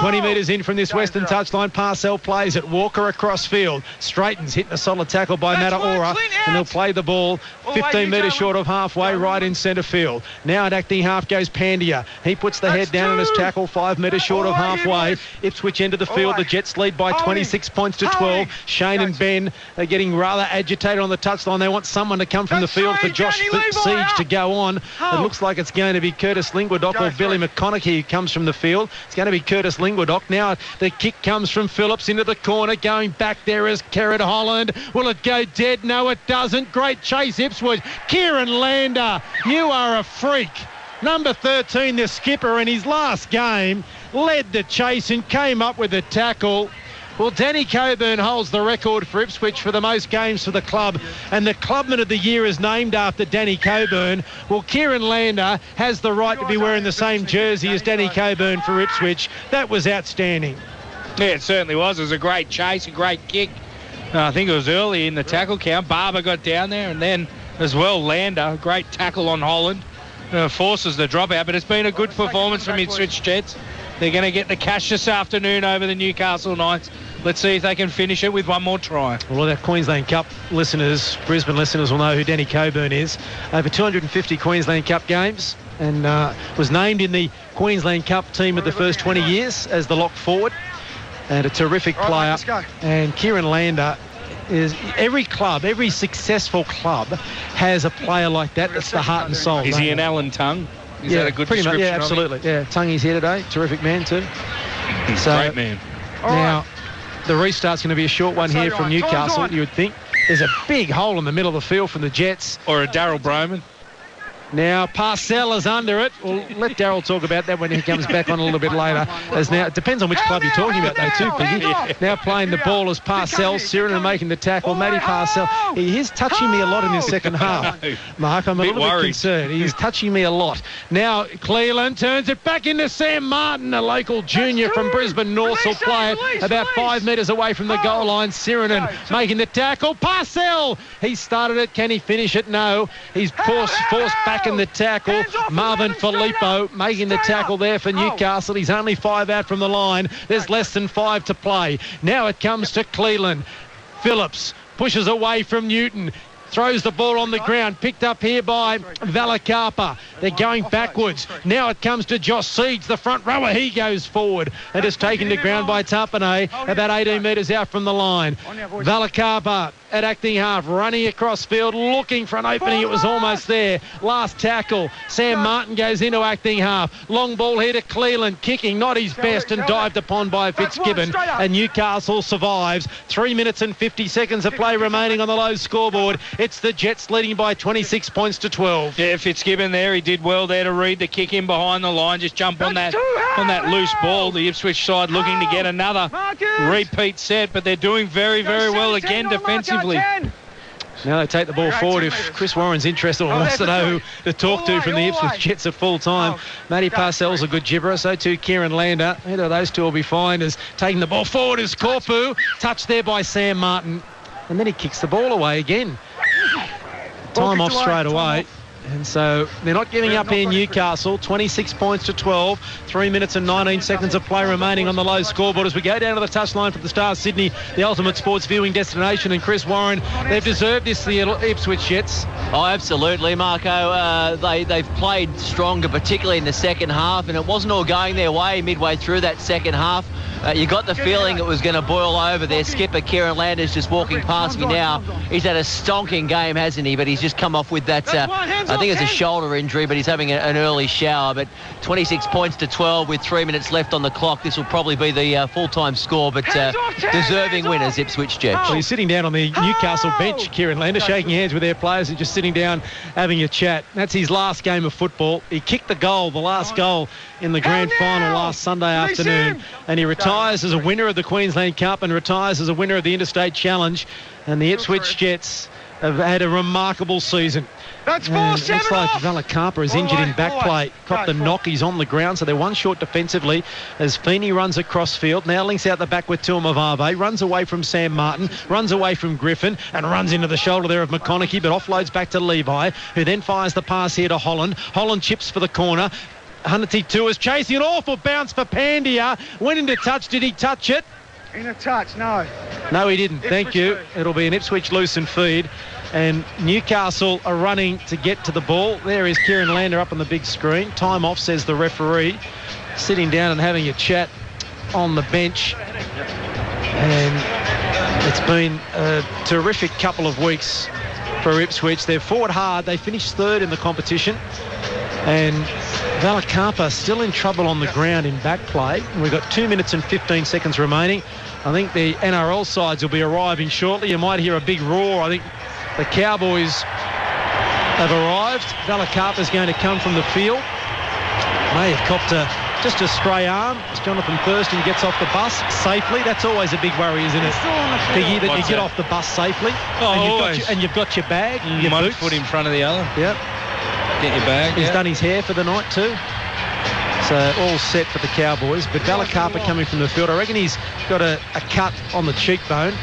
20 metres in from this western touchline. Parcell plays it. Walker across field. Straightens, hitting a solid tackle by Mataora. And they'll play the ball 15 metres short of halfway, right in centre field. Now at acting half goes Pandia. He puts the head down on his tackle 5 metres short of halfway. Ipswich into the field. The Jets lead by 26 points to 12. Shane and Ben are getting rather agitated on the touchline. They want someone to come from the field for Josh Siege to go on. It looks like it's going to be Curtis Lingwadock or Billy McConaughey who comes from the field. It's going to be Curtis Lingwadock. Now the kick comes from Phillips into the corner. Going back there is Kerrod Holland. Will it go dead? No, it doesn't. Great chase, Ipswich. Kieran Lander, you are a freak. Number 13, the skipper, in his last game, led the chase and came up with a tackle. Well, Danny Coburn holds the record for Ipswich for the most games for the club, and the Clubman of the Year is named after Danny Coburn. Well, Kieran Lander has the right to be wearing the same jersey as Danny Coburn for Ipswich. That was outstanding. Yeah, it certainly was. It was a great chase, a great kick. I think it was early in the tackle count. Barber got down there, and then as well Lander, great tackle on Holland. Forces the dropout, but it's been a good performance from Ipswich Jets. They're going to get the cash this afternoon over the Newcastle Knights. Let's see if they can finish it with one more try. Well, our Queensland Cup listeners, Brisbane listeners will know who Danny Coburn is. Over 250 Queensland Cup games, and was named in the Queensland Cup team of the first 20 years as the lock forward. And a terrific player. And Kieran Lander is every club, every successful club has a player like that. That's the heart and soul. Is he an Alan Tongue? Is that a good pretty description? Much, yeah, absolutely. Yeah, Tonguey's here today. Terrific man too. He's a great man. Now, the restart's going to be a short one here from Newcastle, you would think. There's a big hole in the middle of the field from the Jets. Or a Daryl Broman. Now, Parcell is under it. We'll let Daryl talk about that when he comes back on a little bit later. As now, it depends on which club you're talking about, though, too, Piggy. Now playing the ball is Parcell. Sirenin making the tackle. Matty Parcell. He is touching me a lot in his second half. Mark, I'm a little bit concerned. He's touching me a lot. Now, Cleland turns it back into Sam Martin, a local junior from Brisbane North, will play it about 5 metres away from the goal line. Sirenin making the tackle. Parcell! He started it. Can he finish it? No. He's forced back in the tackle. Marvin Filippo making the tackle there for Newcastle. He's only 5 out from the line. There's less than 5 to play. Now it comes to Cleland. Phillips pushes away from Newton. Throws the ball on the ground, picked up here by Valakapa. They're going backwards. Now it comes to Josh Siege, the front rower. He goes forward and is taken to ground by Tapane, about 18 metres out from the line. Valakapa at acting half, running across field, looking for an opening. It was almost there. Last tackle. Sam Martin goes into acting half. Long ball here to Cleland, kicking not his best and dived upon by Fitzgibbon. And Newcastle survives. 3 minutes and 50 seconds of play remaining on the low scoreboard. It's the Jets leading by 26 points to 12. Yeah, Fitzgibbon there. He did well there to read the kick in behind the line. Just jump on that loose ball. The Ipswich side looking to get another repeat set, but they're doing very, very well again defensively. Now they take the ball forward. If Chris Warren's interested or wants to know who to talk to from the Ipswich Jets at full time, Matty Parcell's a good gibberer, so too Kieran Lander. Either of those two will be fine. As taking the ball forward is Corpu. Touched there by Sam Martin. And then he kicks the ball away again. Time off straight away. And so they're not giving up here, Newcastle. 26 points to 12. 3 minutes and 19 seconds of play remaining on the low scoreboard as we go down to the touchline for the Star Sydney, the ultimate sports viewing destination. And Chris Warren, they've deserved this, the Ipswich Jets. Oh, absolutely, Marco. They've played stronger, particularly in the second half, and it wasn't all going their way midway through that second half. You got the feeling it was going to boil over. Their skipper, Kieran Landers, just walking past me now. He's had a stonking game, hasn't he? But he's just come off with that, I think it's a shoulder injury, but he's having an early shower. But 26 points to 12 with 3 minutes left on the clock. This will probably be the full-time score, but deserving winners, Ipswich Jets. Well, he's sitting down on the Newcastle bench, Kieran Lander, shaking hands with their players and just sitting down having a chat. That's his last game of football. He kicked the goal, the last goal in the grand final last Sunday afternoon, and he retires as a winner of the Queensland Cup and retires as a winner of the Interstate Challenge. And the Ipswich Jets have had a remarkable season. That's it looks like Valakapa is injured in back play. Caught the knock. He's on the ground, so they're one short defensively as Feeney runs across field. Now links out the back with Tuamavave. Runs away from Sam Martin. Runs away from Griffin and runs into the shoulder there of McConaughey, but offloads back to Levi, who then fires the pass here to Holland. Holland chips for the corner. Hunty Tours chasing an awful bounce for Pandia. Went into touch. Did he touch it? In a touch, no. No, he didn't. Thank Ipswich you. feed. It'll be an Ipswich loose and feed. And Newcastle are running to get to the ball. There is Kieran Lander up on the big screen. Time off, says the referee. Sitting down and having a chat on the bench. And it's been a terrific couple of weeks for Ipswich. They've fought hard. They finished third in the competition. And Valakapa still in trouble on the ground in back play. We've got 2 minutes and 15 seconds remaining. I think the NRL sides will be arriving shortly. You might hear a big roar. I think the Cowboys have arrived. Valakapa's going to come from the field. May have copped just a stray arm as Jonathan Thurston gets off the bus safely. That's always a big worry, isn't it, Piggy, that you get off the bus safely and you've got your bag, your one boots. foot in front of the other. Yep. Get your bag. He's done his hair for the night too. So all set for the Cowboys. But Valakapa coming from the field. I reckon he's got a cut on the cheekbone.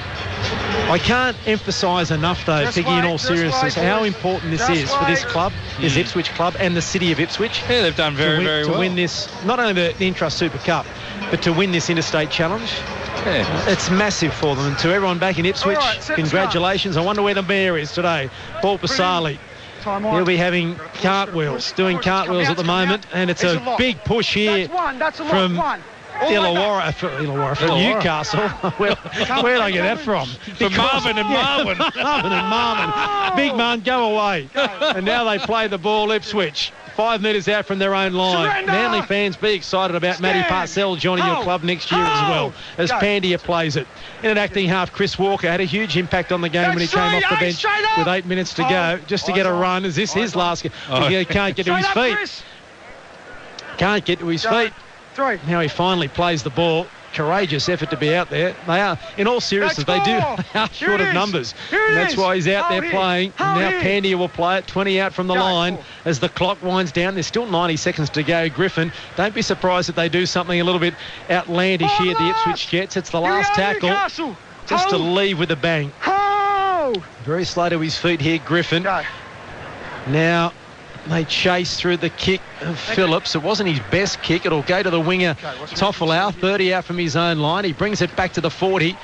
I can't emphasise enough, though, Piggy, in all seriousness, how important this is for this club, this Ipswich club, and the city of Ipswich. Yeah, they've done very well. To win this, not only the Intrust Super Cup, but to win this interstate challenge. Yeah. It's massive for them. And to everyone back in Ipswich, congratulations. I wonder where the mayor is today. Paul Pasali. He'll be having cartwheels, doing cartwheels at the moment, and it's a big push here from Illawarra for Newcastle. Where did I get that from? From Marvin and Marvin. Marvin and Marvin. Big man, go away. And now they play the ball, Ipswich. 5 metres out from their own line. Surrender! Manly fans, be excited about Matty Parcell joining your club next year as well, as Pandia plays it. In an acting half, Chris Walker had a huge impact on the game when he came off the bench with 8 minutes to go, just to get a run. Is this his last game? He can't get to his feet. Can't get to his feet. Now he finally plays the ball. Courageous effort to be out there. They are, in all seriousness, they are short of numbers. And that's why he's out there playing. Now Pandia will play it, 20 out from the line as the clock winds down. There's still 90 seconds to go. Griffin, don't be surprised if they do something a little bit outlandish here at the Ipswich Jets. It's the last tackle, just to leave with a bang. Very slow to his feet here, Griffin. Now they chase through the kick of Phillips. It wasn't his best kick. It'll go to the winger, Toffelau, 30 out from his own line. He brings it back to the 40.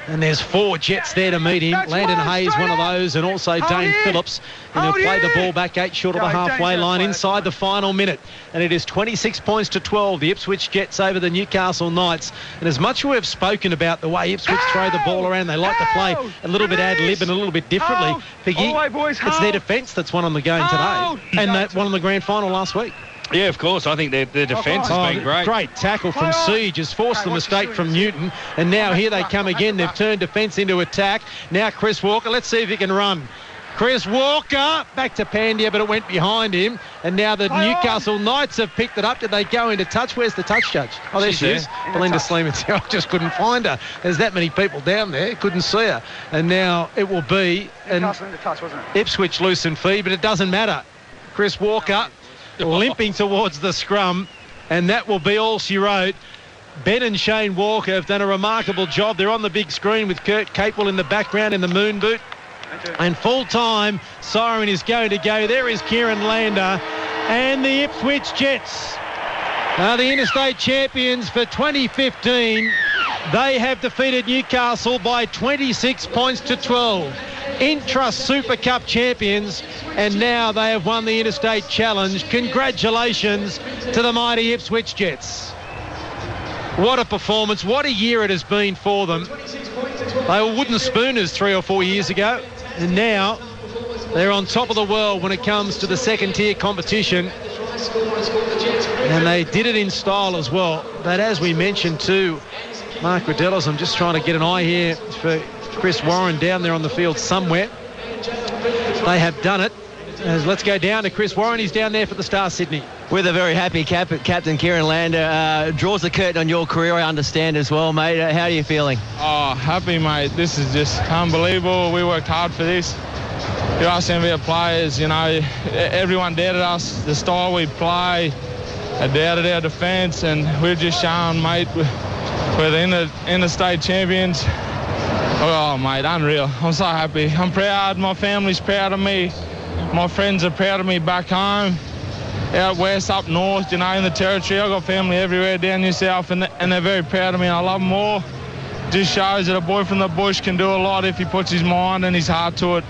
And there's 4 Jets there to meet him. Landon Hayes, one of those, and also Dane Phillips. And he'll play the ball back 8 short of the halfway line inside the final minute. And it is 26 points to 12. The Ipswich Jets over the Newcastle Knights. And as much as we've spoken about the way Ipswich throw the ball around, they like to play a little bit ad-lib and a little bit differently. Piggy, it's their defence that's won on the game today. And that won on the grand final last week. Yeah, of course. I think their defence has been great. Great tackle from Siege has forced the mistake from Newton. And now here they come again. They've turned defence into attack. Now Chris Walker. Let's see if he can run. Chris Walker back to Pandia, but it went behind him. And now the Newcastle Knights have picked it up. Did they go into touch? Where's the touch judge? Oh, there she is. Belinda Sleeman. I just couldn't find her. There's that many people down there. Couldn't see her. And now it will be an Ipswich loose and feed, but it doesn't matter. Chris Walker limping towards the scrum, and that will be all she wrote. Ben and Shane Walker have done a remarkable job. They're on the big screen with Kurt Capewell in the background in the moon boot. And full time, siren is going to go. There is Kieran Lander and the Ipswich Jets are the interstate champions for 2015. They have defeated Newcastle by 26 points to 12. Intrust Super Cup champions, and now they have won the Interstate Challenge. Congratulations to the mighty Ipswich Jets. What a performance. What a year it has been for them. They were wooden spooners 3 or 4 years ago, and now they're on top of the world when it comes to the second tier competition. And they did it in style as well. But as we mentioned too, Mark Rodellos, I'm just trying to get an eye here for Chris Warren down there on the field somewhere. They have done it. Let's go down to Chris Warren. He's down there for the Star Sydney. With a very happy Captain Kieran Lander. Draws the curtain on your career, I understand as well, mate. How are you feeling? Oh, happy, mate. This is just unbelievable. We worked hard for this. You ask any of our players, you know, everyone doubted us, the style we play, doubted our defence, and we've just shown, mate, we're the interstate champions. Oh, mate, unreal. I'm so happy. I'm proud. My family's proud of me. My friends are proud of me back home. out west, up north, you know, in the territory. I've got family everywhere down New South, and they're very proud of me. I love them all. Just shows that a boy from the bush can do a lot if he puts his mind and his heart to it.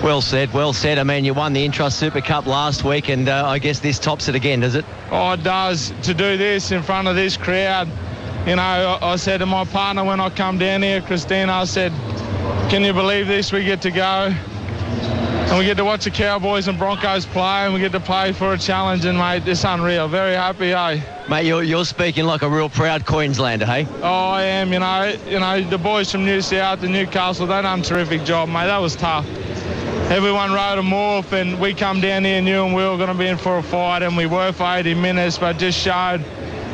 Well said, well said. I mean, you won the Intrust Super Cup last week, and I guess this tops it again, does it? Oh, it does. To do this in front of this crowd, you know, I said to my partner when I come down here, Christina, I said, can you believe this? We get to go and we get to watch the Cowboys and Broncos play, and we get to play for a challenge, and, mate, it's unreal. Very happy, eh? Mate, you're speaking like a real proud Queenslander, hey? Oh, I am, you know, the boys from New South and Newcastle, they done a terrific job, mate. That was tough. Everyone rode them off, and we come down here and knew we were going to be in for a fight, and we were for 80 minutes, but just showed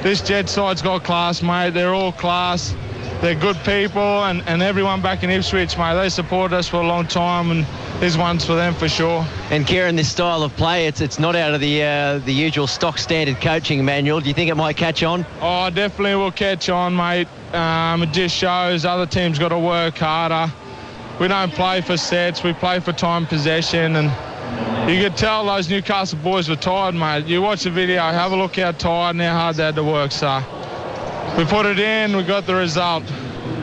this Jet side's got class, mate. They're all class. They're good people, and everyone back in Ipswich, mate, they supported us for a long time, and this one's for them for sure. And Kieran, this style of play, it's not out of the usual stock standard coaching manual. Do you think it might catch on? Oh, definitely will catch on, mate. It just shows other teams got to work harder. We don't play for sets, we play for time possession, and you could tell those Newcastle boys were tired, mate. You watch the video, have a look how tired and how hard they had to work, so we put it in, we got the result.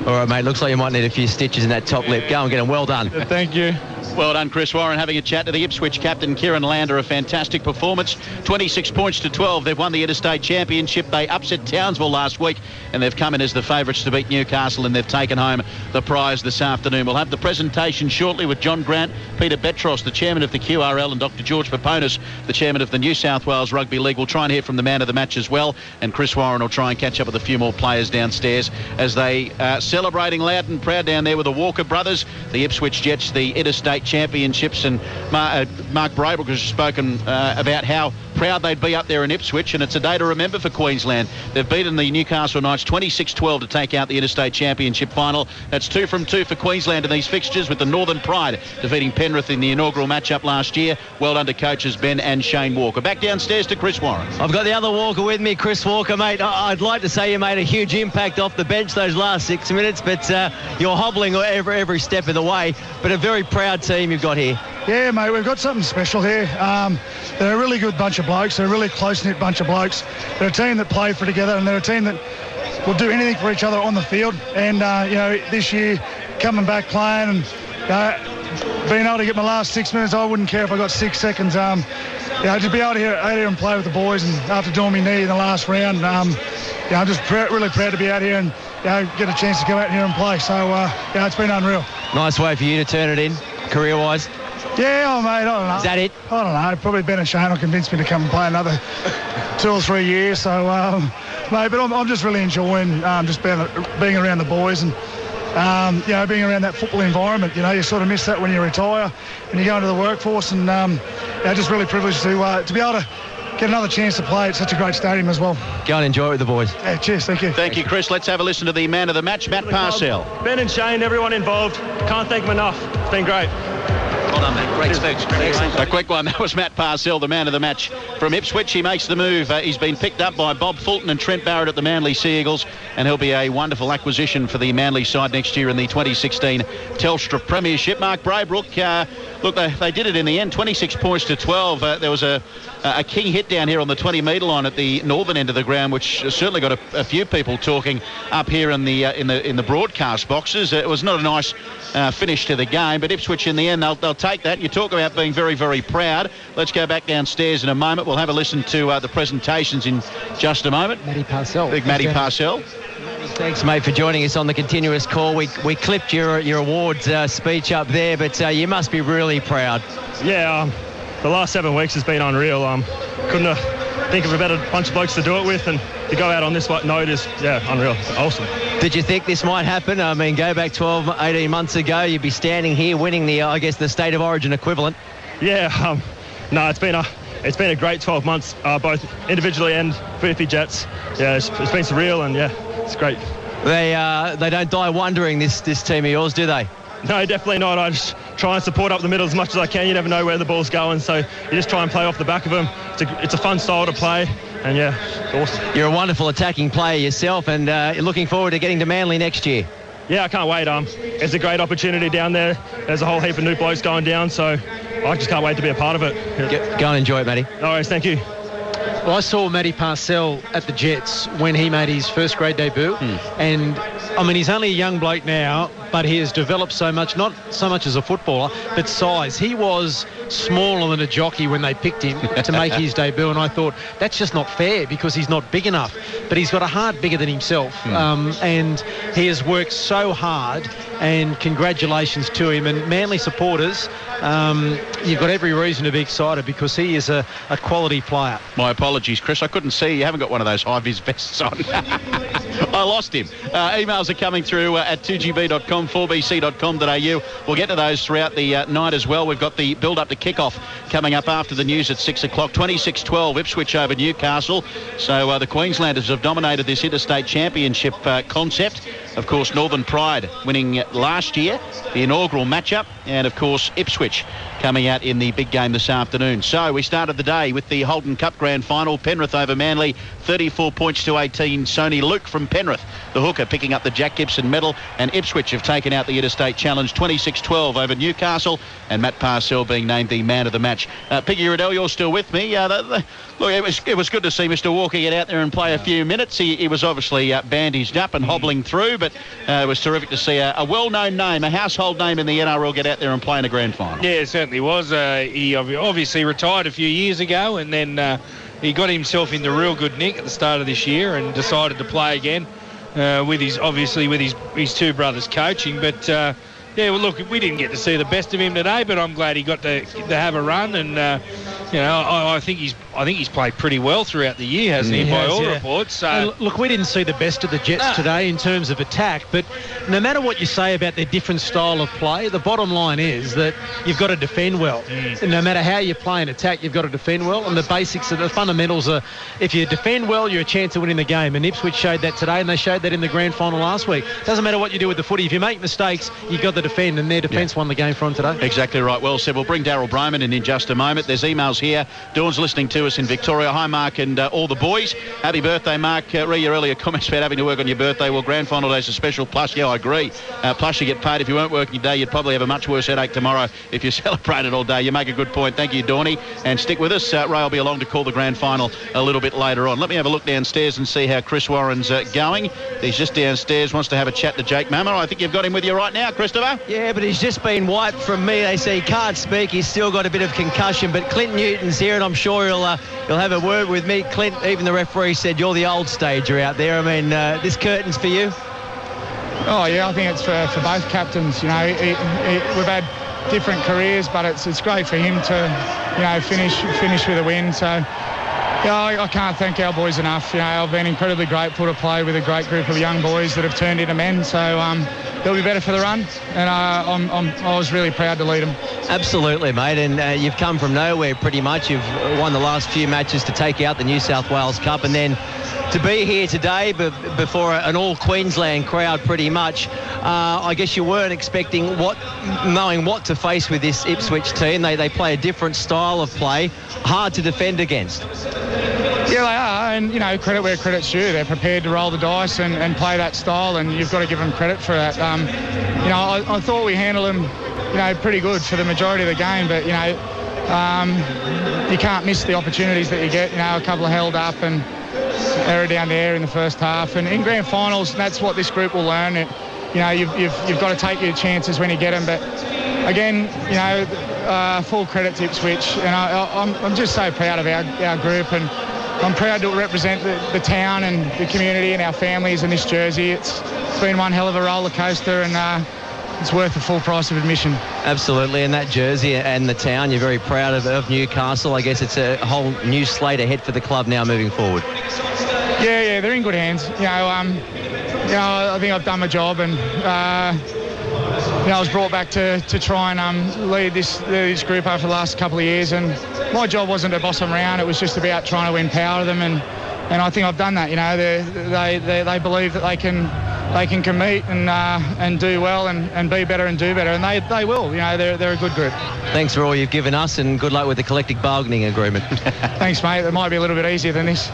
All right, mate, looks like you might need a few stitches in that top lip. Go and get them. Well done. Thank you. Well done, Chris Warren, having a chat to the Ipswich captain, Kieran Lander. A fantastic performance, 26 points to 12. They've won the Interstate Championship. They upset Townsville last week, and they've come in as the favourites to beat Newcastle, and they've taken home the prize this afternoon. We'll have the presentation shortly with John Grant, Peter Betros, the chairman of the QRL, and Dr George Paponis, the chairman of the New South Wales Rugby League. We'll try and hear from the man of the match as well, and Chris Warren will try and catch up with a few more players downstairs as they celebrating loud and proud down there with the Walker brothers, the Ipswich Jets, the Interstate Championships. And Mark Braybrook has spoken about how proud they'd be up there in Ipswich, and it's a day to remember for Queensland. They've beaten the Newcastle Knights 26-12 to take out the Interstate Championship Final. That's 2 from 2 for Queensland in these fixtures, with the Northern Pride defeating Penrith in the inaugural matchup last year. Well done to coaches Ben and Shane Walker. Back downstairs to Chris Warren. I've got the other Walker with me, Chris Walker, mate. I'd like to say you made a huge impact off the bench those last 6 minutes, but you're hobbling every step of the way. But a very proud team you've got here. Yeah, mate, we've got something special here. They're a really good bunch of blokes. They're a really close-knit bunch of blokes. They're a team that play for together, and they're a team that will do anything for each other on the field. And, you know, this year, coming back playing and being able to get my last 6 minutes, I wouldn't care if I got 6 seconds. You know, to be able to out here and play with the boys, and after doing my knee in the last round, you know, I'm just really proud to be out here and, you know, get a chance to go out here and play. So, yeah, it's been unreal. Nice way for you to turn it in, career-wise. Yeah, oh, mate, I don't know. Is that it? I don't know. Probably Ben and Shane will convince me to come and play another 2 or 3 years. So, mate, but I'm just really enjoying just being around the boys and, you know, being around that football environment. You know, you sort of miss that when you retire and you go into the workforce, and, yeah, just really privileged to be able to get another chance to play at such a great stadium as well. Go and enjoy it with the boys. Yeah, cheers, thank you. Thank you, Chris. Let's have a listen to the man of the match, Matt Parcell. Ben and Shane, everyone involved, can't thank them enough. It's been great. Well done, mate. Great speech. A quick one. That was Matt Parcell, the man of the match from Ipswich. He makes the move. He's been picked up by Bob Fulton and Trent Barrett at the Manly Sea Eagles, and he'll be a wonderful acquisition for the Manly side next year in the 2016 Telstra Premiership. Mark Braybrook, look, they did it in the end, 26 points to 12. There was a king hit down here on the 20-metre line at the northern end of the ground, which certainly got a few people talking up here in the broadcast boxes. It was not a nice finish to the game, but Ipswich in the end, they'll take that. You talk about being very, very proud. Let's go back downstairs in a moment. We'll have a listen to the presentations in just a moment. Matty Parcell. Big Matty Parcell. Thanks, mate, for joining us on the continuous call. We clipped your awards speech up there, but you must be really proud. Yeah, the last 7 weeks has been unreal. Couldn't think of a better bunch of blokes to do it with, and to go out on this note is, yeah, unreal. Awesome. Did you think this might happen? I mean, go back 12, 18 months ago, you'd be standing here winning the, I guess, the State of Origin equivalent. Yeah, no, it's been a great 12 months, both individually and for Ippy Jets. Yeah, it's been surreal, and yeah, it's great. They don't die wondering, this team of yours, do they? No, definitely not. I just try and support up the middle as much as I can. You never know where the ball's going, so you just try and play off the back of them. It's a fun style to play, and yeah, it's awesome. You're a wonderful attacking player yourself, and you're looking forward to getting to Manly next year. Yeah, I can't wait. It's a great opportunity down there. There's a whole heap of new blokes going down, so I just can't wait to be a part of it. Go and enjoy it, Matty. No worries, thank you. Well, I saw Matty Parcell at the Jets when he made his first grade debut. And, I mean, he's only a young bloke now, but he has developed so much, not so much as a footballer, but size. He was smaller than a jockey when they picked him to make his debut, and I thought, that's just not fair because he's not big enough. But he's got a heart bigger than himself, and he has worked so hard, and congratulations to him. And Manly supporters, you've got every reason to be excited because he is a quality player. My apologies, Chris. I couldn't see. You haven't got one of those high-vis vests on. I lost him. Emails are coming through at 2gb.com, 4bc.com.au. We'll get to those throughout the night as well. We've got the build-up to kick-off coming up after the news at 6 o'clock. 26-12, Ipswich over Newcastle. So the Queenslanders have dominated this Interstate Championship concept. Of course, Northern Pride winning last year, the inaugural matchup. And, of course, Ipswich coming out in the big game this afternoon. So we started the day with the Holden Cup Grand Final. Penrith over Manly, 34 points to 18. Sony Luke from Penrith, the hooker, picking up the Jack Gibson medal. And Ipswich have taken out the Interstate Challenge, 26-12 over Newcastle. And Matt Parcell being named the man of the match. Piggy Riddell, you're still with me. Look, it was good to see Mr. Walker get out there and play a few minutes. He was obviously bandaged up and hobbling through, but it was terrific to see a well-known name, a household name in the NRL, get out there and play in a grand final. Yeah, it certainly was. He obviously retired a few years ago, and then he got himself into real good nick at the start of this year and decided to play again with his two brothers coaching. But yeah, well, look, we didn't get to see the best of him today, but I'm glad he got to have a run, and I think he's played pretty well throughout the year, hasn't he? By all reports. So look, we didn't see the best of the Jets today in terms of attack, but no matter what you say about their different style of play, the bottom line is that you've got to defend well. And no matter how you play an attack, you've got to defend well, and the basics of the fundamentals are, if you defend well, you're a chance of winning the game. And Ipswich showed that today, and they showed that in the grand final last week. Doesn't matter what you do with the footy. If you make mistakes, you've got to defend, and their defence won the game for them today. Exactly right. Well said. We'll bring Daryl Broman in just a moment. There's emails here. Dawn's listening to us in Victoria. Hi, Mark, and all the boys. Happy birthday, Mark. Read your earlier comments about having to work on your birthday. Well, grand final day's a special. Plus, yeah, I agree. Plus, you get paid. If you weren't working today, you'd probably have a much worse headache tomorrow if you celebrated all day. You make a good point. Thank you, Dawny. And stick with us. Ray will be along to call the grand final a little bit later on. Let me have a look downstairs and see how Chris Warren's going. He's just downstairs, wants to have a chat to Jake Mama. I think you've got him with you right now, Christopher. Yeah, but he's just been wiped from me. They say he can't speak. He's still got a bit of concussion, but Clint Newton's here, and I'm sure he'll have a word with me. Clint, even the referee said you're the old stager out there. I mean, this curtain's for you. Oh yeah, I think it's for both captains. You know, we've had different careers, but it's great for him to, finish with a win. So, I can't thank our boys enough. I've been incredibly grateful to play with a great group of young boys that have turned into men. So they'll be better for the run, and I was really proud to lead them. Absolutely, mate, and you've come from nowhere pretty much. You've won the last few matches to take out the New South Wales Cup, and then to be here today before an all-Queensland crowd pretty much, I guess you weren't expecting knowing what to face with this Ipswich team. They play a different style of play, hard to defend against. Yeah, they are, and, credit where credit's due. They're prepared to roll the dice and play that style, and you've got to give them credit for that. I thought we handled them, pretty good for the majority of the game, but, you can't miss the opportunities that you get. A couple of held up and error down there in the first half. And in grand finals, that's what this group will learn. You've got to take your chances when you get them. But, again, full credit to Ipswich. And I'm just so proud of our group, and I'm proud to represent the town and the community and our families in this jersey. It's been one hell of a roller coaster, and it's worth the full price of admission. Absolutely, and that jersey and the town, you're very proud of Newcastle. I guess it's a whole new slate ahead for the club now moving forward. Yeah, they're in good hands. I think I've done my job, and I was brought back to try and lead this group over the last couple of years, and my job wasn't to boss them around. It was just about trying to empower them, and I think I've done that. They believe that they can they can compete and do well and be better and do better, and they will. You know, they're a good group. Thanks for all you've given us, and good luck with the collective bargaining agreement. Thanks, mate. It might be a little bit easier than this.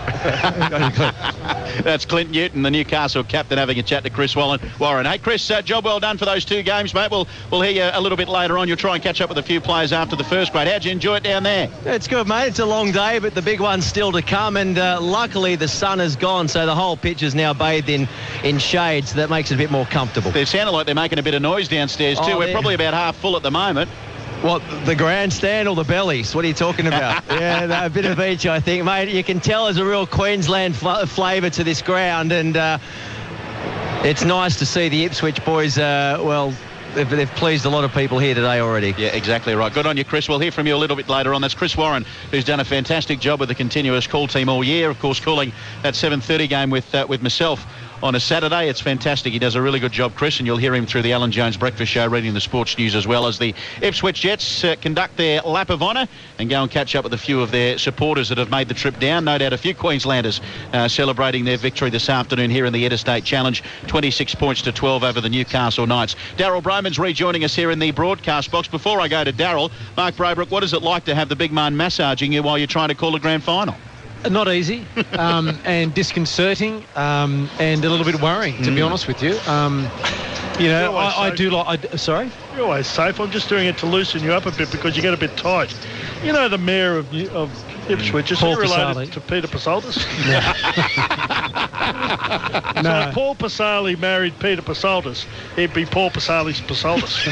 That's Clint Newton, the Newcastle captain, having a chat to Chris Warren. Hey, Chris, job well done for those 2 games, mate. We'll hear you a little bit later on. You'll try and catch up with a few players after the first grade. How'd you enjoy it down there? It's good, mate. It's a long day, but the big one's still to come, and luckily the sun has gone, so the whole pitch is now bathed in shade, so that makes it a bit more comfortable. They sounded like they're making a bit of noise downstairs too. We're probably about half full at the moment. What, the grandstand or the bellies? What are you talking about? Yeah, a bit of each, I think, mate. You can tell there's a real Queensland flavour to this ground, and it's nice to see the Ipswich boys, they've pleased a lot of people here today already. Yeah, exactly right. Good on you, Chris. We'll hear from you a little bit later on. That's Chris Warren, who's done a fantastic job with the continuous call team all year. Of course, calling that 7:30 game with myself on a Saturday. It's fantastic. He does a really good job, Chris, and you'll hear him through the Alan Jones Breakfast Show, reading the sports news, as well as the Ipswich Jets conduct their lap of honour and go and catch up with a few of their supporters that have made the trip down. No doubt a few Queenslanders celebrating their victory this afternoon here in the NRL State Challenge, 26 points to 12 over the Newcastle Knights. Daryl Broman's rejoining us here in the broadcast box. Before I go to Daryl, Mark Braybrook, what is it like to have the big man massaging you while you're trying to call a grand final? Not easy, and disconcerting, and a little bit worrying, to be honest with you. I do like... Sorry? You're always safe. I'm just doing it to loosen you up a bit because you get a bit tight. You know the mayor of Ipswich, is he related to Peter Pasoltis? No. So if Paul Pasali married Peter Pasoltis, he'd be Paul Pasali's Pasoltis.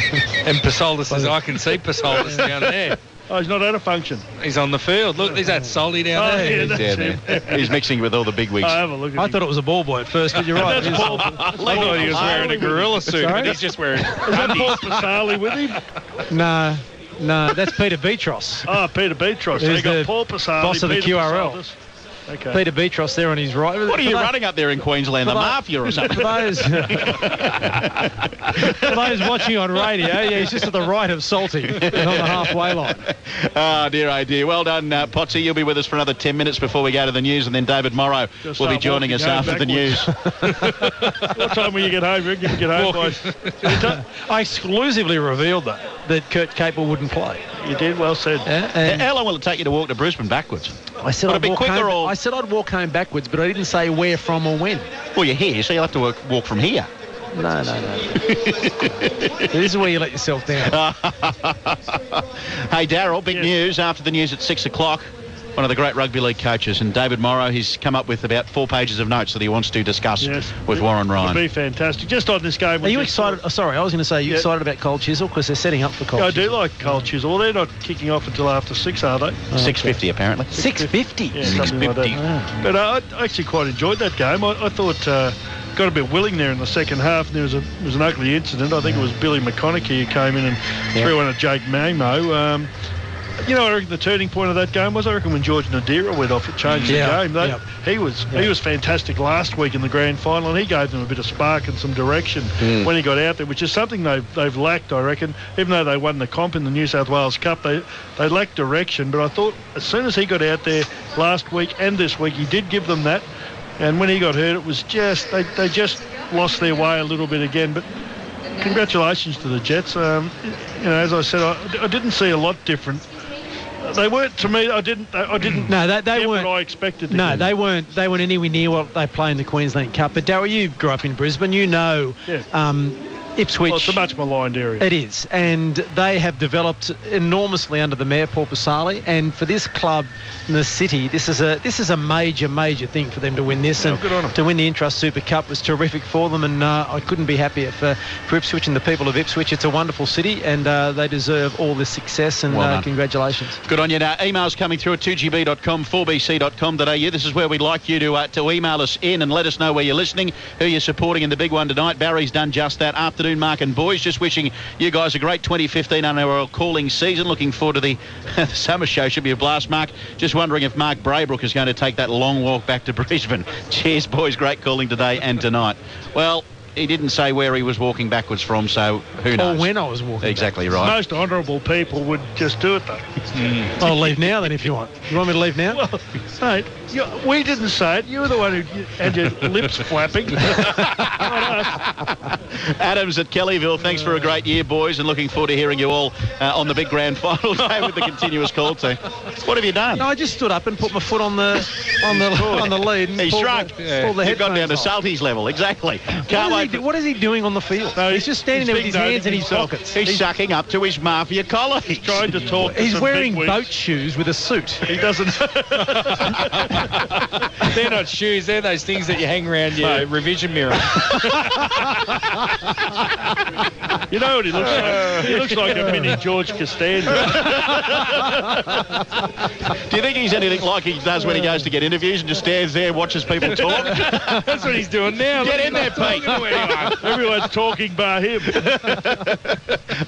And Pasoltis is, I can see Pasoltis down there. Oh, he's not at a function. He's on the field. Look, there's that Solly down there. Yeah, he's mixing with all the big wigs. Have a look at I thought it was a ball boy at first, but you're right. That's Paul. I thought he was wearing a gorilla suit, but he's just wearing... Is that Paul Pasali with him? No, that's Peter Beatros. Oh, Peter Beatros. So you got Paul Pasali, boss of the Peter QRL. Pasoltis. Okay. Peter Beatros there on his right. What are you running up there in Queensland, the mafia or something? For those watching on radio, yeah, he's just to the right of Salty, on the halfway line. Oh, dear. Well done, Potsy. You'll be with us for another 10 minutes before we go to the news, and then David Morrow will be joining us after the news. What time will you get home, Rick? You can get home by... I exclusively revealed that Kurt Capel wouldn't play. You did? Well said. How long will it take you to walk to Brisbane backwards? I said I'd walk home backwards, but I didn't say where from or when. Well, you're here, so you'll have to walk from here. No. This is where you let yourself down. Hey, Daryl, big news after the news at 6 o'clock. One of the great rugby league coaches, and David Morrow, he's come up with about 4 pages of notes that he wants to discuss with Warren Ryan. It'll be fantastic. Just on this game... Are you excited? Sorry, I was going to say, are you excited about Cole Chisel? Because they're setting up for Cole Chisel. I do like Cole Chisel. Well, they're not kicking off until after 6, are they? 6:50, apparently. 6:50? Yeah, something like that. But I actually quite enjoyed that game. I thought... got a bit willing there in the second half, and there was an ugly incident. I think it was Billy McConaughey who came in and threw in a Jake Mamo. I reckon the turning point of that game was, I reckon, when George Nadira went off, it changed the game. He was fantastic last week in the grand final, and he gave them a bit of spark and some direction when he got out there, which is something they've lacked, I reckon. Even though they won the comp in the New South Wales Cup, they lacked direction. But I thought as soon as he got out there last week and this week, he did give them that. And when he got hurt, it was just they just lost their way a little bit again. But congratulations to the Jets. As I said, I didn't see a lot different. They weren't, to me. I didn't. No, they weren't what I expected. They weren't anywhere near what they play in the Queensland Cup. But Darryl, you grew up in Brisbane. You know. Yeah. Ipswich. Well, it's a much maligned area. It is, and they have developed enormously under the mayor, Paul Pasali. And for this club in the city, this is a major thing for them to win this, and to win the Intrust Super Cup was terrific for them. And I couldn't be happier for Ipswich and the people of Ipswich. It's a wonderful city, and they deserve all the success. And congratulations. Good on you. Now, emails coming through at 2gb.com, 4bc.com.au. This is where we'd like you to email us in and let us know where you're listening, who you're supporting in the big one tonight. Barry's done just that. Afternoon, Mark and boys. Just wishing you guys a great 2015 NRL calling season. Looking forward to the summer show. Should be a blast, Mark. Just wondering if Mark Braybrook is going to take that long walk back to Brisbane. Cheers, boys. Great calling today and tonight. Well, he didn't say where he was walking backwards from, so who knows? Or when I was walking. Exactly right. Most honourable people would just do it, though. I'll leave now then if you want. You want me to leave now? Well, mate, we didn't say it. You were the one who had your lips flapping. Adams at Kellyville, thanks for a great year, boys, and looking forward to hearing you all on the big grand final day with the continuous call team. What have you done? No, I just stood up and put my foot on the lead. And He shrunk. You've gone down to Salty's level, exactly. What is he doing on the field? No, he's just standing there with his hands in his pockets. He's sucking up to his mafia collar. He's trying to talk. He's wearing boat shoes with a suit. He doesn't. They're not shoes. They're those things that you hang around your revision mirror. You know what he looks like? He looks like a mini George Costanza. Do you think he's anything like he does when he goes to get interviews and just stands there and watches people talk? That's what he's doing now. Get in there, Pete. Everyone's talking bar him.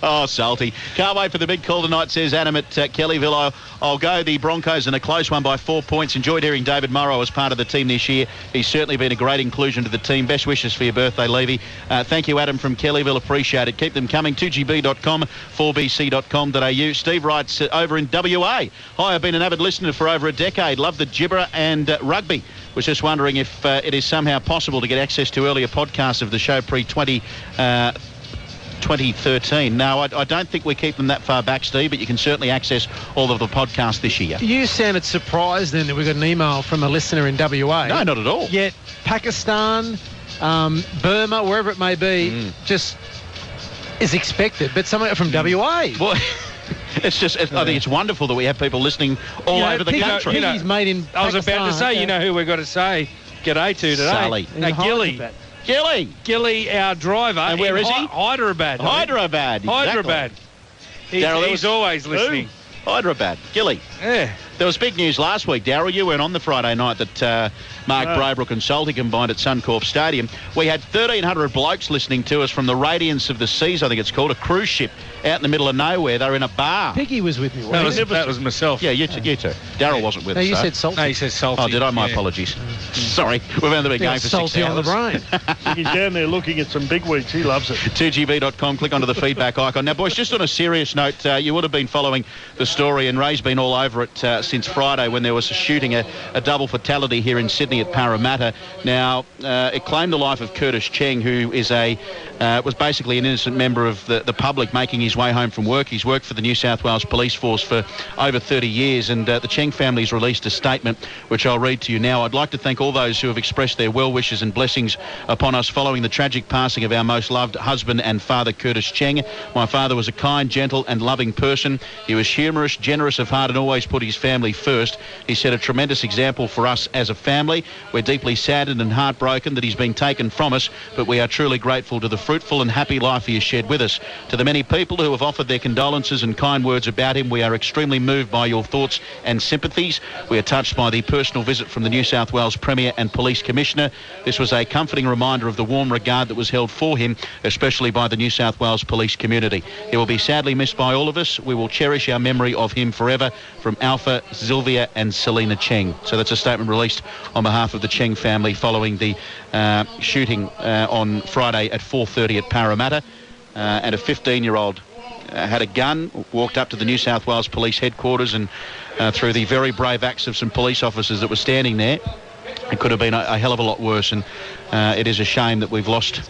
Oh, Salty. Can't wait for the big call tonight, says Adam at Kellyville. I'll go the Broncos in a close one by 4 points. Enjoyed hearing David Morrow as part of the team this year. He's certainly been a great inclusion to the team. Best wishes for your birthday, Levy. Thank you, Adam from Kellyville. Appreciate it. Keep them coming. 2gb.com, 4bc.com.au. Steve writes over in WA. Hi, I've been an avid listener for over a decade. Love the gibber and rugby. Was just wondering if it is somehow possible to get access to earlier podcasts of the show pre-2013. No, I don't think we keep them that far back, Steve, but you can certainly access all of the podcasts this year. You sounded surprised then that we got an email from a listener in WA. No, not at all. Yet Pakistan, Burma, wherever it may be, just is expected, but someone from WA. Well, it's just, I think it's wonderful that we have people listening all over the country. Piggy's made in I was Pakistan. about to say, you know who we've got to say g'day to today? Sally. No, Gilly. Gilly, our driver. And where is he? Hyderabad. Hyderabad, exactly. Hyderabad. He's always listening. Hyderabad. Gilly. Yeah. There was big news last week, Darryl. You weren't on the Friday night that Mark Braybrook and Salty combined at Suncorp Stadium. We had 1,300 blokes listening to us from the Radiance of the Seas, I think it's called, a cruise ship out in the middle of nowhere. They were in a bar. Piggy was with me. That was myself. Yeah, you too. Darryl wasn't with us. No, you said Salty. No, he said Salty. Oh, did I? My apologies. Sorry. We've only been going for 6 hours. Salty on the brain. He's down there looking at some bigwigs. He loves it. 2gb.com, click onto the feedback icon. Now, boys, just on a serious note, you would have been following the story, and Ray's been all over it since Friday when there was a shooting, a double fatality here in Sydney at Parramatta. Now, it claimed the life of Curtis Cheng, who is was basically an innocent member of the public making his way home from work. He's worked for the New South Wales Police Force for over 30 years, and the Cheng family's released a statement, which I'll read to you now. I'd like to thank all those who have expressed their well wishes and blessings upon us following the tragic passing of our most loved husband and father, Curtis Cheng. My father was a kind, gentle and loving person. He was humorous, generous of heart, and always put his family first. He set a tremendous example for us as a family. We're deeply saddened and heartbroken that he's been taken from us, but we are truly grateful to the fruitful and happy life he has shared with us. To the many people who have offered their condolences and kind words about him, we are extremely moved by your thoughts and sympathies. We are touched by the personal visit from the New South Wales Premier and Police Commissioner. This was a comforting reminder of the warm regard that was held for him, especially by the New South Wales police community. He will be sadly missed by all of us. We will cherish our memory of him forever. From Alpha, Sylvia and Selena Cheng. So that's a statement released on behalf of the Cheng family following the shooting on Friday at 4:30 at Parramatta. And a 15-year-old had a gun, walked up to the New South Wales Police headquarters, and through the very brave acts of some police officers that were standing there, it could have been a hell of a lot worse. And it is a shame that we've lost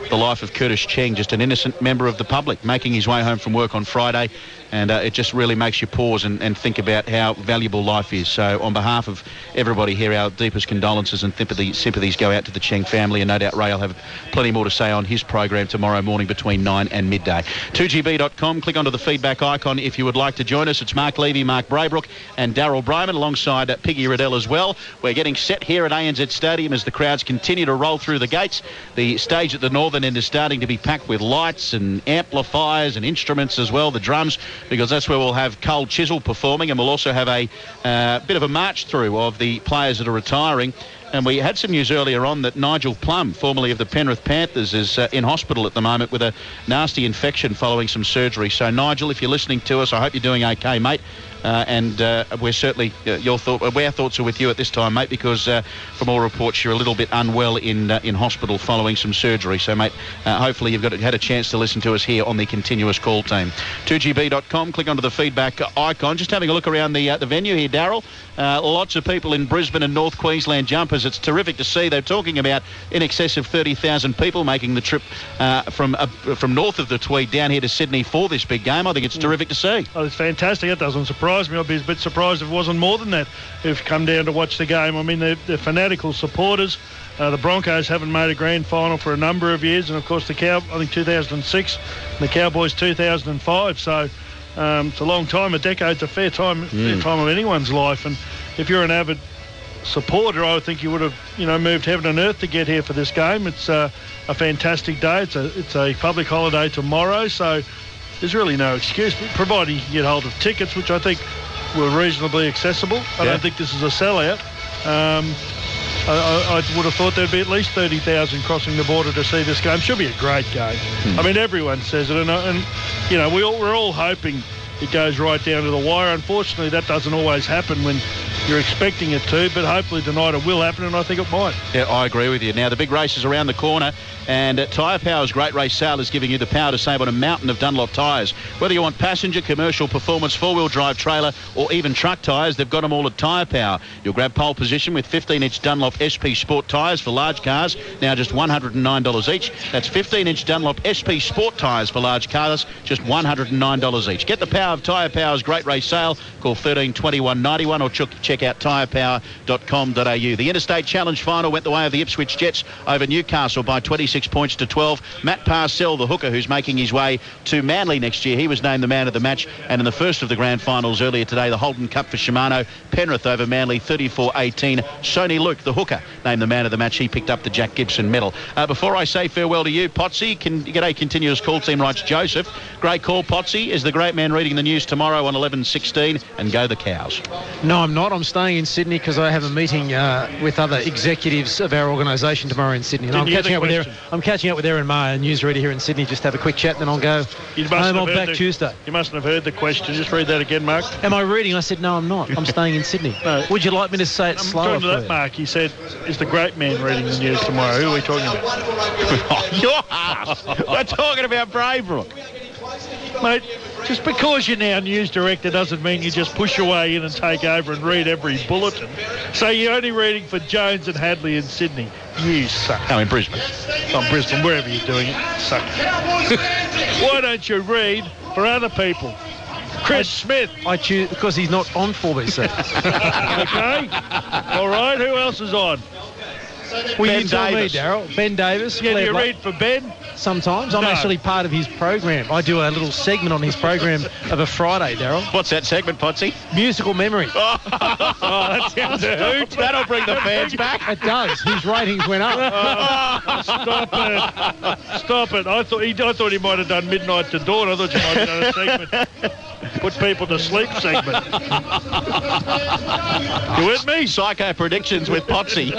the life of Curtis Cheng, just an innocent member of the public making his way home from work on Friday. And it just really makes you pause and think about how valuable life is. So on behalf of everybody here, our deepest condolences and sympathies go out to the Cheng family, and no doubt Ray will have plenty more to say on his program tomorrow morning between 9 and midday. 2gb.com, click onto the feedback icon if you would like to join us. It's Mark Levy, Mark Braybrook and Darryl Bryman alongside Piggy Riddell as well. We're getting set here at ANZ Stadium as the crowds continue to roll through the gates. The stage at the northern end is starting to be packed with lights and amplifiers and instruments as well, the drums, because that's where we'll have Cole Chisel performing, and we'll also have a bit of a march through of the players that are retiring. And we had some news earlier on that Nigel Plum, formerly of the Penrith Panthers, is in hospital at the moment with a nasty infection following some surgery. So, Nigel, if you're listening to us, I hope you're doing okay, mate. and we're certainly our thoughts are with you at this time, mate, because from all reports you're a little bit unwell in hospital following some surgery. So, mate, hopefully you've had a chance to listen to us here on the continuous call team. 2GB.com, click onto the feedback icon. Just having a look around the venue here, Darryl. Lots of people in Brisbane and North Queensland jumpers. It's terrific to see. They're talking about in excess of 30,000 people making the trip from north of the Tweed down here to Sydney for this big game. I think it's terrific to see. Oh, it's fantastic. It doesn't surprise me. I'd be a bit surprised if it wasn't more than that who've come down to watch the game. I mean, they're fanatical supporters. The Broncos haven't made a grand final for a number of years, and of course I think 2006, and the Cowboys 2005. So it's a long time. A decade's a fair time of anyone's life. And if you're an avid supporter, I would think you would have moved heaven and earth to get here for this game. It's a fantastic day. It's a public holiday tomorrow, so there's really no excuse, provided you can get hold of tickets, which I think were reasonably accessible. I don't think this is a sellout. I would have thought there'd be at least 30,000 crossing the border to see this game. Should be a great game. I mean, everyone says it, and we're all hoping it goes right down to the wire. Unfortunately, that doesn't always happen when you're expecting it to, but hopefully tonight it will happen, and I think it might. Yeah, I agree with you. Now, the big race is around the corner, and Tyre Power's Great Race Sale is giving you the power to save on a mountain of Dunlop tyres. Whether you want passenger, commercial, performance, four-wheel drive trailer, or even truck tyres, they've got them all at Tyre Power. You'll grab pole position with 15-inch Dunlop SP Sport tyres for large cars, now just $109 each. That's 15-inch Dunlop SP Sport tyres for large cars, just $109 each. Get the power of Tyre Power's Great Race Sale. Call 13 21 91 or check out tyrepower.com.au. The Interstate Challenge Final went the way of the Ipswich Jets over Newcastle by 26 points to 12. Matt Parcell, the hooker, who's making his way to Manly next year, he was named the man of the match. And in the first of the grand finals earlier today, the Holden Cup for Shimano, Penrith over Manly 34-18. Sony Luke, the hooker, named the man of the match. He picked up the Jack Gibson medal. Before I say farewell to you, Potsy, g'day continuous call team, writes Joseph. Great call, Potsy. Is the great man reading the news tomorrow on 11:16, and go the Cows. No, I'm not. I'm staying in Sydney because I have a meeting with other executives of our organisation tomorrow in Sydney. And I'm catching up with Erin Maher, newsreader here in Sydney, just have a quick chat, and then I'll go home. I'll back Tuesday. You mustn't have heard the question. Just read that again, Mark. Am I reading? I said, no, I'm not. I'm staying in Sydney. No. Would you like me to say it slower? I'm talking to that, Mark. He said, is the great man reading the news tomorrow? Who are we talking about? Your ass. We're talking about Braybrook. Mate, just because you're now news director doesn't mean you just push your way in and take over and read every bulletin. So you're only reading for Jones and Hadley in Sydney. You suck. No, in Brisbane. Brisbane, wherever you're doing it, suck. Why don't you read for other people? Chris Smith. I choose because he's not on 4BC. Okay. All right. Who else is on? Well, you tell me, Darryl. Ben Davis. Yeah, do you read for Ben? Sometimes. I'm actually part of his program. I do a little segment on his program of a Friday, Darryl. What's that segment, Potsy? Musical memory. Oh, that sounds good. That'll bring the fans back. It does. His ratings went up. Stop it. Stop it. I thought he might have done Midnight to Dawn. I thought you might have done a segment. Put people to sleep segment. You with me? Psycho predictions with Potsy.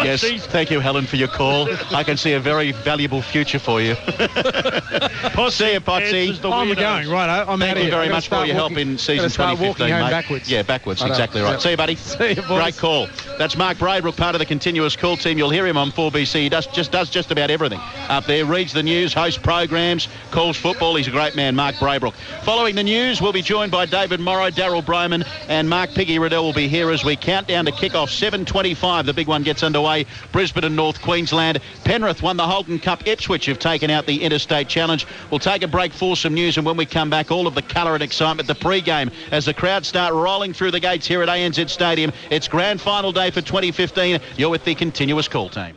Yes, thank you, Helen, for your call. I can see a very valuable future for you. See you, Potsy. I'm going, right. Thank you very much for all your help in season 2015, mate. Backwards. Yeah, backwards. Exactly right. See you, buddy. See you, boys. Great call. That's Mark Braybrook, part of the continuous call team. You'll hear him on 4BC. He does just about everything up there. Reads the news, hosts programs, calls football. He's a great man, Mark Braybrook. Following the news, we'll be joined by David Morrow, Daryl Broman, and Mark Piggy Riddell will be here as we count down to kick off. 7:25. The big one gets underway. Brisbane and North Queensland. Penrith won the Holden Cup. Ipswich have taken out the Interstate Challenge. We'll take a break for some news, and when we come back, all of the colour and excitement, the pre-game, as the crowd start rolling through the gates here at ANZ Stadium. It's grand final day for 2015. You're with the continuous call team.